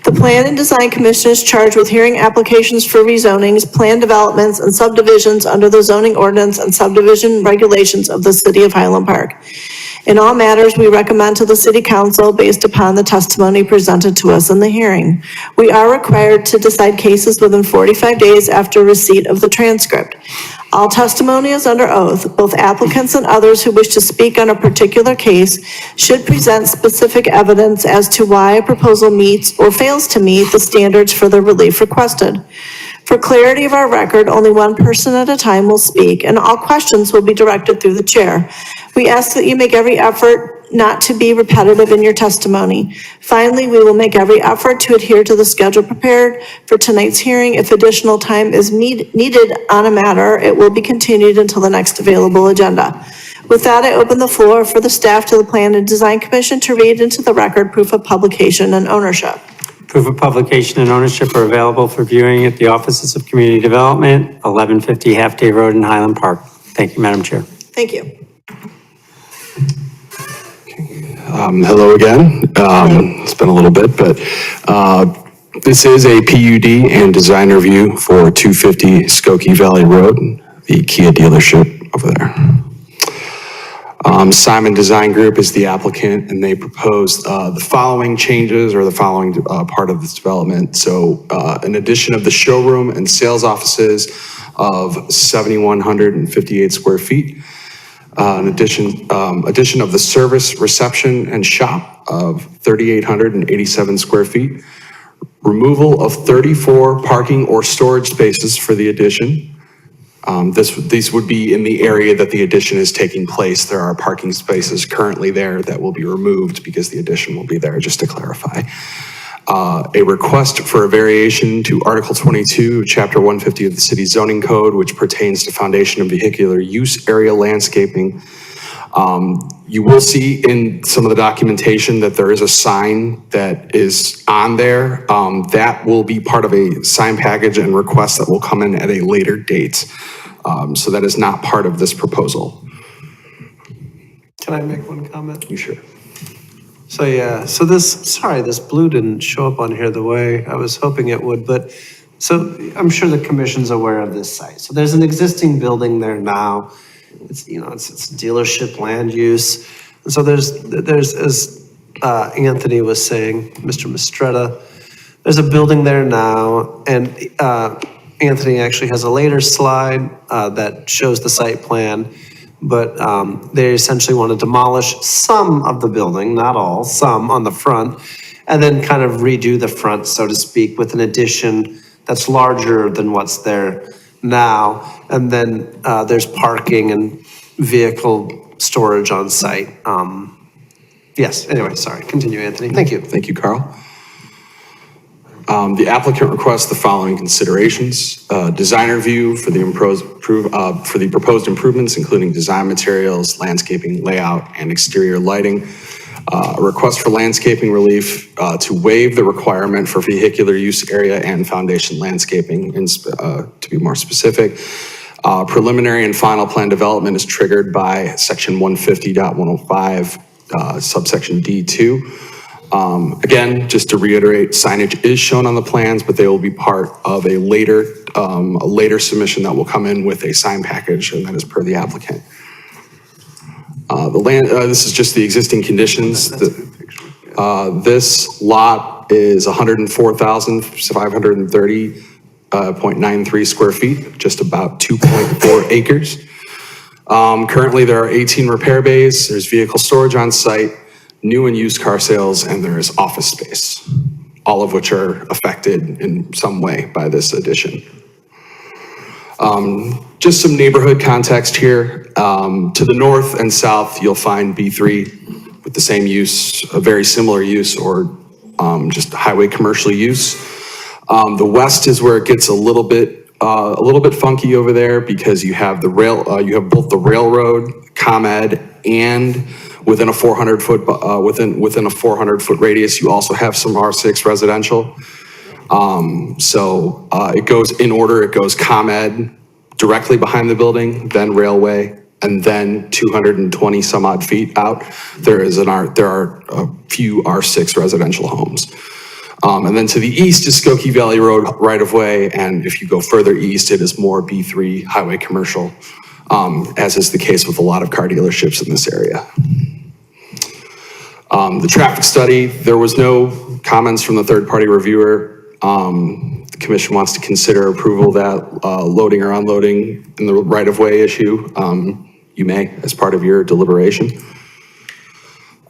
The Plan and Design Commission is charged with hearing applications for rezonings, plan developments, and subdivisions under the zoning ordinance and subdivision regulations of the City of Highland Park. In all matters, we recommend to the City Council based upon the testimony presented to us in the hearing. We are required to decide cases within 45 days after receipt of the transcript. All testimony is under oath. Both applicants and others who wish to speak on a particular case should present specific evidence as to why a proposal meets or fails to meet the standards for the relief requested. For clarity of our record, only one person at a time will speak, and all questions will be directed through the chair. We ask that you make every effort not to be repetitive in your testimony. Finally, we will make every effort to adhere to the schedule prepared for tonight's hearing. If additional time is needed on a matter, it will be continued until the next available agenda. With that, I open the floor for the staff to the Plan and Design Commission to read into the record proof of publication and ownership. Proof of publication and ownership are available for viewing at the Offices of Community Development, 1150 Half Day Road in Highland Park. Thank you, Madam Chair. Thank you. Hello again. It's been a little bit, but this is a PUD and design review for 250 Skokie Valley Road, the Kia dealership over there. Simon Design Group is the applicant, and they proposed the following changes or the following part of this development. So an addition of the showroom and sales offices of 7,158 square feet. An addition of the service, reception, and shop of 3,887 square feet. Removal of 34 parking or storage spaces for the addition. These would be in the area that the addition is taking place. There are parking spaces currently there that will be removed because the addition will be there, just to clarify. A request for a variation to Article 22, Chapter 150 of the City Zoning Code, which pertains to foundation and vehicular use area landscaping. You will see in some of the documentation that there is a sign that is on there. That will be part of a sign package and request that will come in at a later date. So that is not part of this proposal. Can I make one comment? You sure? So yeah, so this blue didn't show up on here the way I was hoping it would, but so I'm sure the commission's aware of this site. So there's an existing building there now. It's, it's dealership land use. And so there's as Anthony was saying, Mr. Mistretta, there's a building there now, and Anthony actually has a later slide that shows the site plan. But they essentially want to demolish some of the building, not all, some on the front, and then kind of redo the front, so to speak, with an addition that's larger than what's there now. And then there's parking and vehicle storage on site. Yes, anyway, sorry, continue, Anthony. Thank you. Thank you, Carl. The applicant requests the following considerations. Design review for the proposed improvements, including design materials, landscaping, layout, and exterior lighting. A request for landscaping relief to waive the requirement for vehicular use area and foundation landscaping, to be more specific. Preliminary and final plan development is triggered by section 150.105, subsection D2. Again, just to reiterate, signage is shown on the plans, but they will be part of a later submission that will come in with a sign package, and that is per the applicant. This is just the existing conditions. This lot is 104,530.93 square feet, just about 2.4 acres. Currently, there are 18 repair bays. There's vehicle storage on site, new and used car sales, and there is office space, all of which are affected in some way by this addition. Just some neighborhood context here. To the north and south, you'll find B3 with the same use, a very similar use, or just highway commercial use. The west is where it gets a little bit funky over there because you have the you have both the railroad, ComEd, and within a 400-foot, within a 400-foot radius, you also have some R6 residential. So it goes in order, it goes ComEd directly behind the building, then Railway, and then 220 some odd feet out, there are a few R6 residential homes. And then to the east is Skokie Valley Road right-of-way, and if you go further east, it is more B3 highway commercial, as is the case with a lot of car dealerships in this area. The traffic study, there was no comments from the third-party reviewer. The commission wants to consider approval of that loading or unloading in the right-of-way issue. You may, as part of your deliberation.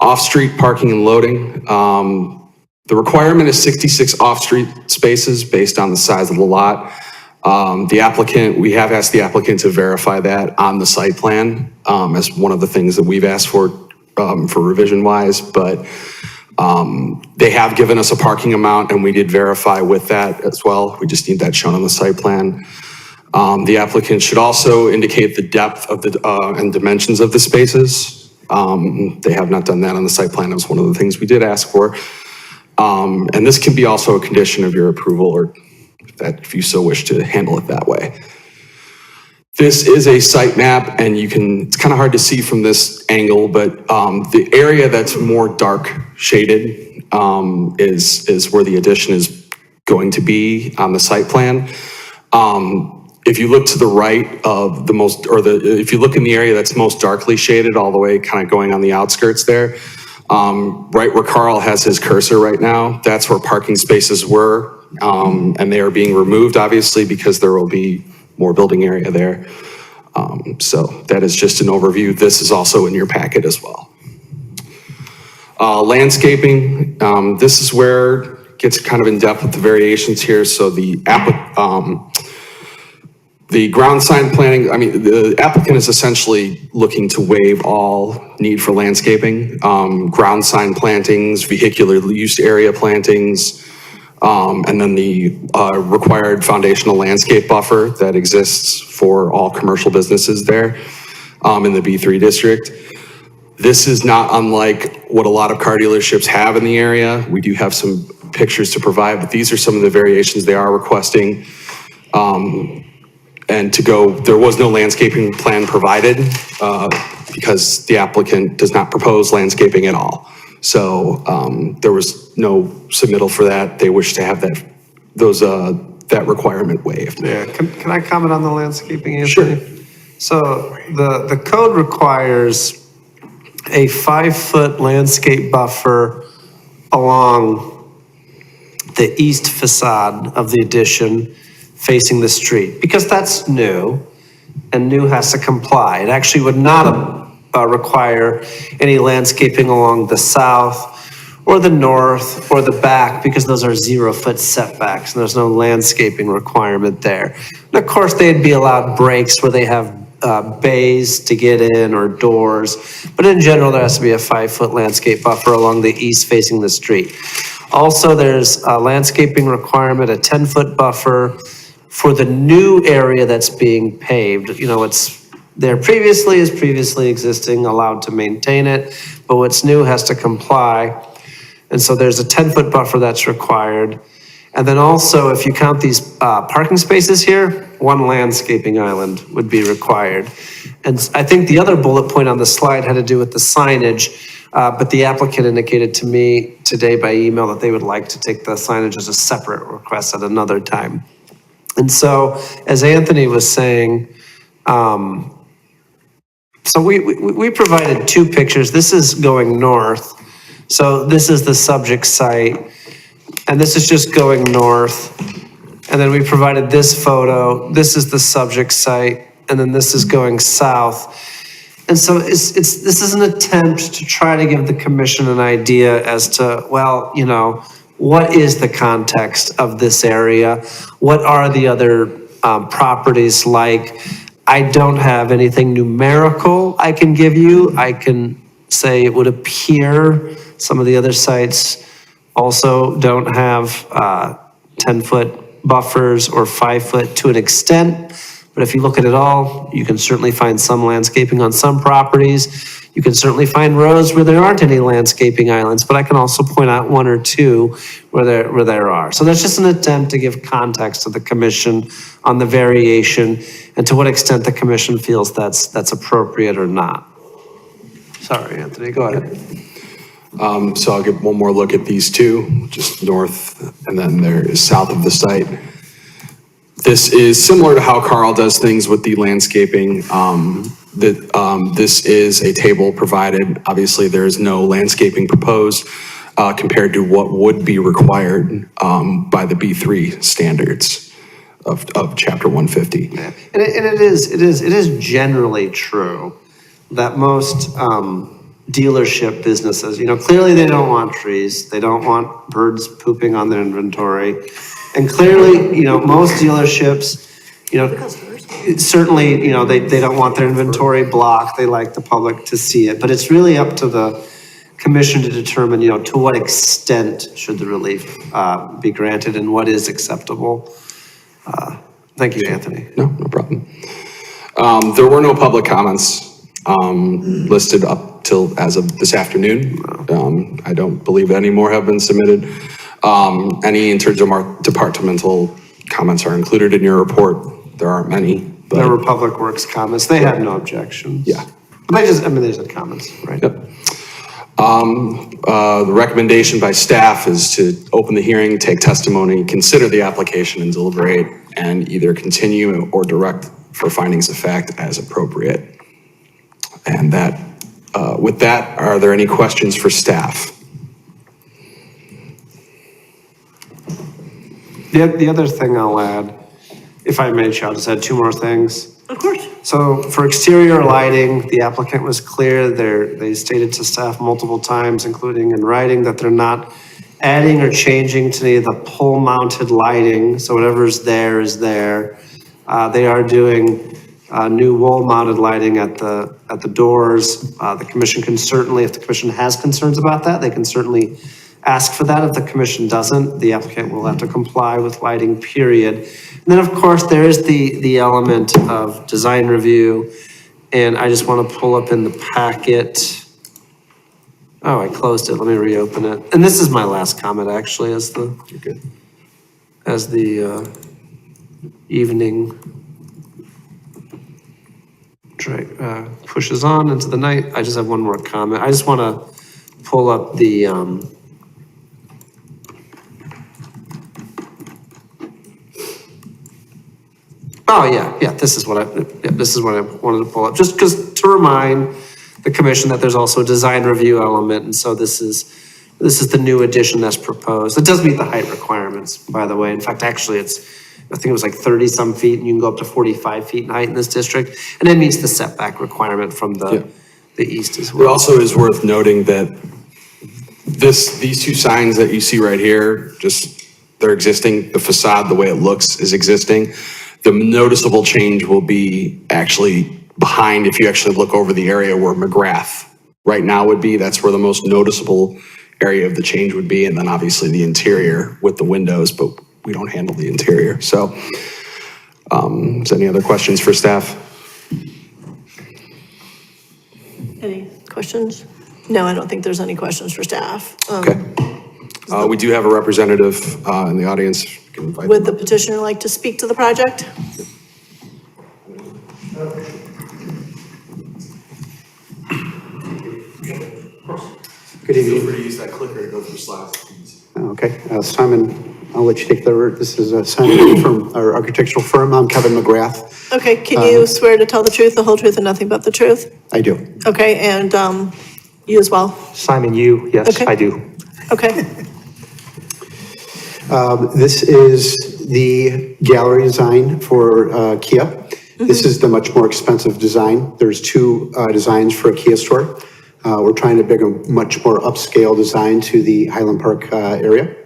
Off-street parking and loading. The requirement is 66 off-street spaces based on the size of the lot. The applicant, we have asked the applicant to verify that on the site plan as one of the things that we've asked for revision-wise, but they have given us a parking amount and we did verify with that as well. We just need that shown on the site plan. The applicant should also indicate the depth of the and dimensions of the spaces. They have not done that on the site plan. That was one of the things we did ask for. And this can be also a condition of your approval, or if you so wish to handle it that way. This is a site map, and it's kind of hard to see from this angle, but the area that's more dark shaded is where the addition is going to be on the site plan. If you look to the right of if you look in the area that's most darkly shaded, all the way kind of going on the outskirts there, right where Carl has his cursor right now, that's where parking spaces were, and they are being removed, obviously, because there will be more building area there. So that is just an overview. This is also in your packet as well. Landscaping, this is where it gets kind of in depth with the variations here. So the ground sign planning, the applicant is essentially looking to waive all need for landscaping, ground sign plantings, vehicular use area plantings, and then the required foundational landscape buffer that exists for all commercial businesses there in the B3 district. This is not unlike what a lot of car dealerships have in the area. We do have some pictures to provide, but these are some of the variations they are requesting. And there was no landscaping plan provided because the applicant does not propose landscaping at all. So there was no submittal for that. They wish to have that requirement waived. Yeah, can I comment on the landscaping, Anthony? Sure. So the code requires a 5-foot landscape buffer along the east facade of the addition facing the street, because that's new, and new has to comply. It actually would not require any landscaping along the south or the north or the back, because those are 0-foot setbacks and there's no landscaping requirement there. And of course, they'd be allowed breaks where they have bays to get in or doors, but in general, there has to be a 5-foot landscape buffer along the east facing the street. Also, there's a landscaping requirement, a 10-foot buffer for the new area that's being paved. You know, it's there previously, is previously existing, allowed to maintain it, but what's new has to comply. And so there's a 10-foot buffer that's required. And then also, if you count these parking spaces here, 1 landscaping island would be required. And I think the other bullet point on the slide had to do with the signage, but the applicant indicated to me today by email that they would like to take the signage as a separate request at another time. And so, as Anthony was saying, so we provided 2 pictures. This is going north. So this is the subject site, and this is just going north. And then we provided this photo. This is the subject site, and then this is going south. And so this is an attempt to try to give the commission an idea as to, well, you know, what is the context of this area? What are the other properties like? I don't have anything numerical I can give you. I can say it would appear some of the other sites also don't have 10-foot buffers or 5-foot to an extent. But if you look at it all, you can certainly find some landscaping on some properties. You can certainly find rows where there aren't any landscaping islands, but I can also point out one or two where there are. So that's just an attempt to give context to the commission on the variation and to what extent the commission feels that's appropriate or not. Sorry, Anthony, go ahead. So I'll give one more look at these two, just north, and then there is south of the site. This is similar to how Carl does things with the landscaping. This is a table provided. Obviously, there is no landscaping proposed compared to what would be required by the B3 standards of Chapter 150. And it is generally true that most dealership businesses, clearly they don't want trees. They don't want birds pooping on their inventory. And clearly, most dealerships, certainly, they don't want their inventory blocked. They like the public to see it. But it's really up to the commission to determine, to what extent should the relief be granted and what is acceptable. Thank you, Anthony. No problem. There were no public comments listed up till as of this afternoon. I don't believe any more have been submitted. Any interdepartmental comments are included in your report. There aren't many. But there were Public Works comments. They had no objections. Yeah. They just had comments, right? Yep. The recommendation by staff is to open the hearing, take testimony, consider the application and deliberate, and either continue or direct for findings of fact as appropriate. And that, with that, are there any questions for staff? The other thing I'll add, if I may, I'll just add two more things. Of course. So for exterior lighting, the applicant was clear. They stated to staff multiple times, including in writing, that they're not adding or changing to any of the pole-mounted lighting. So whatever's there is there. They are doing new wall-mounted lighting at the doors. The commission can certainly, if the commission has concerns about that, they can certainly ask for that. If the commission doesn't, the applicant will have to comply with lighting, period. And then, of course, there is the element of design review. And I just want to pull up in the packet. Oh, I closed it. Let me reopen it. And this is my last comment, actually, as the evening pushes on into the night. I just have one more comment. I just want to pull up the oh yeah, this is what I wanted to pull up, just because to remind the commission that there's also a design review element, and so this is the new addition that's proposed. It does meet the height requirements, by the way. In fact, actually, I think it was like 30 some feet, and you can go up to 45 feet in height in this district, and it meets the setback requirement from the east as well. It also is worth noting that these two signs that you see right here, they're existing. The facade, the way it looks, is existing. The noticeable change will be actually behind, if you actually look over the area where McGrath right now would be. That's where the most noticeable area of the change would be. And then obviously the interior with the windows, but we don't handle the interior. So, is there any other questions for staff? Any questions? No, I don't think there's any questions for staff. Okay. We do have a representative in the audience. Would the petitioner like to speak to the project? Good evening. Feel free to use that clicker to go through slides. Okay, Simon, I'll let you take the word. This is Simon from our architectural firm. I'm Kevin McGrath. Okay, can you swear to tell the truth, the whole truth, and nothing but the truth? I do. Okay, and you as well? Simon, you? Yes, Okay. I do. Okay. This is the gallery design for Kia. This is the much more expensive design. There's two designs for a Kia store. We're trying to bring a much more upscale design to the Highland Park area.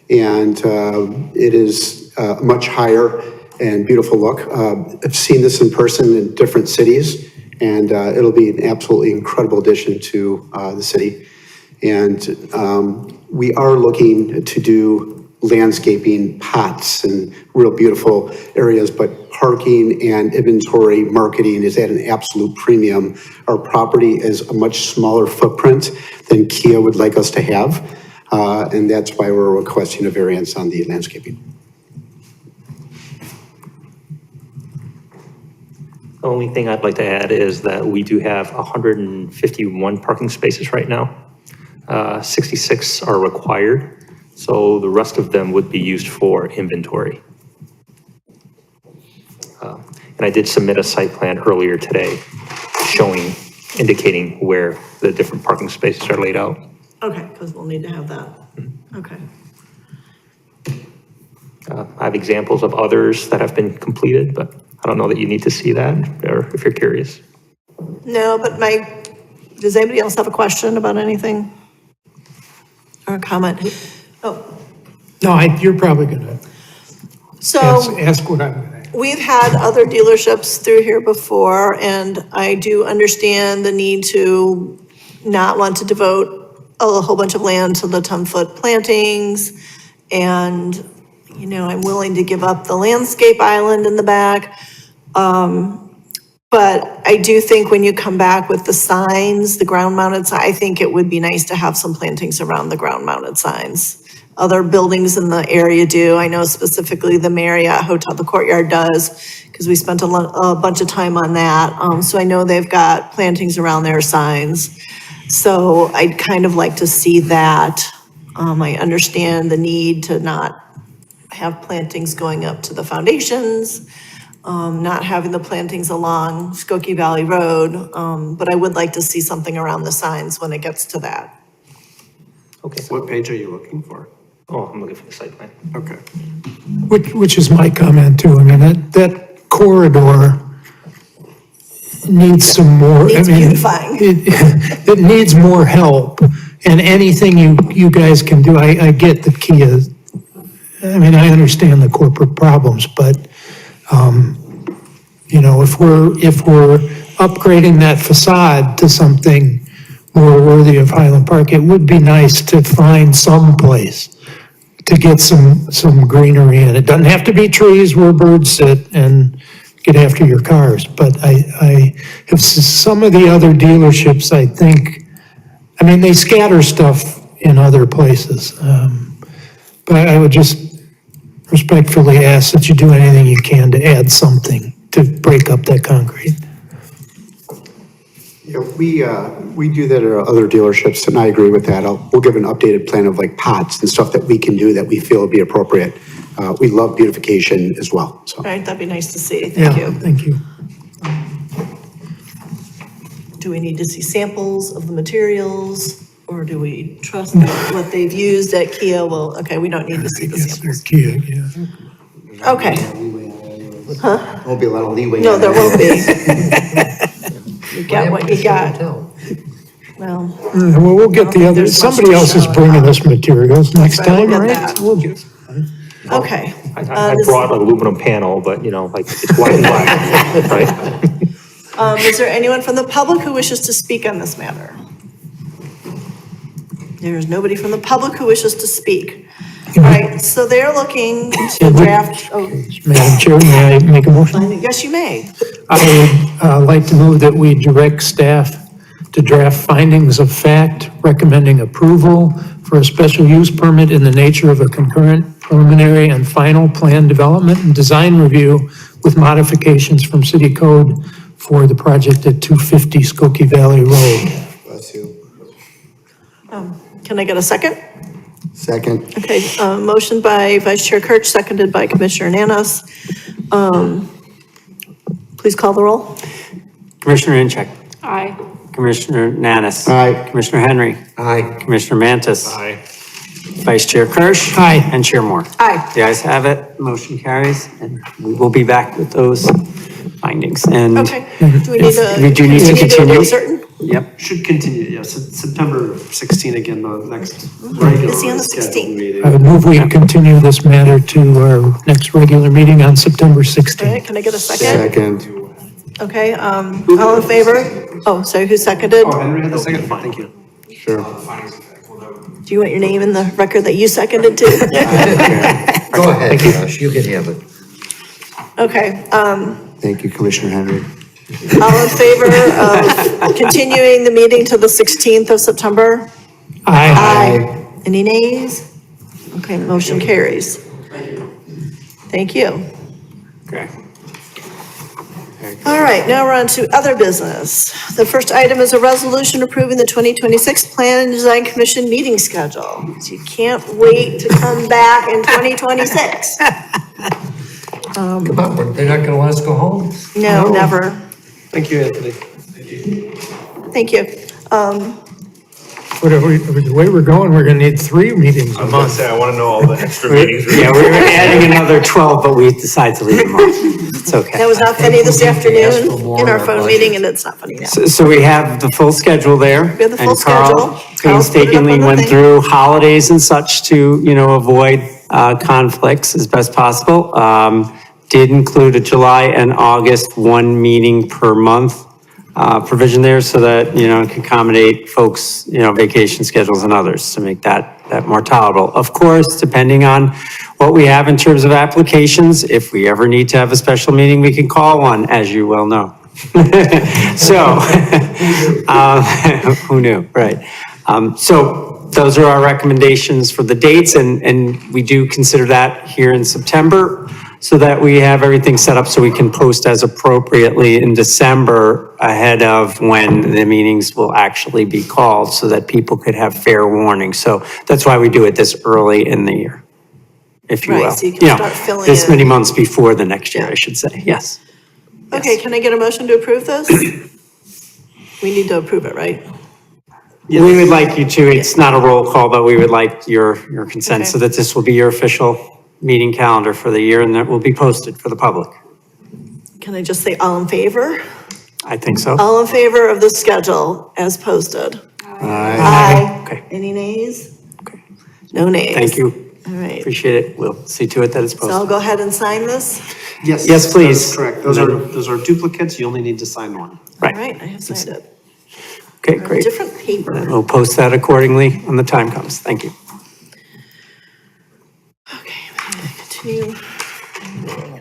And it is a much higher and beautiful look. I've seen this in person in different cities, and it'll be an absolutely incredible addition to the city. And we are looking to do landscaping, pots, and real beautiful areas, but parking and inventory marketing is at an absolute premium. Our property is a much smaller footprint than Kia would like us to have, and that's why we're requesting a variance on the landscaping. The only thing I'd like to add is that we do have 151 parking spaces right now. 66 are required, so the rest of them would be used for inventory. And I did submit a site plan earlier today indicating where the different parking spaces are laid out. Okay, because we'll need to have that. Okay. I have examples of others that have been completed, but I don't know that you need to see that, or if you're curious. No, but does anybody else have a question about anything? Or a comment? Oh, No, you're probably gonna so ask what I'm gonna ask. we've had other dealerships through here before, and I do understand the need to not want to devote a whole bunch of land to the 10-foot plantings. And, you know, I'm willing to give up the landscape island in the back. But I do think when you come back with the signs, the ground mounted, I think it would be nice to have some plantings around the ground mounted signs. Other buildings in the area do. I know specifically the Marriott Hotel, the Courtyard does, because we spent a bunch of time on that. So I know they've got plantings around their signs. So I'd kind of like to see that. I understand the need to not have plantings going up to the foundations, not having the plantings along Skokie Valley Road, but I would like to see something around the signs when it gets to that. Okay. What page are you looking for? Oh, I'm looking for the site plan. Okay. Which is my comment too. I mean, that corridor needs some more. Needs I mean, beautifying. It needs more help, and anything you guys can do. I get the Kia. I mean, I understand the corporate problems, but you know, if we're upgrading that facade to something more worthy of Highland Park, it would be nice to find some place to get some greenery in. It doesn't have to be trees where birds sit and get after your cars, but I have some of the other dealerships, I think, I mean, they scatter stuff in other places. But I would just respectfully ask that you do anything you can to add something to break up that concrete. Yeah, we do that at other dealerships, and I agree with that. We'll give an updated plan of like pots and stuff that we can do that we feel would be appropriate. We love beautification as well, so. All right, that'd be nice to see. Thank you. Thank you. Do we need to see samples of the materials, or do we trust that what they've used at Kia will, okay, we don't need to see the samples. Kia, yeah. Okay. Huh? Won't be a lot of leeway. No, there won't be. You got what you got. Well. Well, we'll get the other, somebody else is bringing us materials next Right, we'll time, get right? that. We'll get. Okay. I brought an aluminum panel, but you know, like it's white and black, right? Is there anyone from the public who wishes to speak on this matter? There's nobody from the public who wishes to speak. All right, so they're looking to draft, Madam Chair, may I make a motion? yes, you may. I would like to move that we direct staff to draft findings of fact recommending approval for a special use permit in the nature of a concurrent preliminary and final plan development and design review with modifications from city code for the project at 250 Skokie Valley Road. Bless you. Can I get a second? Second. Okay, motion by Vice Chair Kirch, seconded by Commissioner Nanos. Please call the roll. Commissioner Incheck. Aye. Commissioner Nanis. Aye. Commissioner Henry. Aye. Commissioner Mantis. Aye. Vice Chair Kirsch. Aye. And Chair Moore. Aye. The ayes have it, motion carries, and we will be back with those findings. And Okay, do we need to? we do need to continue. be certain? Yep. Should continue, yes, September 16 again, the next regular Is he on the scheduled 16th? meeting. I would move we continue this matter to our next regular meeting on September All 16th. right, can I get a second? Second. Okay, all in favor? Oh, sorry, who seconded? Oh, Henry had the second, thank you. Sure. Do you want your name in the record that you seconded too? Go ahead, Josh, you can have it. Okay, Thank you, Commissioner Henry. all in favor of continuing the meeting to the 16th of September? Aye. Any nays? Okay, motion carries. Thank you. Okay. All right, now we're on to other business. The first item is a resolution approving the 2026 Plan and Design Commission meeting schedule. So you can't wait to come back in 2026. Come on, they're not gonna let us go home? No, never. Thank you, Anthony. Thank you. Whatever, the way we're going, we're gonna need 3 meetings a month. I want to know all the extra meetings. Yeah, we were adding another 12, but we decided to leave them off. It's okay. That was not funny this afternoon in our phone meeting, and it's not funny now. So we have the full schedule there. We have the full and Carl schedule. Carl's put it up painstakingly on the went thing. through holidays and such to, avoid conflicts as best possible. Did include a July and August 1 meeting per month provision there so that, it can accommodate folks, vacation schedules and others to make that more tolerable. Of course, depending on what we have in terms of applications, if we ever need to have a special meeting, we can call one, as you well know. So, who knew, right? So those are our recommendations for the dates, and we do consider that here in September, so that we have everything set up so we can post as appropriately in December ahead of when the meetings will actually be called, so that people could have fair warning. So that's why we do it this early in the year, if you will. Right, so you can start filling this in. many months before the next year, I should say, yes. Okay, can I get a motion to approve this? We need to approve it, right? We would like you to, it's not a roll call, but we would like your consent Okay. so that this will be your official meeting calendar for the year and that will be posted for the public. Can I just say all in favor? I think so. All in favor of the schedule as posted? Aye. Okay. Any nays? No nays. Thank you. All right. Appreciate it. We'll see to it that it's So I'll posted. go ahead and sign this. Yes. Yes, please. That's correct. Those are duplicates. You only need to sign one. All right, I have signed it. Okay, great. Different paper. And we'll post that accordingly when the time comes. Thank you. Continue.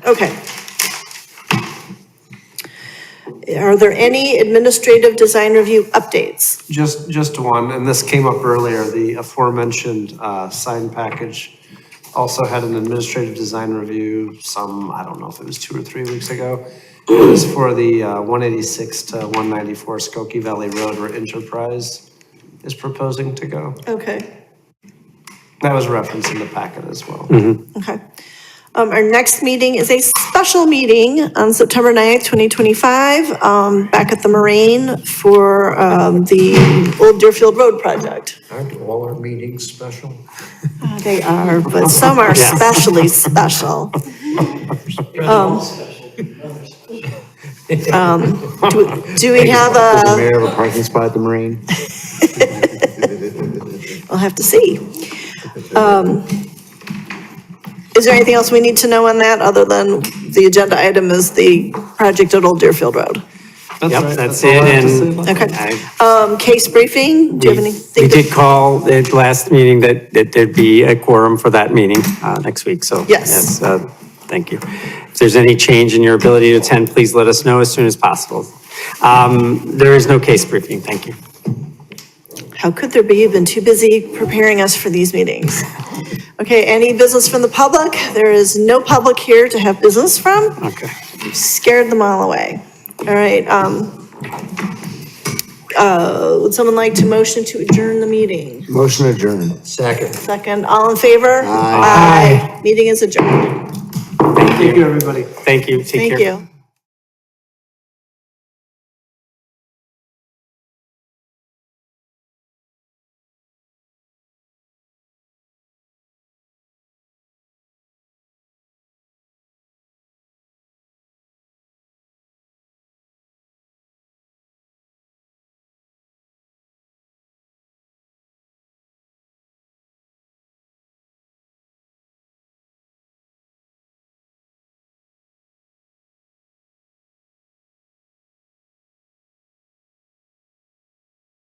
Okay. Are there any administrative design review updates? Just one, and this came up earlier, the aforementioned sign package also had an administrative design review I don't know if it was 2 or 3 weeks ago. It was for the 186 to 194 Skokie Valley Road where Enterprise is proposing to go. Okay, That was referenced in the packet as well. okay. Our next meeting is a special meeting on September 9th, 2025, back at the Moraine for the Old Deerfield Road project. Aren't all our meetings special? They are, but some are Yes. especially special. Do we have Is the a, mayor of a parking spot at the Marine? we'll have to see. Is there anything else we need to know on that, other than the agenda item is the project at Old Deerfield Road? Yep, that's all I it. have to say And about Okay. Case briefing, do you have anything? we did call at last meeting that there'd be a quorum for that meeting next week. So Yes. thank you. If there's any change in your ability to attend, please let us know as soon as possible. There is no case briefing. Thank you. How could there be? You've been too busy preparing us for these meetings. Okay, any business from the public? There is no public here to have business from. Okay. You've scared them all away. All right, would someone like to motion to adjourn the meeting? Motion adjourned. Second. Second, all in favor? Aye. Meeting is adjourned. Thank you, everybody. Thank you. Take care. Thank you.